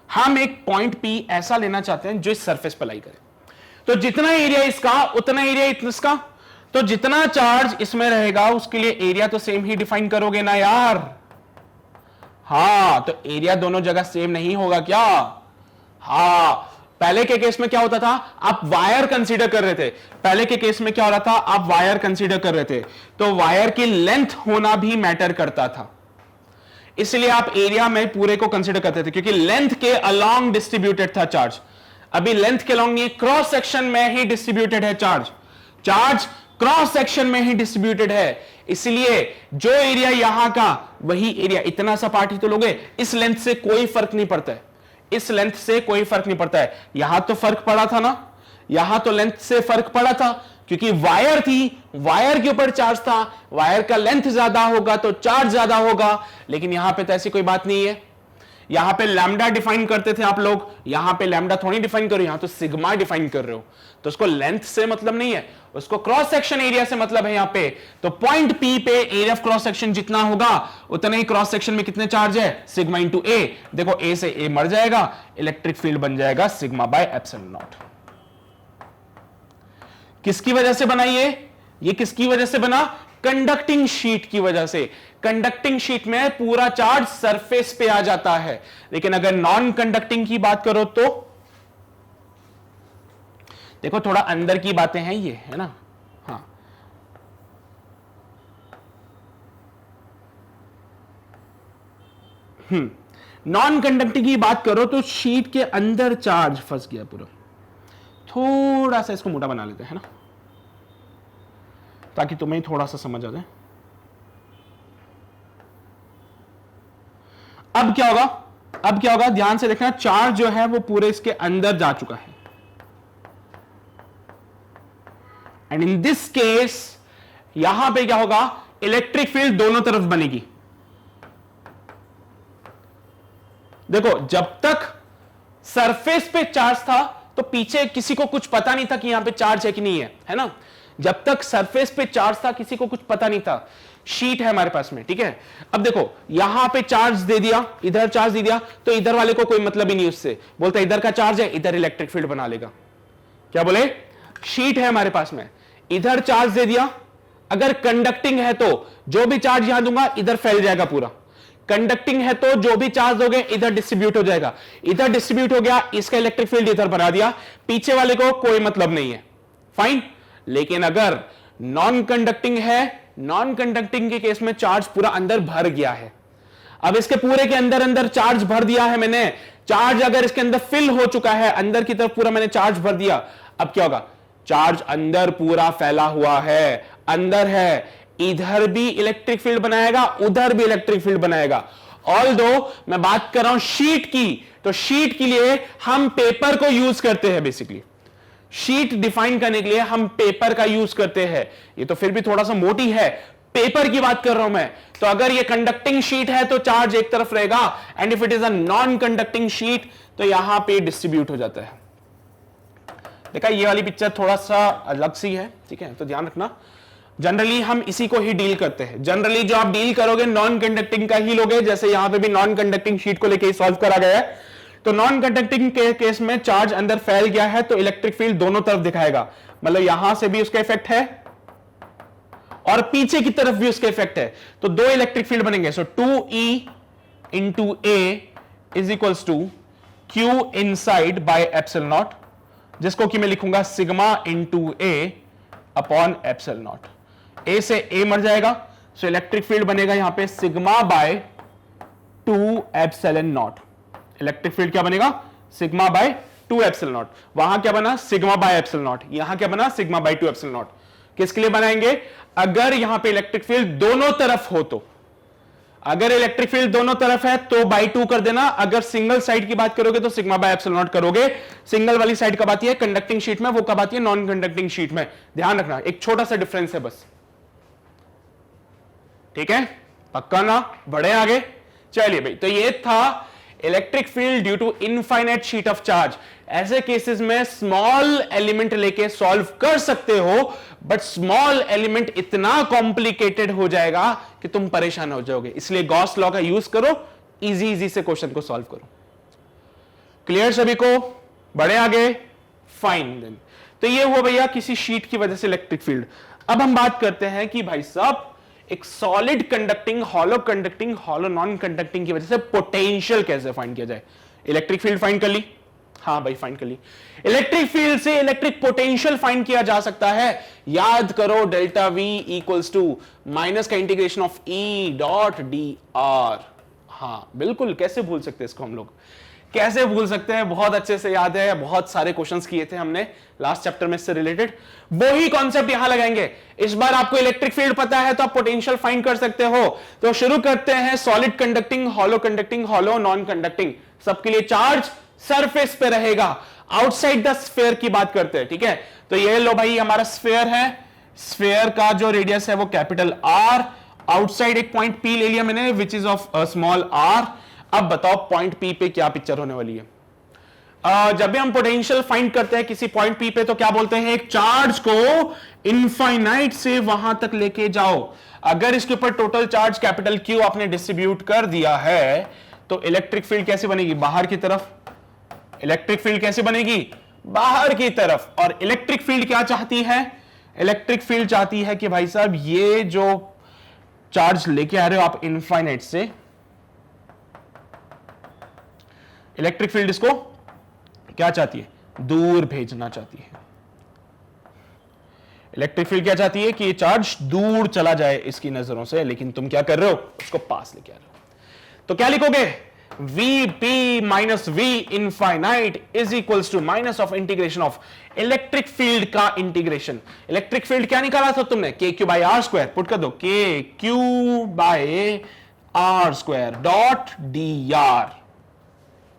हम एक पॉइंट P ऐसा लेना चाहते हैं जो इस सरफेस पर लाई करे, तो जितना एरिया इसका उतना एरिया इसका, तो जितना चार्ज इसमें रहेगा उसके लिए एरिया तो सेम ही डिफाइन करोगे ना यार। हाँ तो एरिया दोनों जगह सेम नहीं होगा क्या? हाँ पहले के केस में क्या होता था, आप वायर कंसीडर कर रहे थे, पहले के केस में क्या हो रहा था, आप वायर कंसीडर कर रहे थे, तो वायर की लेंथ होना भी मैटर करता था, इसलिए आप एरिया में पूरे को कंसीडर करते थे क्योंकि लेंथ के अलोंग डिस्ट्रीब्यूटेड था चार्ज। अभी लेंथ के अलोंग नहीं, क्रॉस सेक्शन में ही डिस्ट्रीब्यूटेड है चार्ज, चार्ज क्रॉस सेक्शन में ही डिस्ट्रीब्यूटेड है, इसलिए जो एरिया यहां का वही एरिया, इतना सा पार्ट ही तो लोगे, इस लेंथ से कोई फर्क नहीं पड़ता है, इस लेंथ से कोई फर्क नहीं पड़ता है। यहां तो फर्क पड़ा था ना, यहां तो लेंथ से फर्क पड़ा था क्योंकि वायर थी, वायर के ऊपर चार्ज था, वायर का लेंथ ज्यादा होगा तो चार्ज ज्यादा होगा, लेकिन यहां पे तो ऐसी कोई बात नहीं है। यहां पे लैम्डा डिफाइन करते थे आप लोग, यहां पे लैम्डा थोड़ी डिफाइन कर रहे हो, यहां तो सिग्मा डिफाइन कर रहे हो, तो उसको लेंथ से मतलब नहीं है, उसको क्रॉस सेक्शन एरिया से मतलब है यहां पे। तो पॉइंट P पे एरिया ऑफ क्रॉस सेक्शन जितना होगा उतना ही क्रॉस सेक्शन में कितने चार्ज है, सिग्मा इंटू ए। देखो ए से ए मर जाएगा, इलेक्ट्रिक फील्ड बन जाएगा सिग्मा बाय एप्सिलॉन नॉट। किसकी वजह से बना ये किसकी वजह से बना, कंडक्टिंग शीट की वजह से। कंडक्टिंग शीट में पूरा चार्ज सरफेस पे आ जाता है, लेकिन अगर नॉन कंडक्टिंग की बात करो तो देखो थोड़ा अंदर की बातें हैं ये, है ना। हाँ नॉन कंडक्टिंग की बात करो तो शीट के अंदर चार्ज फंस गया पूरा। थोड़ा सा इसको मोटा बना लेते हैं ना, ताकि तुम्हें थोड़ा सा समझ आ जाए। अब क्या होगा, अब क्या होगा, ध्यान से देखना, चार्ज जो है वो पूरे इसके अंदर जा चुका है, एंड इन दिस केस यहां पे क्या होगा, इलेक्ट्रिक फील्ड दोनों तरफ बनेगी। देखो जब तक सरफेस पे चार्ज था तो पीछे किसी को कुछ पता नहीं था कि यहां पे चार्ज है कि नहीं है ना। जब तक सरफेस पे चार्ज था किसी को कुछ पता नहीं था, शीट है हमारे पास में, ठीक है। अब देखो यहां पे चार्ज दे दिया, इधर चार्ज दे दिया, तो इधर वाले को कोई मतलब ही नहीं उससे, बोलता इधर का चार्ज है, इधर इलेक्ट्रिक फील्ड बना लेगा। क्या बोले, शीट है हमारे पास में, इधर चार्ज दे दिया, अगर कंडक्टिंग है तो जो भी चार्ज यहां दूंगा इधर फैल जाएगा पूरा, कंडक्टिंग है तो जो भी चार्ज दोगे इधर डिस्ट्रीब्यूट हो जाएगा, इधर डिस्ट्रीब्यूट हो गया, इसका इलेक्ट्रिक फील्ड इधर बना दिया, पीछे वाले को कोई मतलब नहीं है, फाइन। लेकिन अगर नॉन कंडक्टिंग है, नॉन कंडक्टिंग के केस में चार्ज पूरा अंदर भर गया है। अब इसके पूरे के अंदर अंदर चार्ज भर दिया है मैंने, चार्ज अगर इसके अंदर फिल हो चुका है, अंदर की तरफ पूरा मैंने चार्ज भर दिया, अब क्या होगा, चार्ज अंदर पूरा फैला हुआ है, अंदर है, इधर भी इलेक्ट्रिक फील्ड बनाएगा, उधर भी इलेक्ट्रिक फील्ड बनाएगा। ऑल्दो मैं बात कर रहा हूं शीट की, तो शीट के लिए हम पेपर को यूज करते हैं, बेसिकली शीट डिफाइन करने के लिए हम पेपर का यूज करते हैं। ये तो फिर भी थोड़ा सा मोटी है, पेपर की बात कर रहा हूं मैं। तो अगर ये कंडक्टिंग शीट है तो चार्ज एक तरफ रहेगा, and if it is a non conducting sheet तो यहां पे डिस्ट्रीब्यूट हो जाता है। देखा ये वाली पिक्चर थोड़ा सा अलग सी है, ठीक है, तो ध्यान रखना। जनरली हम इसी को ही डील करते हैं, जनरली जो आप डील करोगे नॉन कंडक्टिंग का ही लोगे, जैसे यहां पे भी नॉन कंडक्टिंग शीट को लेके सॉल्व करा गया है। तो नॉन कंडक्टिंग के केस में चार्ज अंदर फैल गया है तो इलेक्ट्रिक फील्ड दोनों तरफ दिखाएगा, मतलब यहां से भी उसका इफेक्ट है और पीछे की तरफ भी उसका इफेक्ट है, तो दो इलेक्ट्रिक फील्ड बनेंगे। So 2E into A is equals to Q inside by epsilon naught, जिसको कि मैं लिखूंगा sigma into A upon epsilon naught. ए से ए मर जाएगा, सो इलेक्ट्रिक फील्ड बनेगा यहां पे sigma bye 2 epsilon not. Electric field क्या बनेगा, सिग्मा बाय 2 एप्सिलॉन नॉट। वहां क्या बना, सिग्मा बाय एप्सिलॉन नॉट, यहां क्या बना, सिग्मा बाय 2 एप्सिलॉन नॉट। किसके लिए बनाएंगे, अगर यहां पे इलेक्ट्रिक फील्ड दोनों तरफ हो तो, अगर इलेक्ट्रिक फील्ड दोनों तरफ है तो बाई 2 कर देना, अगर सिंगल साइड की बात करोगे तो सिग्मा बाय एप्सिलॉन नॉट करोगे। सिंगल वाली साइड कब आती है? कंडक्टिंग शीट में, वो कब आती है? नॉन कंडक्टिंग शीट में। ध्यान रखना, एक छोटा सा डिफरेंस है बस, ठीक है, पक्का ना? बढ़े आगे, चलिए भाई। तो ये था electric field due to infinite sheet of charge. ऐसे केसेस में स्मॉल एलिमेंट लेके सॉल्व कर सकते हो, बट स्मॉल एलिमेंट इतना कॉम्प्लिकेटेड हो जाएगा कि तुम परेशान हो जाओगे, इसलिए गॉस लॉ का यूज करो, इजी इजी से क्वेश्चन को सॉल्व करो। क्लियर सभी को? बढ़े आगे, फाइन। देन तो ये हुआ भैया किसी शीट की वजह से इलेक्ट्रिक फील्ड। अब हम बात करते हैं कि भाई साहब एक solid conducting, hollow non conducting की वजह से पोटेंशियल कैसे फाइंड किया जाए। इलेक्ट्रिक फील्ड फाइंड कर ली, हाँ भाई फाइंड कर ली। इलेक्ट्रिक फील्ड से इलेक्ट्रिक पोटेंशियल फाइंड किया जा सकता है। याद करो, delta V equals to minus का integration of E dot D R. हाँ बिल्कुल, कैसे भूल सकते हैं इसको हम लोग, कैसे भूल सकते हैं? बहुत अच्छे से याद है, बहुत सारे क्वेश्चंस किए थे हमने लास्ट चैप्टर में इससे रिलेटेड। वही कॉन्सेप्ट यहां लगाएंगे। इस बार आपको इलेक्ट्रिक फील्ड पता है तो आप पोटेंशियल फाइंड कर सकते हो। तो शुरू करते हैं, solid conducting, hollow non conducting, सबके लिए चार्ज सरफेस पे रहेगा। आउटसाइड द स्फीयर की बात करते हैं, ठीक है। तो ये लो भाई हमारा स्फीयर है, स्फीयर का जो रेडियस है वो कैपिटल R, आउटसाइड एक पॉइंट P ले लिया मैंने which is of small r। अब बताओ पॉइंट P पे क्या पिक्चर होने वाली है? जब भी हम पोटेंशियल फाइंड करते हैं किसी पॉइंट P पे तो क्या बोलते हैं? एक चार्ज को इनफाइनाइट से वहां तक लेके जाओ। अगर इसके ऊपर टोटल चार्ज कैपिटल Q आपने डिस्ट्रीब्यूट कर दिया है तो इलेक्ट्रिक फील्ड कैसे बनेगी? बाहर की तरफ। इलेक्ट्रिक फील्ड कैसे बनेगी? बाहर की तरफ। और इलेक्ट्रिक फील्ड क्या चाहती है? इलेक्ट्रिक फील्ड चाहती है कि भाई साहब ये जो चार्ज लेके आ रहे हो आप इनफाइनाइट से, इलेक्ट्रिक फील्ड इसको क्या चाहती है? दूर भेजना चाहती है। इलेक्ट्रिक फील्ड क्या चाहती है? कि ये चार्ज दूर चला जाए इसकी नजरों से, लेकिन तुम क्या कर रहे हो? उसको पास लेके आ रहे हो। तो क्या लिखोगे? Vp minus V infinite is equals to minus of integration of electric field का इंटीग्रेशन। इलेक्ट्रिक फील्ड क्या निकाला था तुमने? KQ by R square. Put कर दो, KQ by R square dot dr।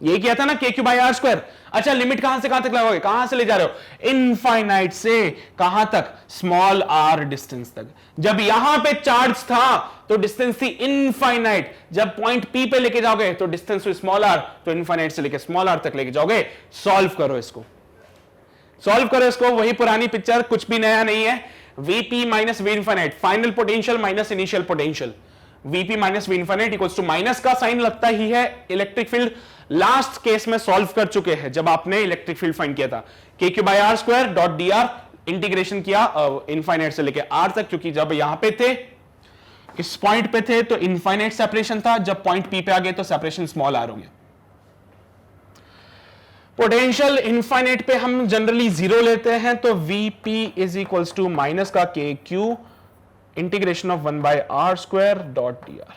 यही किया था ना, KQ बाय आर स्क्वायर। अच्छा, लिमिट कहां से कहां तक लगाओगे? कहां से ले जा रहे हो? इनफाइनाइट से कहां तक? स्मॉल r डिस्टेंस तक। जब यहां पे चार्ज था तो डिस्टेंस थी इनफाइनाइट, जब पॉइंट P पे लेके जाओगे तो डिस्टेंस हुई स्मॉल r, तो इनफाइनाइट से लेके स्मॉल r तक लेके जाओगे। सॉल्व करो इसको, सॉल्व करो इसको। वही पुरानी पिक्चर, कुछ भी नया नहीं है। Vp minus V infinite, final potential minus initial potential. Vp minus V infinite equals to, minus का साइन लगता ही है। इलेक्ट्रिक फील्ड लास्ट केस में सॉल्व कर चुके हैं जब आपने इलेक्ट्रिक फील्ड फाइंड किया था। KQ by R square dot dr, integration किया इनफाइनाइट से लेके r तक, क्योंकि जब यहां पे थे, किस पॉइंट पे थे तो इनफाइनाइट सेपरेशन था, जब पॉइंट P पे आ गए तो सेपरेशन स्मॉल r हो गया। पोटेंशियल इनफाइनाइट पे हम जनरली जीरो लेते हैं, तो Vp is equals to minus का KQ integration of 1 by R square dot dr।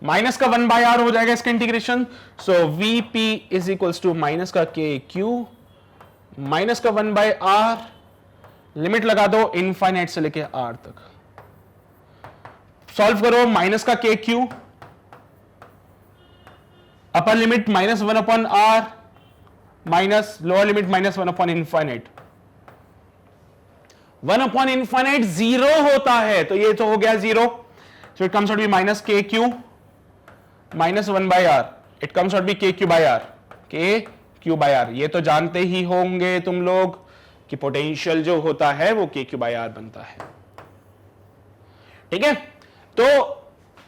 Minus का 1 बाय आर हो जाएगा इसका integration. So Vp is equals to minus का KQ माइनस का 1 बाय आर, लिमिट लगा दो इनफाइनाइट से लेके r तक। सॉल्व करो, माइनस का KQ, upper limit minus 1 upon r, minus lower limit minus 1 upon infinite. 1 upon infinite zero होता है, तो ये तो हो गया zero. So it comes out be minus KQ minus 1 by R, it comes out be KQ by R, KQ by R. ये तो जानते ही होंगे तुम लोग कि पोटेंशियल जो होता है वो KQ बाय आर बनता है, ठीक है। तो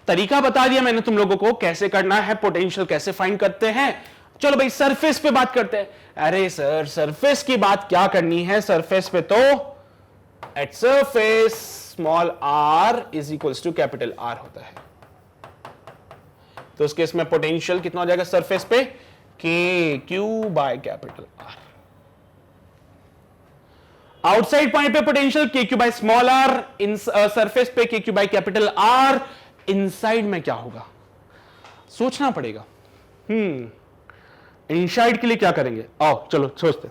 तरीका बता दिया मैंने तुम लोगों को कैसे करना है, पोटेंशियल कैसे फाइंड करते हैं। चलो भाई सरफेस पे बात करते हैं। अरे सर सरफेस की बात क्या करनी है? सरफेस पे तो at surface small r is equals to capital R होता है। तो उस केस में पोटेंशियल कितना हो जाएगा सरफेस पे? KQ by capital R। Outside point पे potential KQ by small r, इन सरफेस पे KQ by capital R। Inside में क्या होगा सोचना पड़ेगा। इनसाइड के लिए क्या करेंगे? आओ चलो सोचते।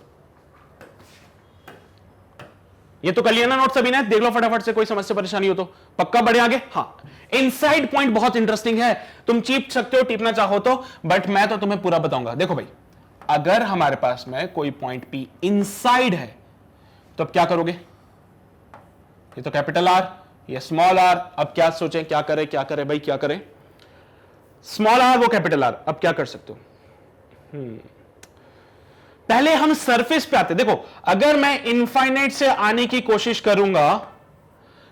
ये तो कर लिया ना नोट सभी ने, देख लो फटाफट से, कोई समस्या परेशानी हो तो पक्का बढ़े आगे। हाँ, इनसाइड पॉइंट बहुत इंटरेस्टिंग है, तुम चीप सकते हो टीपना चाहो तो, बट मैं तो तुम्हें पूरा बताऊंगा। देखो भाई, अगर हमारे पास में कोई पॉइंट पी इनसाइड है तो अब क्या करोगे, ये तो कैपिटल आर, ये स्मॉल आर, अब क्या सोचें, क्या करें भाई, क्या करें, स्मॉल आर वो कैपिटल आर, अब क्या कर सकते हो, पहले हम सरफेस पे आते। देखो, अगर मैं इनफाइनाइट से आने की कोशिश करूंगा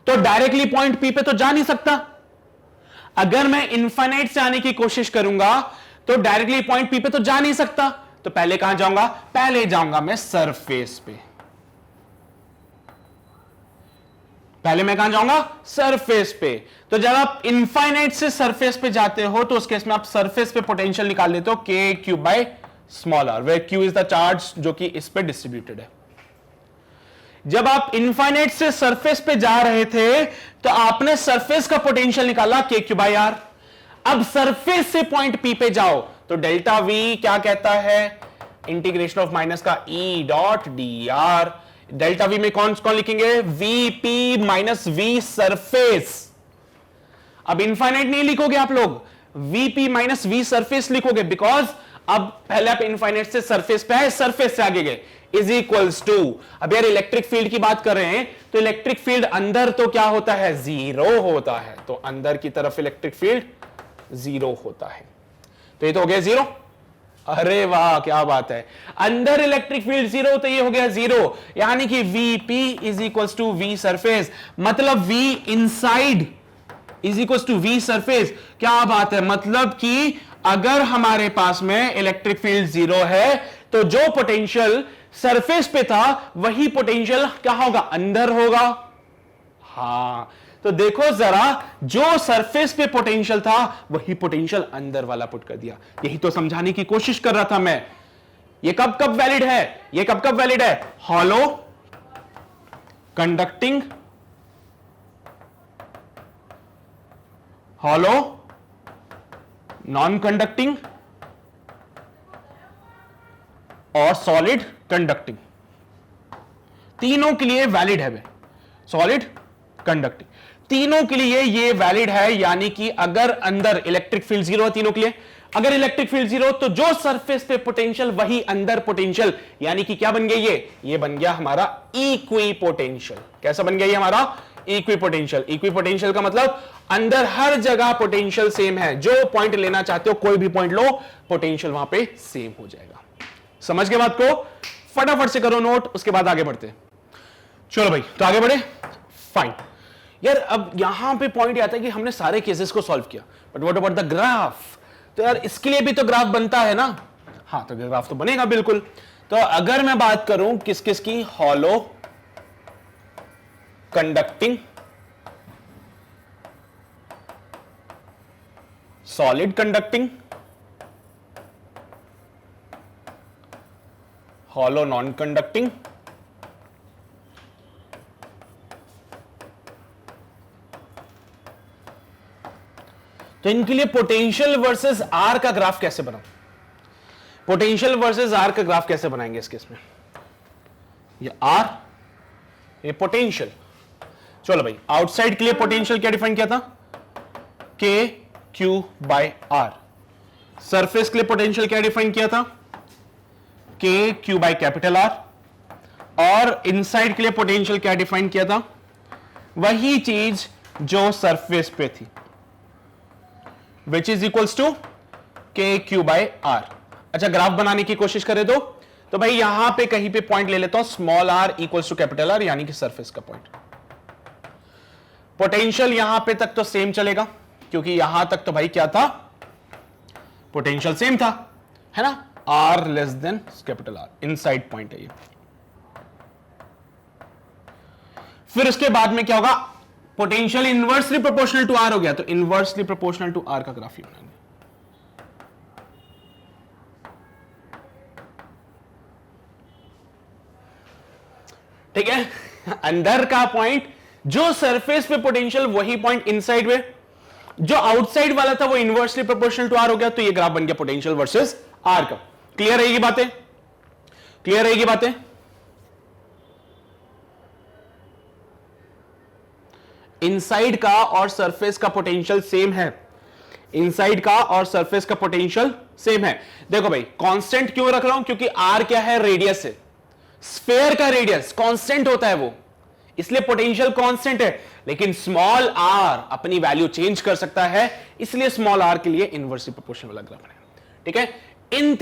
तो डायरेक्टली पॉइंट पी पे तो जा नहीं सकता। अगर मैं इनफाइनाइट से आने की कोशिश करूंगा तो डायरेक्टली पॉइंट पी पे तो जा नहीं सकता, तो पहले कहां जाऊंगा, पहले जाऊंगा मैं सरफेस पे। पहले मैं कहां जाऊंगा, सरफेस पे। तो जब आप इनफाइनाइट से सरफेस पे जाते हो तो उस केस में आप सरफेस पे पोटेंशियल निकाल लेते हो K cube by small r, where Q is the charge जो कि इस पे डिस्ट्रीब्यूटेड है। जब आप इनफाइनाइट से सरफेस पे जा रहे थे तो आपने सरफेस का पोटेंशियल निकाला के क्यू बाय आर। अब सरफेस से पॉइंट पी पे जाओ तो डेल्टा वी क्या कहता है, इंटीग्रेशन ऑफ माइनस का E dot D r. Delta V में कौन कौन लिखेंगे, V P minus V surface. अब इनफाइनाइट नहीं लिखोगे आप लोग, V P minus V surface लिखोगे, बिकॉज अब पहले आप इनफाइनाइट से सरफेस पे आए, सरफेस से आगे गए, इज इक्वल्स टू। अब यार इलेक्ट्रिक फील्ड की बात कर रहे हैं तो इलेक्ट्रिक फील्ड अंदर तो क्या होता है, जीरो होता है, तो अंदर की तरफ इलेक्ट्रिक फील्ड जीरो होता है, तो ये तो हो गया जीरो। अरे वाह क्या बात है, अंदर इलेक्ट्रिक फील्ड जीरो तो ये हो गया जीरो, यानी कि V P is equals to V surface, मतलब V inside is equals to V surface. क्या बात है, मतलब कि अगर हमारे पास में इलेक्ट्रिक फील्ड जीरो है तो जो पोटेंशियल सरफेस पे था वही पोटेंशियल क्या होगा, अंदर होगा। हां, तो देखो जरा, जो सरफेस पे पोटेंशियल था वही पोटेंशियल अंदर वाला पुट कर दिया। यही तो समझाने की कोशिश कर रहा था मैं। ये कब कब वैलिड है, ये कब कब वैलिड है, hollow conducting, hollow non conducting और सॉलिड कंडक्टिंग, तीनों के लिए वैलिड है। सॉलिड कंडक्टिंग तीनों के लिए ये वैलिड है, यानी कि अगर अंदर इलेक्ट्रिक फील्ड जीरो है तीनों के लिए, अगर इलेक्ट्रिक फील्ड जीरो तो जो सरफेस पे पोटेंशियल वही अंदर पोटेंशियल, यानी कि क्या बन गया ये बन गया हमारा इक्वी पोटेंशियल। कैसा बन गया ये हमारा इक्वी पोटेंशियल। इक्वी पोटेंशियल का मतलब अंदर हर जगह पोटेंशियल सेम है, जो पॉइंट लेना चाहते हो कोई भी पॉइंट लो, पोटेंशियल वहां पे सेम हो जाएगा। समझ के बात को, फटाफट से करो नोट, उसके बाद आगे बढ़ते। चलो भाई, तो आगे बढ़े, फाइन। यार अब यहां पे पॉइंट आता है कि हमने सारे केसेस को सॉल्व किया, but what about the graph, तो यार इसके लिए भी तो ग्राफ बनता है ना। हाँ, तो ग्राफ तो बनेगा बिल्कुल। तो अगर मैं बात करूं किस किस की, hollow conducting, solid conducting, hollow non conducting, तो इनके लिए पोटेंशियल वर्सेस आर का ग्राफ कैसे बनाऊं, पोटेंशियल वर्सेस आर का ग्राफ कैसे बनाएंगे इस केस में, ये आर ये पोटेंशियल। चलो भाई, आउटसाइड के लिए पोटेंशियल क्या डिफाइन किया था, के क्यू बाय आर। सरफेस के लिए पोटेंशियल क्या डिफाइन किया था, के क्यू बाय कैपिटल आर। और इनसाइड के लिए पोटेंशियल क्या डिफाइन किया था, वही चीज जो सरफेस पे थी, विच इज इक्वल्स टू के क्यू बाय आर। अच्छा, ग्राफ बनाने की कोशिश करें तो भाई यहां पे कहीं पे पॉइंट ले लेता हूं, small r equals to capital R, यानी कि सरफेस का पॉइंट। पोटेंशियल यहां पे तक तो सेम चलेगा, क्योंकि यहां तक तो भाई क्या था, पोटेंशियल सेम था, है ना, R less than capital R, inside point है ये। फिर उसके बाद में क्या होगा, potential inversely proportional to R हो गया, तो इनवर्सली प्रोपोर्शनल टू आर का ग्राफ ही बनाएंगे। ठीक है, अंदर का पॉइंट जो सरफेस पे पोटेंशियल वही पॉइंट इनसाइड में, जो आउटसाइड वाला था वो इनवर्सली प्रोपोर्शनल टू आर हो गया, तो ये ग्राफ बन गया पोटेंशियल वर्सेस आर का। क्लियर रहेगी बातें, क्लियर रहेगी बातें। इनसाइड का और सरफेस का पोटेंशियल सेम है, इनसाइड का और सरफेस का पोटेंशियल सेम है। देखो भाई कांस्टेंट क्यों रख रहा हूं, क्योंकि आर क्या है, रेडियस है, स्फेयर का रेडियस कांस्टेंट होता है वो, इसलिए पोटेंशियल कांस्टेंट है। लेकिन स्मॉल आर अपनी वैल्यू चेंज कर सकता है, इसलिए स्मॉल आर के लिए इनवर्सली प्रोपोर्शनल वाला ग्राफ बनेगा। ठीक है, इन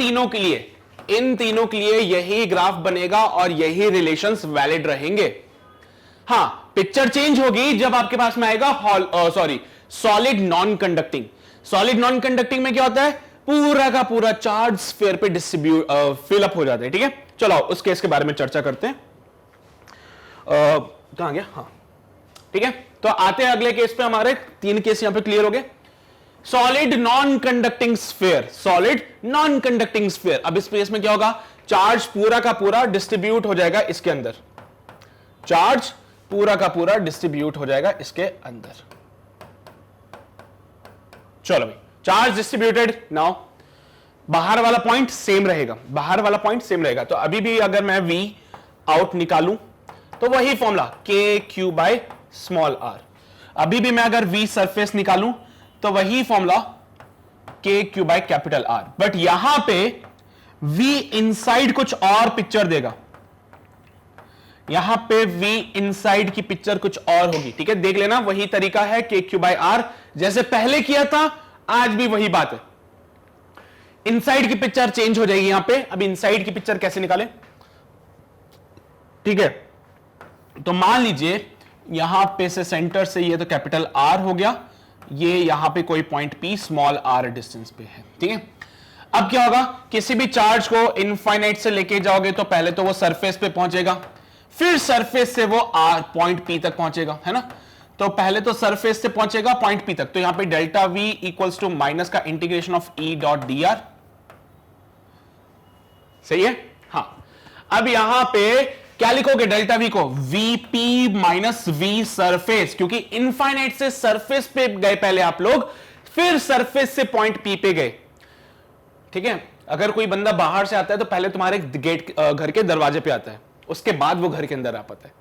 तीनों के लिए यही ग्राफ बनेगा और यही रिलेशंस वैलिड रहेंगे। हां, पिक्चर चेंज होगी जब आपके पास में आएगा solid non conducting. Solid non conducting में क्या होता है, पूरा का पूरा चार्ज स्फीयर पे डिस्ट्रीब्यूट फिलअप हो जाता है। ठीक है, चलो उस केस के बारे में चर्चा करते हैं। कहां गया, हाँ ठीक है, तो आते हैं अगले केस पे। हमारे 3 केस यहां पे क्लियर हो गए। Solid non conducting sphere, solid non conducting sphere. अब इस केस में क्या होगा, चार्ज पूरा का पूरा डिस्ट्रीब्यूट हो जाएगा इसके अंदर, चार्ज पूरा का पूरा डिस्ट्रीब्यूट हो जाएगा इसके अंदर। चलो भाई, चार्ज डिस्ट्रीब्यूटेड, नाउ बाहर वाला पॉइंट सेम रहेगा, बाहर वाला पॉइंट सेम रहेगा। तो अभी भी अगर मैं V आउट निकालूं तो वही फॉर्मूला के क्यू बाय स्मॉल आर। अभी भी मैं अगर V सरफेस निकालूं तो वही फॉर्मूला के Q by capital R. But यहां पे V इनसाइड कुछ और पिक्चर देगा, यहां पे V इनसाइड की पिक्चर कुछ और होगी। ठीक है, देख लेना, वही तरीका है के क्यू बाय आर, जैसे पहले किया था आज भी वही बात है। इनसाइड की पिक्चर चेंज हो जाएगी यहां पे। अब इनसाइड की पिक्चर कैसे निकालें, ठीक है, तो मान लीजिए यहां पे से सेंटर से ये तो कैपिटल आर हो गया, ये यहां पे कोई point P small r distance पे है। ठीक है, अब क्या होगा, किसी भी चार्ज को इनफाइनाइट से लेके जाओगे तो पहले तो वो सरफेस पे पहुंचेगा, फिर सरफेस से वो आर पॉइंट P तक पहुंचेगा, है ना। तो पहले तो सरफेस से पहुंचेगा पॉइंट P तक, तो यहां पे delta V equals to minus का integration of E dot D R. सही है, हाँ। अब यहां पे क्या लिखोगे, डेल्टा V को Vp माइनस V सरफेस, क्योंकि इनफाइनाइट से सरफेस पे गए पहले आप लोग, फिर सरफेस से पॉइंट P पे गए। ठीक है, अगर कोई बंदा बाहर से आता है तो पहले तुम्हारे गेट घर के दरवाजे पे आता है, उसके बाद वो घर के अंदर आ पाता है।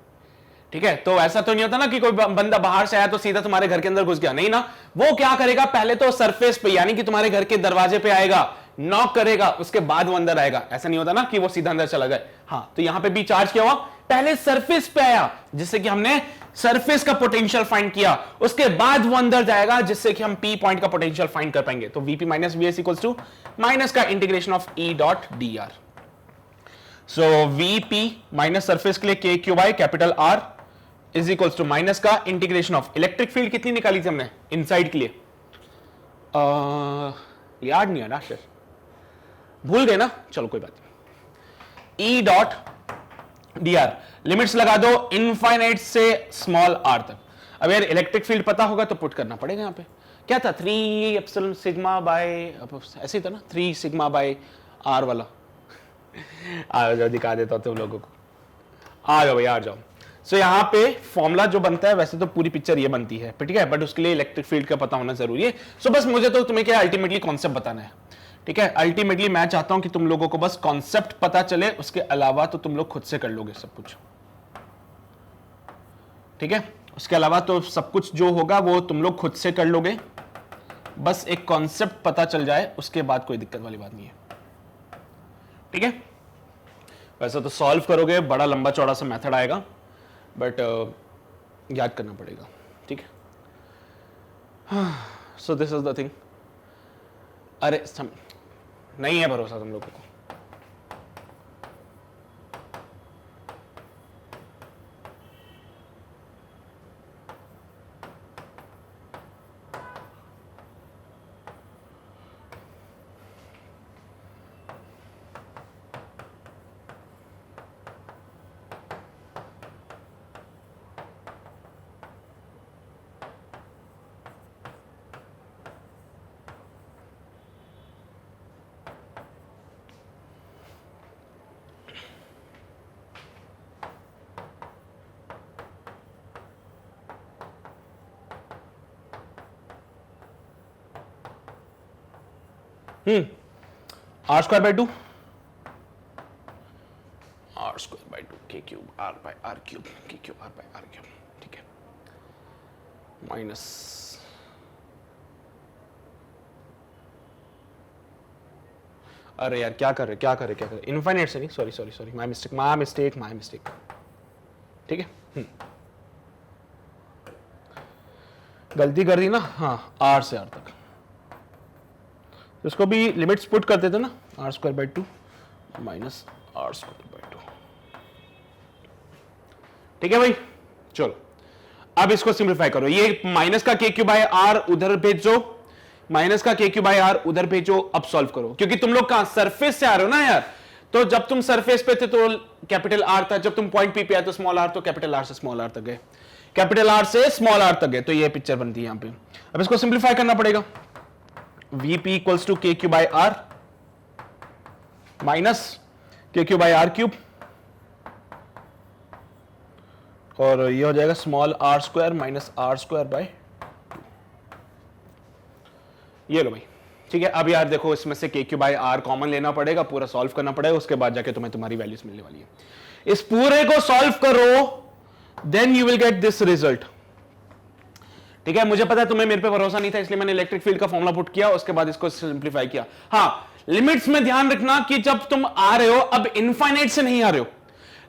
ठीक है, तो ऐसा तो नहीं होता ना कि कोई बंदा बाहर से आया तो सीधा तुम्हारे घर के अंदर घुस गया, नहीं ना। वो क्या करेगा, पहले तो सरफेस पे यानी कि तुम्हारे घर के दरवाजे पे आएगा, नॉक करेगा, उसके बाद वो अंदर आएगा। ऐसा नहीं होता ना कि वो सीधा अंदर चला गया। हाँ, तो यहां पे भी चार्ज क्या हुआ, पहले सरफेस पे आया, जिससे कि हमने सरफेस का पोटेंशियल फाइंड किया, उसके बाद वो अंदर जाएगा, जिससे कि हम P पॉइंट का पोटेंशियल फाइंड कर पाएंगे। तो Vp minus Vs equals to minus का integration of E dot D R. So Vp minus surface के लिए K Q by capital R is equals to minus का इंटीग्रेशन ऑफ इलेक्ट्रिक फील्ड कितनी निकाली थी हमने इनसाइड के लिए, याद नहीं है ना सर, भूल गए ना, चलो कोई बात नहीं। E dot D R, limits लगा दो इनफाइनाइट से स्मॉल आर तक। अब यार इलेक्ट्रिक फील्ड पता होगा तो पुट करना पड़ेगा। यहां पे क्या था, 3 एप्सिलॉन सिग्मा बाय, ऐसे ही था ना, 3 सिग्मा बाय आर वाला। आ जाओ, दिखा देता हूं तुम लोगों को, आ जाओ भाई, आ जाओ। सो यहां पे फॉर्मूला जो बनता है, वैसे तो पूरी पिक्चर ये बनती है, ठीक है, बट उसके लिए इलेक्ट्रिक फील्ड का पता होना जरूरी है। सो बस मुझे तो तुम्हें क्या अल्टीमेटली कॉन्सेप्ट बताना है। ठीक है, अल्टीमेटली मैं चाहता हूं कि तुम लोगों को बस कॉन्सेप्ट पता चले, उसके अलावा तो तुम लोग खुद से कर लोगे सब कुछ। ठीक है, उसके अलावा तो सब कुछ जो होगा वो तुम लोग खुद से कर लोगे, बस एक कॉन्सेप्ट पता चल जाए, उसके बाद कोई दिक्कत वाली बात नहीं है। ठीक है, वैसे तो सॉल्व करोगे, बड़ा लंबा चौड़ा सा मेथड आएगा, बट याद करना पड़ेगा। ठीक है, so this is the thing. अरे नहीं है भरोसा तुम लोगों को। R square by 2, R square by 2 K cube R by R cube, K cube R by R cube. ठीक है, माइनस, अरे यार क्या कर रहे इनफाइनाइट से नहीं, सॉरी माय मिस्टेक, ठीक है, गलती कर दी ना, हाँ r से r तक, इसको भी लिमिट्स पुट कर देते ना, r² 2 माइनस r²/2, ठीक है भाई। चलो अब इसको सिंप्लीफाई करो, ये माइनस का k³r उधर भेजो, माइनस का k³r उधर भेजो, अब सॉल्व करो, क्योंकि तुम लोग कहां सरफेस से आ रहे हो ना यार, तो जब तुम सरफेस पे थे तो कैपिटल R था, जब तुम पॉइंट P पे आए तो स्मॉल r, तो कैपिटल R से स्मॉल r तक गए, कैपिटल R से स्मॉल r तक गए, तो ये पिक्चर बनती है यहां पे। अब इसको सिंप्लीफाई करना पड़ेगा, Vp equals to k³r minus k³r³ और ये हो जाएगा स्मॉल r² माइनस r²/2, ये लो भाई, ठीक है। अब यार देखो इसमें से k³r कॉमन लेना पड़ेगा, पूरा सॉल्व करना पड़ेगा, उसके बाद जाके तुम्हें तुम्हारी वैल्यूज मिलने वाली है। इस पूरे को सॉल्व करो, then you will get this result, ठीक है। मुझे पता है तुम्हें मेरे पे भरोसा नहीं था, इसलिए मैंने इलेक्ट्रिक फील्ड का फॉर्मूला पुट किया, उसके बाद इसको सिंप्लीफाई किया। हाँ, लिमिट्स में ध्यान रखना कि जब तुम आ रहे हो अब इनफाइनाइट से नहीं आ रहे हो,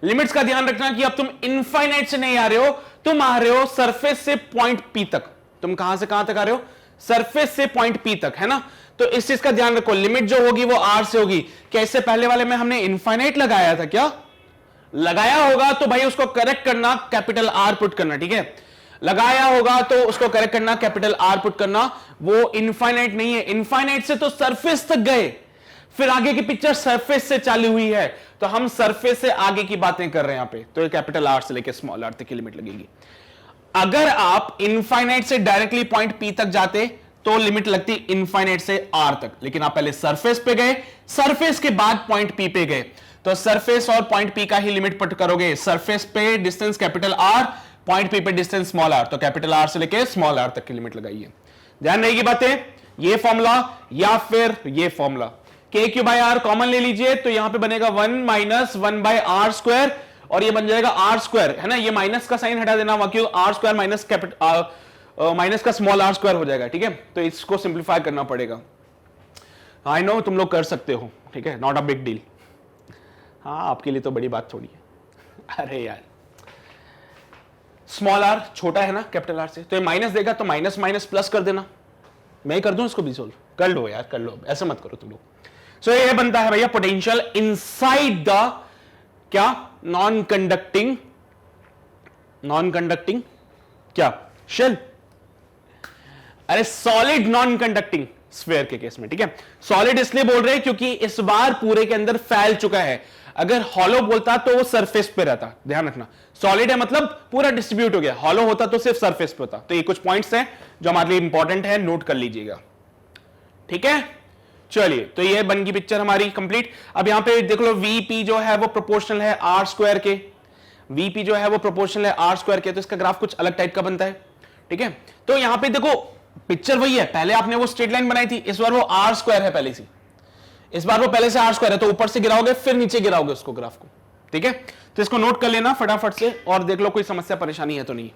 लिमिट्स का ध्यान रखना कि अब तुम इनफाइनाइट से नहीं आ रहे हो, तुम आ रहे हो सरफेस से पॉइंट P तक। तुम कहां से कहां तक आ रहे हो? सरफेस से पॉइंट P तक, है ना। तो इस चीज का ध्यान रखो, लिमिट जो होगी वो r से होगी। क्या इससे पहले वाले में हमने इनफाइनाइट लगाया था? क्या लगाया होगा तो भाई उसको करेक्ट करना, कैपिटल R पुट करना, ठीक है। लगाया होगा तो उसको करेक्ट करना, कैपिटल R पुट करना। वो इनफाइनाइट नहीं है, इनफाइनाइट से तो सरफेस तक गए, फिर आगे की पिक्चर सरफेस से चालू हुई है, तो हम सरफेस से आगे की बातें कर रहे हैं यहां पे, तो ये कैपिटल R से लेकर स्मॉल r तक की लिमिट लगेगी। अगर आप इनफाइनाइट से डायरेक्टली पॉइंट P तक जाते तो लिमिट लगती इनफाइनाइट से R तक, लेकिन आप पहले सरफेस पे गए, सरफेस के बाद पॉइंट P पे गए, तो सरफेस और पॉइंट P का ही लिमिट पुट करोगे। सरफेस पे distance capital R, point P पे डिस्टेंस स्मॉल r, तो कैपिटल R से लेकर स्मॉल r तक की लिमिट लगाइए। ध्यान रहेगी बातें, ये फॉर्मूला या फिर ये फॉर्मूला, k³r कॉमन ले लीजिए, तो यहां पे बनेगा 1 माइनस 1/r², और ये बन जाएगा r², है ना। ये माइनस का साइन हटा देना, वहां क्यों r² माइनस कैपिटल माइनस का स्मॉल r² हो जाएगा, ठीक है। तो इसको सिंप्लीफाई करना पड़ेगा। आई नो तुम लोग कर सकते हो, ठीक है, नॉट अ बिग डील। हाँ, आपके लिए तो बड़ी बात थोड़ी है। अरे यार, स्मॉल r छोटा है ना कैपिटल R से, तो ये माइनस देगा, तो माइनस माइनस प्लस कर देना। मैं कर दूं इसको भी सोल्व? कर लो यार, कर लो, ऐसा मत करो तुम लोग। सो ये बनता है भैया पोटेंशियल इनसाइड द क्या, नॉन कंडक्टिंग क्या, शेल। अरे सॉलिड नॉन कंडक्टिंग स्फीयर के केस में, ठीक है। सॉलिड इसलिए बोल रहे हैं क्योंकि इस बार पूरे के अंदर फैल चुका है। अगर हॉलो बोलता तो वो सरफेस पे रहता, ध्यान रखना। सॉलिड है मतलब पूरा डिस्ट्रीब्यूट हो गया, हॉलो होता तो सिर्फ सरफेस पे होता। तो ये कुछ पॉइंट्स हैं जो हमारे लिए इंपॉर्टेंट है, नोट कर लीजिएगा, ठीक है। चलिए, तो ये बन गई पिक्चर हमारी कंप्लीट। अब यहां पे देख लो, Vp जो है वो प्रोपोर्शनल है r² के, Vp जो है वो प्रोपोर्शनल है r² के, तो इसका ग्राफ कुछ अलग टाइप का बनता है, ठीक है। तो यहां पे देखो पिक्चर वही है, पहले आपने वो स्ट्रेट लाइन बनाई थी, इस बार वो r² है पहले से, इस बार वो पहले से r² है, तो ऊपर से गिराओगे फिर नीचे गिराओगे उसको ग्राफ को, ठीक है। तो इसको नोट कर लेना फटाफट से और देख लो कोई समस्या परेशानी है तो नहीं,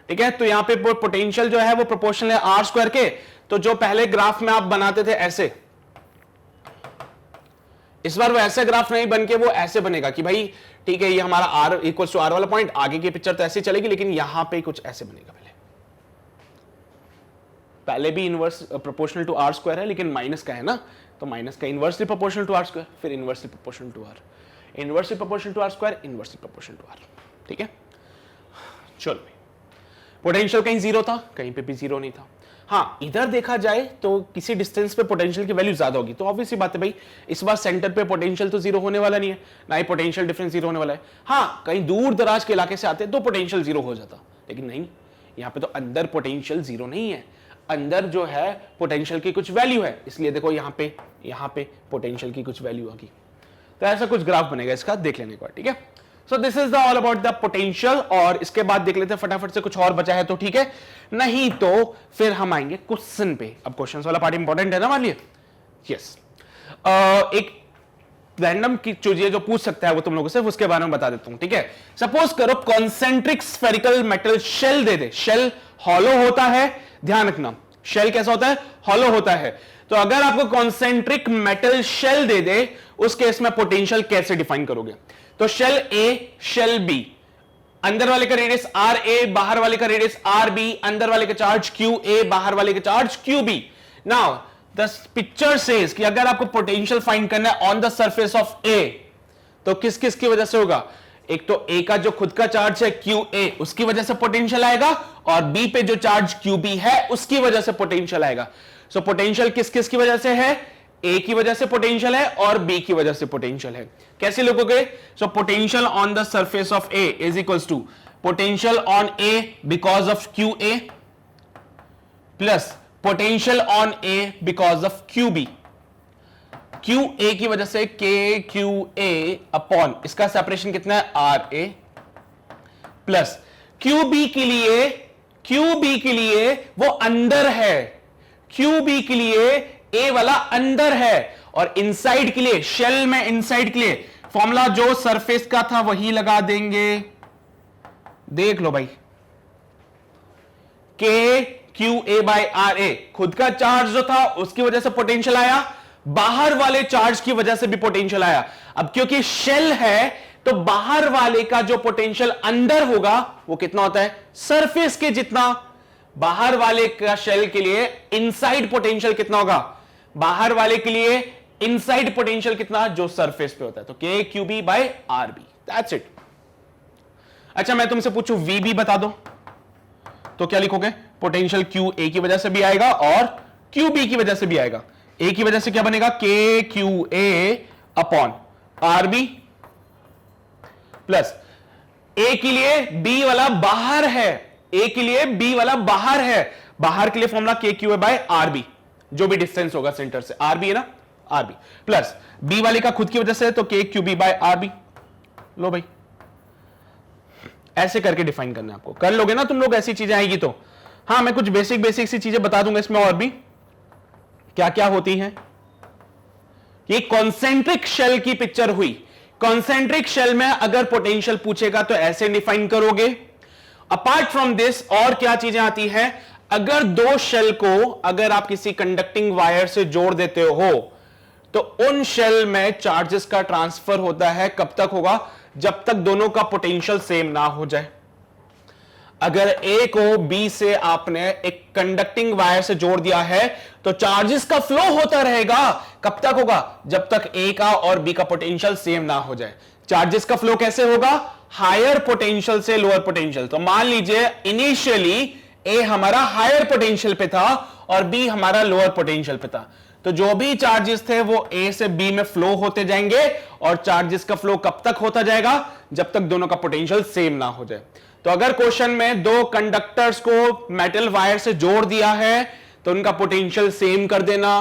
ठीक है। तो यहां पे पोटेंशियल जो है वो प्रोपोर्शनल है r² के, तो जो पहले ग्राफ में आप बनाते थे ऐसे, इस बार वो ऐसे ग्राफ नहीं बन के वो ऐसे बनेगा कि भाई ठीक है, ये हमारा r इक्वल्स टू r वाला पॉइंट, आगे की पिक्चर तो ऐसे चलेगी, लेकिन यहां पे कुछ ऐसे बनेगा। पहले भी इनवर्स प्रोपोर्शनल टू r² है, लेकिन माइनस का है ना, तो माइनस का इनवर्सली प्रोपोर्शनल टू r², फिर inversely proportional to r, inversely proportional to r², inversely proportional to r, ठीक है। चलो, पोटेंशियल कहीं जीरो था, कहीं पे भी जीरो नहीं था। हाँ, इधर देखा जाए तो किसी डिस्टेंस पे पोटेंशियल की वैल्यू ज्यादा होगी, तो ऑब्वियस बात है भाई, इस बार सेंटर पे पोटेंशियल तो जीरो होने वाला नहीं है, ना ही पोटेंशियल डिफरेंस जीरो होने वाला है। हाँ, कहीं दूर दराज के इलाके से आते तो पोटेंशियल जीरो हो जाता, लेकिन नहीं, यहाँ पे तो अंदर पोटेंशियल जीरो नहीं है, अंदर जो है पोटेंशियल की कुछ वैल्यू है, इसलिए देखो यहाँ पे पोटेंशियल की कुछ वैल्यू होगी। तो ऐसा कुछ ग्राफ बनेगा इसका, देख लेने को, ठीक है। So this is the all about the potential, और इसके बाद देख लेते हैं फटाफट से कुछ और बचा है तो ठीक है, नहीं तो फिर हम आएंगे क्वेश्चन पे। अब क्वेश्चन वाला पार्ट इंपॉर्टेंट है ना हमारे लिए, यस। एक रैंडम की चीजें जो पूछ सकता है वो तुम लोगों से, उसके बारे में बता देता हूं, ठीक है। सपोज करो कॉन्सेंट्रिक स्फेरिकल मेटल शेल दे दे, शेल हॉलो होता है, ध्यान रखना शेल कैसा होता है, हॉलो होता है। तो अगर आपको कॉन्सेंट्रिक मेटल शेल दे दे, उस केस में पोटेंशियल कैसे डिफाइन करोगे? तो शेल ए, शेल बी, अंदर वाले का रेडियस आर ए, बाहर वाले का रेडियस आर बी, अंदर वाले का चार्ज क्यू ए, बाहर वाले का charge Q B. Now the picture says कि अगर आपको पोटेंशियल फाइंड करना है on the surface of A, तो किस किस की वजह से होगा? एक तो ए का जो खुद का चार्ज है क्यू ए, उसकी वजह से पोटेंशियल आएगा, और बी पे जो चार्ज क्यू बी है उसकी वजह से पोटेंशियल आएगा। सो पोटेंशियल किस किस की वजह से है? ए की वजह से पोटेंशियल है और बी की वजह से पोटेंशियल है। कैसे लिखोगे? So potential on the surface of A is equals to potential on A because of Q A plus potential on A because of Q B. Q A की वजह से के क्यू ए अपॉन इसका separation कितना है? R A plus Q B के लिए वो अंदर है, क्यू बी के लिए ए वाला अंदर है, और इनसाइड के लिए, शेल में इनसाइड के लिए फॉर्मूला जो सरफेस का था वही लगा देंगे। देख लो भाई, के Q A by R A, खुद का चार्ज जो था उसकी वजह से पोटेंशियल आया, बाहर वाले चार्ज की वजह से भी पोटेंशियल आया। अब क्योंकि शेल है तो बाहर वाले का जो पोटेंशियल अंदर होगा वो कितना होता है? सरफेस के जितना। बाहर वाले का शेल के लिए इनसाइड पोटेंशियल कितना होगा? बाहर वाले के लिए इनसाइड पोटेंशियल कितना? जो सरफेस पे होता है। तो K Q B by R B, that's it. अच्छा मैं तुमसे पूछूं वी बी बता दो, तो क्या लिखोगे? पोटेंशियल क्यू ए की वजह से भी आएगा और क्यू बी की वजह से भी आएगा। ए की वजह से क्या बनेगा? K Q A upon R B plus A के लिए बी वाला बाहर है, ए के लिए बी वाला बाहर है, बाहर के लिए फॉर्मूला के Q A by R B, जो भी डिस्टेंस होगा सेंटर से, आर बी है ना, आर बी प्लस बी वाले का खुद की वजह से तो K Q B by R B. लो भाई ऐसे करके डिफाइन करना है आपको, कर लोगे ना तुम लोग, ऐसी चीजें आएगी तो। हाँ मैं कुछ बेसिक सी चीजें बता दूंगा इसमें और भी क्या क्या होती हैं। ये कॉन्सेंट्रिक शेल की पिक्चर हुई। कॉन्सेंट्रिक शेल में अगर पोटेंशियल पूछेगा तो ऐसे डिफाइन करोगे। अपार्ट फ्रॉम दिस और क्या चीजें आती हैं? अगर दो शेल को अगर आप किसी कंडक्टिंग वायर से जोड़ देते हो तो उन शेल में चार्जेस का ट्रांसफर होता है। कब तक होगा? जब तक दोनों का पोटेंशियल सेम ना हो जाए। अगर ए को बी से आपने एक कंडक्टिंग वायर से जोड़ दिया है तो चार्जेस का फ्लो होता रहेगा। कब तक होगा? जब तक ए का और बी का पोटेंशियल सेम ना हो जाए। चार्जेस का फ्लो कैसे होगा? हायर पोटेंशियल से लोअर पोटेंशियल। तो मान लीजिए इनिशियली ए हमारा हायर पोटेंशियल पे था और बी हमारा लोअर पोटेंशियल पे था, तो जो भी चार्जेस थे वो ए से बी में फ्लो होते जाएंगे। और चार्जेस का फ्लो कब तक होता जाएगा? जब तक दोनों का पोटेंशियल सेम ना हो जाए। तो अगर क्वेश्चन में दो कंडक्टर्स को मेटल वायर से जोड़ दिया है तो उनका पोटेंशियल सेम कर देना।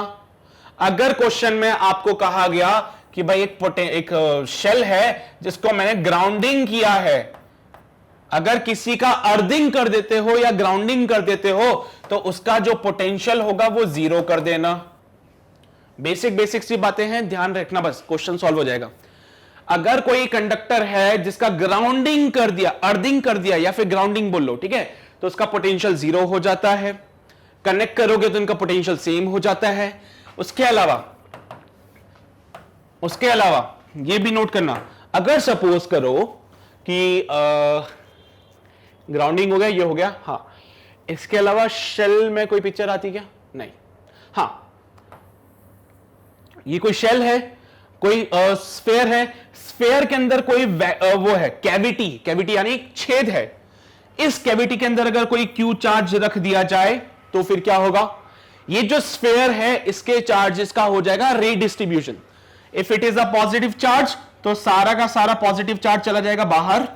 अगर क्वेश्चन में आपको कहा गया कि भाई एक शेल है जिसको मैंने ग्राउंडिंग किया है, अगर किसी का अर्थिंग कर देते हो या ग्राउंडिंग कर देते हो तो उसका जो पोटेंशियल होगा वो जीरो कर देना। बेसिक सी बातें हैं, ध्यान रखना, बस क्वेश्चन सॉल्व हो जाएगा। अगर कोई कंडक्टर है जिसका ग्राउंडिंग कर दिया, अर्थिंग कर दिया या फिर ग्राउंडिंग बोल लो, ठीक है, तो उसका पोटेंशियल जीरो हो जाता है। कनेक्ट करोगे तो इनका पोटेंशियल सेम हो जाता है। उसके अलावा ये भी नोट करना, अगर सपोज करो कि ग्राउंडिंग हो गया, ये हो गया, हाँ, इसके अलावा शेल में कोई पिक्चर आती क्या? नहीं। हाँ, ये कोई शेल है, कोई स्फेयर है, स्फेयर के अंदर कोई वो है कैविटी यानी छेद है। इस कैविटी के अंदर अगर कोई क्यू चार्ज रख दिया जाए तो फिर क्या होगा? ये जो स्फेयर है इसके चार्जेस का हो जाएगा redistribution. If it is a positive charge तो सारा का सारा पॉजिटिव चार्ज चला जाएगा बाहर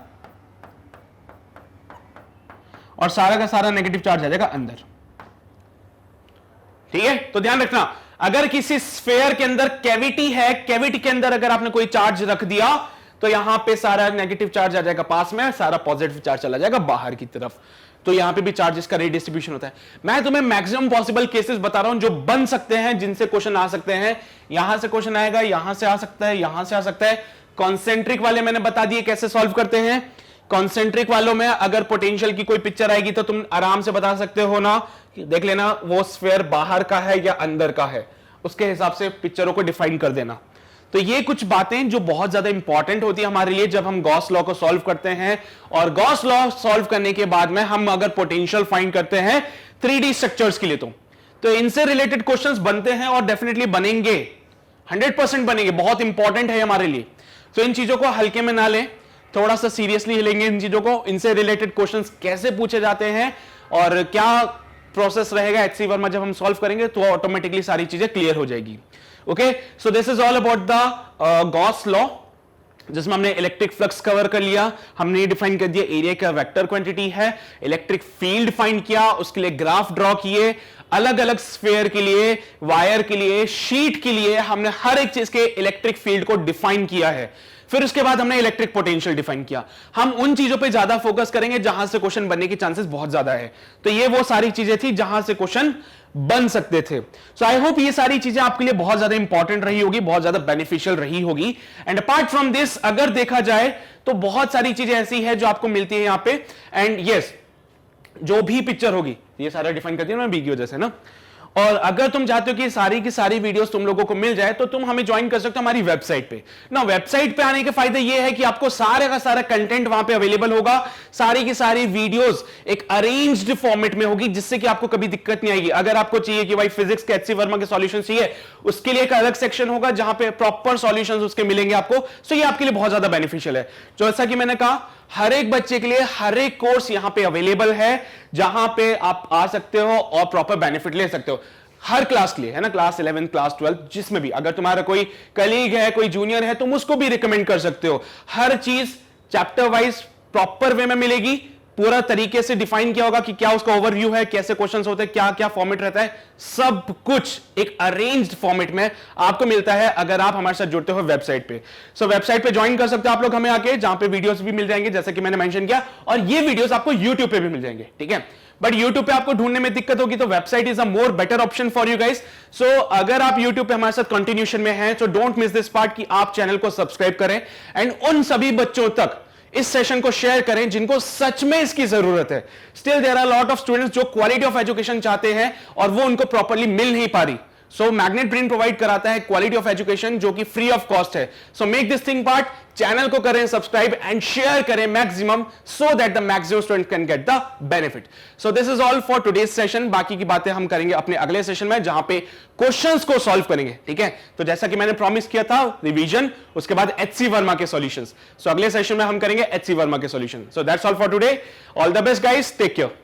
और सारा का सारा नेगेटिव चार्ज आ जाएगा अंदर। ठीक है, तो ध्यान रखना, अगर किसी स्फेयर के अंदर कैविटी है, कैविटी के अंदर अगर आपने कोई चार्ज रख दिया तो यहां पे सारा नेगेटिव चार्ज आ जाएगा पास में, सारा पॉजिटिव चार्ज चला जाएगा बाहर की तरफ। तो यहां पे भी चार्जेस का रीडिस्ट्रीब्यूशन होता है। मैं तुम्हें मैक्सिमम पॉसिबल केसेस बता रहा हूं जो बन सकते हैं, जिनसे क्वेश्चन आ सकते हैं। यहां से क्वेश्चन आएगा, यहां से आ सकता है, यहां से आ सकता है। कॉन्सेंट्रिक वाले मैंने बता दिए कैसे सॉल्व करते हैं। कॉन्सेंट्रिक वालों में अगर पोटेंशियल की कोई पिक्चर आएगी तो तुम आराम से बता सकते हो ना, देख लेना वो स्फीयर बाहर का है या अंदर का है, उसके हिसाब से पिक्चरों को डिफाइन कर देना। तो ये कुछ बातें जो बहुत ज्यादा इंपॉर्टेंट होती है हमारे लिए जब हम गॉस लॉ को सॉल्व करते हैं। और गॉस लॉ सॉल्व करने के बाद में हम अगर पोटेंशियल फाइंड करते हैं 3D स्ट्रक्चर्स के लिए, तो इनसे रिलेटेड क्वेश्चंस बनते हैं और डेफिनेटली बनेंगे, 100% बनेंगे, बहुत इंपॉर्टेंट है हमारे लिए। तो इन चीजों को हल्के में ना लें, थोड़ा सा सीरियसली लेंगे इन चीजों को। इनसे रिलेटेड क्वेश्चंस कैसे पूछे जाते हैं और क्या प्रोसेस रहेगा एचसी वर्मा जब हम सॉल्व करेंगे, तो ऑटोमेटिकली सारी चीजें क्लियर हो जाएगी। Okay, so this is all about the Gauss law, जिसमें हमने इलेक्ट्रिक फ्लक्स कवर कर लिया, हमने डिफाइन कर दिया एरिया का वेक्टर क्वांटिटी है, इलेक्ट्रिक फील्ड फाइंड किया, उसके लिए ग्राफ ड्रॉ किए, अलग अलग स्फीयर के लिए, वायर के लिए, शीट के लिए हमने हर एक चीज के इलेक्ट्रिक फील्ड को डिफाइन किया है। फिर उसके बाद हमने इलेक्ट्रिक पोटेंशियल डिफाइन किया। हम उन चीजों पे ज्यादा फोकस करेंगे जहां से क्वेश्चन बनने की चांसेस बहुत ज्यादा है। तो ये वो सारी चीजें थी जहां से क्वेश्चन बन सकते थे। सो आई होप ये सारी चीजें आपके लिए बहुत ज्यादा इंपॉर्टेंट रही होगी, बहुत ज्यादा बेनिफिशियल रही होगी। एंड अपार्ट फ्रॉम दिस अगर देखा जाए तो बहुत सारी चीजें ऐसी है जो आपको मिलती है यहां पे। एंड यस, जो भी पिक्चर होगी, ये सारा डिफाइन करती है ना बी की वजह से ना। और अगर तुम चाहते हो कि सारी की सारी वीडियोस तुम लोगों को मिल जाए तो तुम हमें ज्वाइन कर सकते हो हमारी वेबसाइट पे ना। वेबसाइट पे आने के फायदे ये है कि आपको सारे का सारा कंटेंट वहां पे अवेलेबल होगा, सारी की सारी वीडियोस एक अरेंज्ड फॉर्मेट में होगी, जिससे कि आपको कभी दिक्कत नहीं आएगी। अगर आपको चाहिए कि भाई फिजिक्स के एचसी वर्मा के सॉल्यूशन चाहिए, उसके लिए एक अलग सेक्शन होगा जहां पे प्रॉपर सॉल्यूशंस उसके मिलेंगे आपको। सो ये आपके लिए बहुत ज्यादा बेनिफिशियल है। जैसा कि मैंने कहा, हर एक बच्चे के लिए हर एक कोर्स यहां पे अवेलेबल है, जहां पे आप आ सकते हो और प्रॉपर बेनिफिट ले सकते हो। हर क्लास के लिए है ना, क्लास 11 क्लास 12 जिसमें भी, अगर तुम्हारा कोई कलीग है, कोई जूनियर है, तुम उसको भी रिकमेंड कर सकते हो। हर चीज चैप्टर वाइज प्रॉपर वे में मिलेगी, पूरा तरीके से डिफाइन किया होगा कि क्या उसका ओवरव्यू है, कैसे क्वेश्चंस होते हैं, क्या क्या फॉर्मेट रहता है, सब कुछ एक अरेंज्ड फॉर्मेट में आपको मिलता है अगर आप हमारे साथ जुड़ते हो वेबसाइट पे। सो वेबसाइट पे ज्वाइन कर सकते हो आप लोग हमें आके, जहां पे वीडियोस भी मिल जाएंगे जैसे कि मैंने मेंशन किया, और ये वीडियोस आपको यूट्यूब पे भी मिल जाएंगे, ठीक है। बट YouTube पे आपको ढूंढने में दिक्कत होगी तो website is a more better option for you guys. So अगर आप YouTube पे हमारे साथ कंटिन्यूशन में हैं तो डोंट मिस दिस पार्ट कि आप चैनल को सब्सक्राइब करें एंड उन सभी बच्चों तक इस सेशन को शेयर करें जिनको सच में इसकी जरूरत है। Still there are lot of students जो क्वालिटी ऑफ एजुकेशन चाहते हैं और वो उनको प्रॉपर्ली मिल नहीं पा रही। सो मैग्नेट ब्रेन प्रोवाइड कराता है क्वालिटी ऑफ एजुकेशन जो कि फ्री ऑफ कॉस्ट है। So make this thing part, channel को करें सब्सक्राइब एंड शेयर करें maximum, so that the maximum student can get the benefit. So this is all for today's session. बाकी की बातें हम करेंगे अपने अगले सेशन में, जहां पे क्वेश्चंस को सॉल्व करेंगे, ठीक है। तो जैसा कि मैंने प्रॉमिस किया था, रिवीजन, उसके बाद एचसी वर्मा के सॉल्यूशंस। सो अगले सेशन में हम करेंगे एचसी वर्मा के solution. So that's all for today. All the best guys, take care.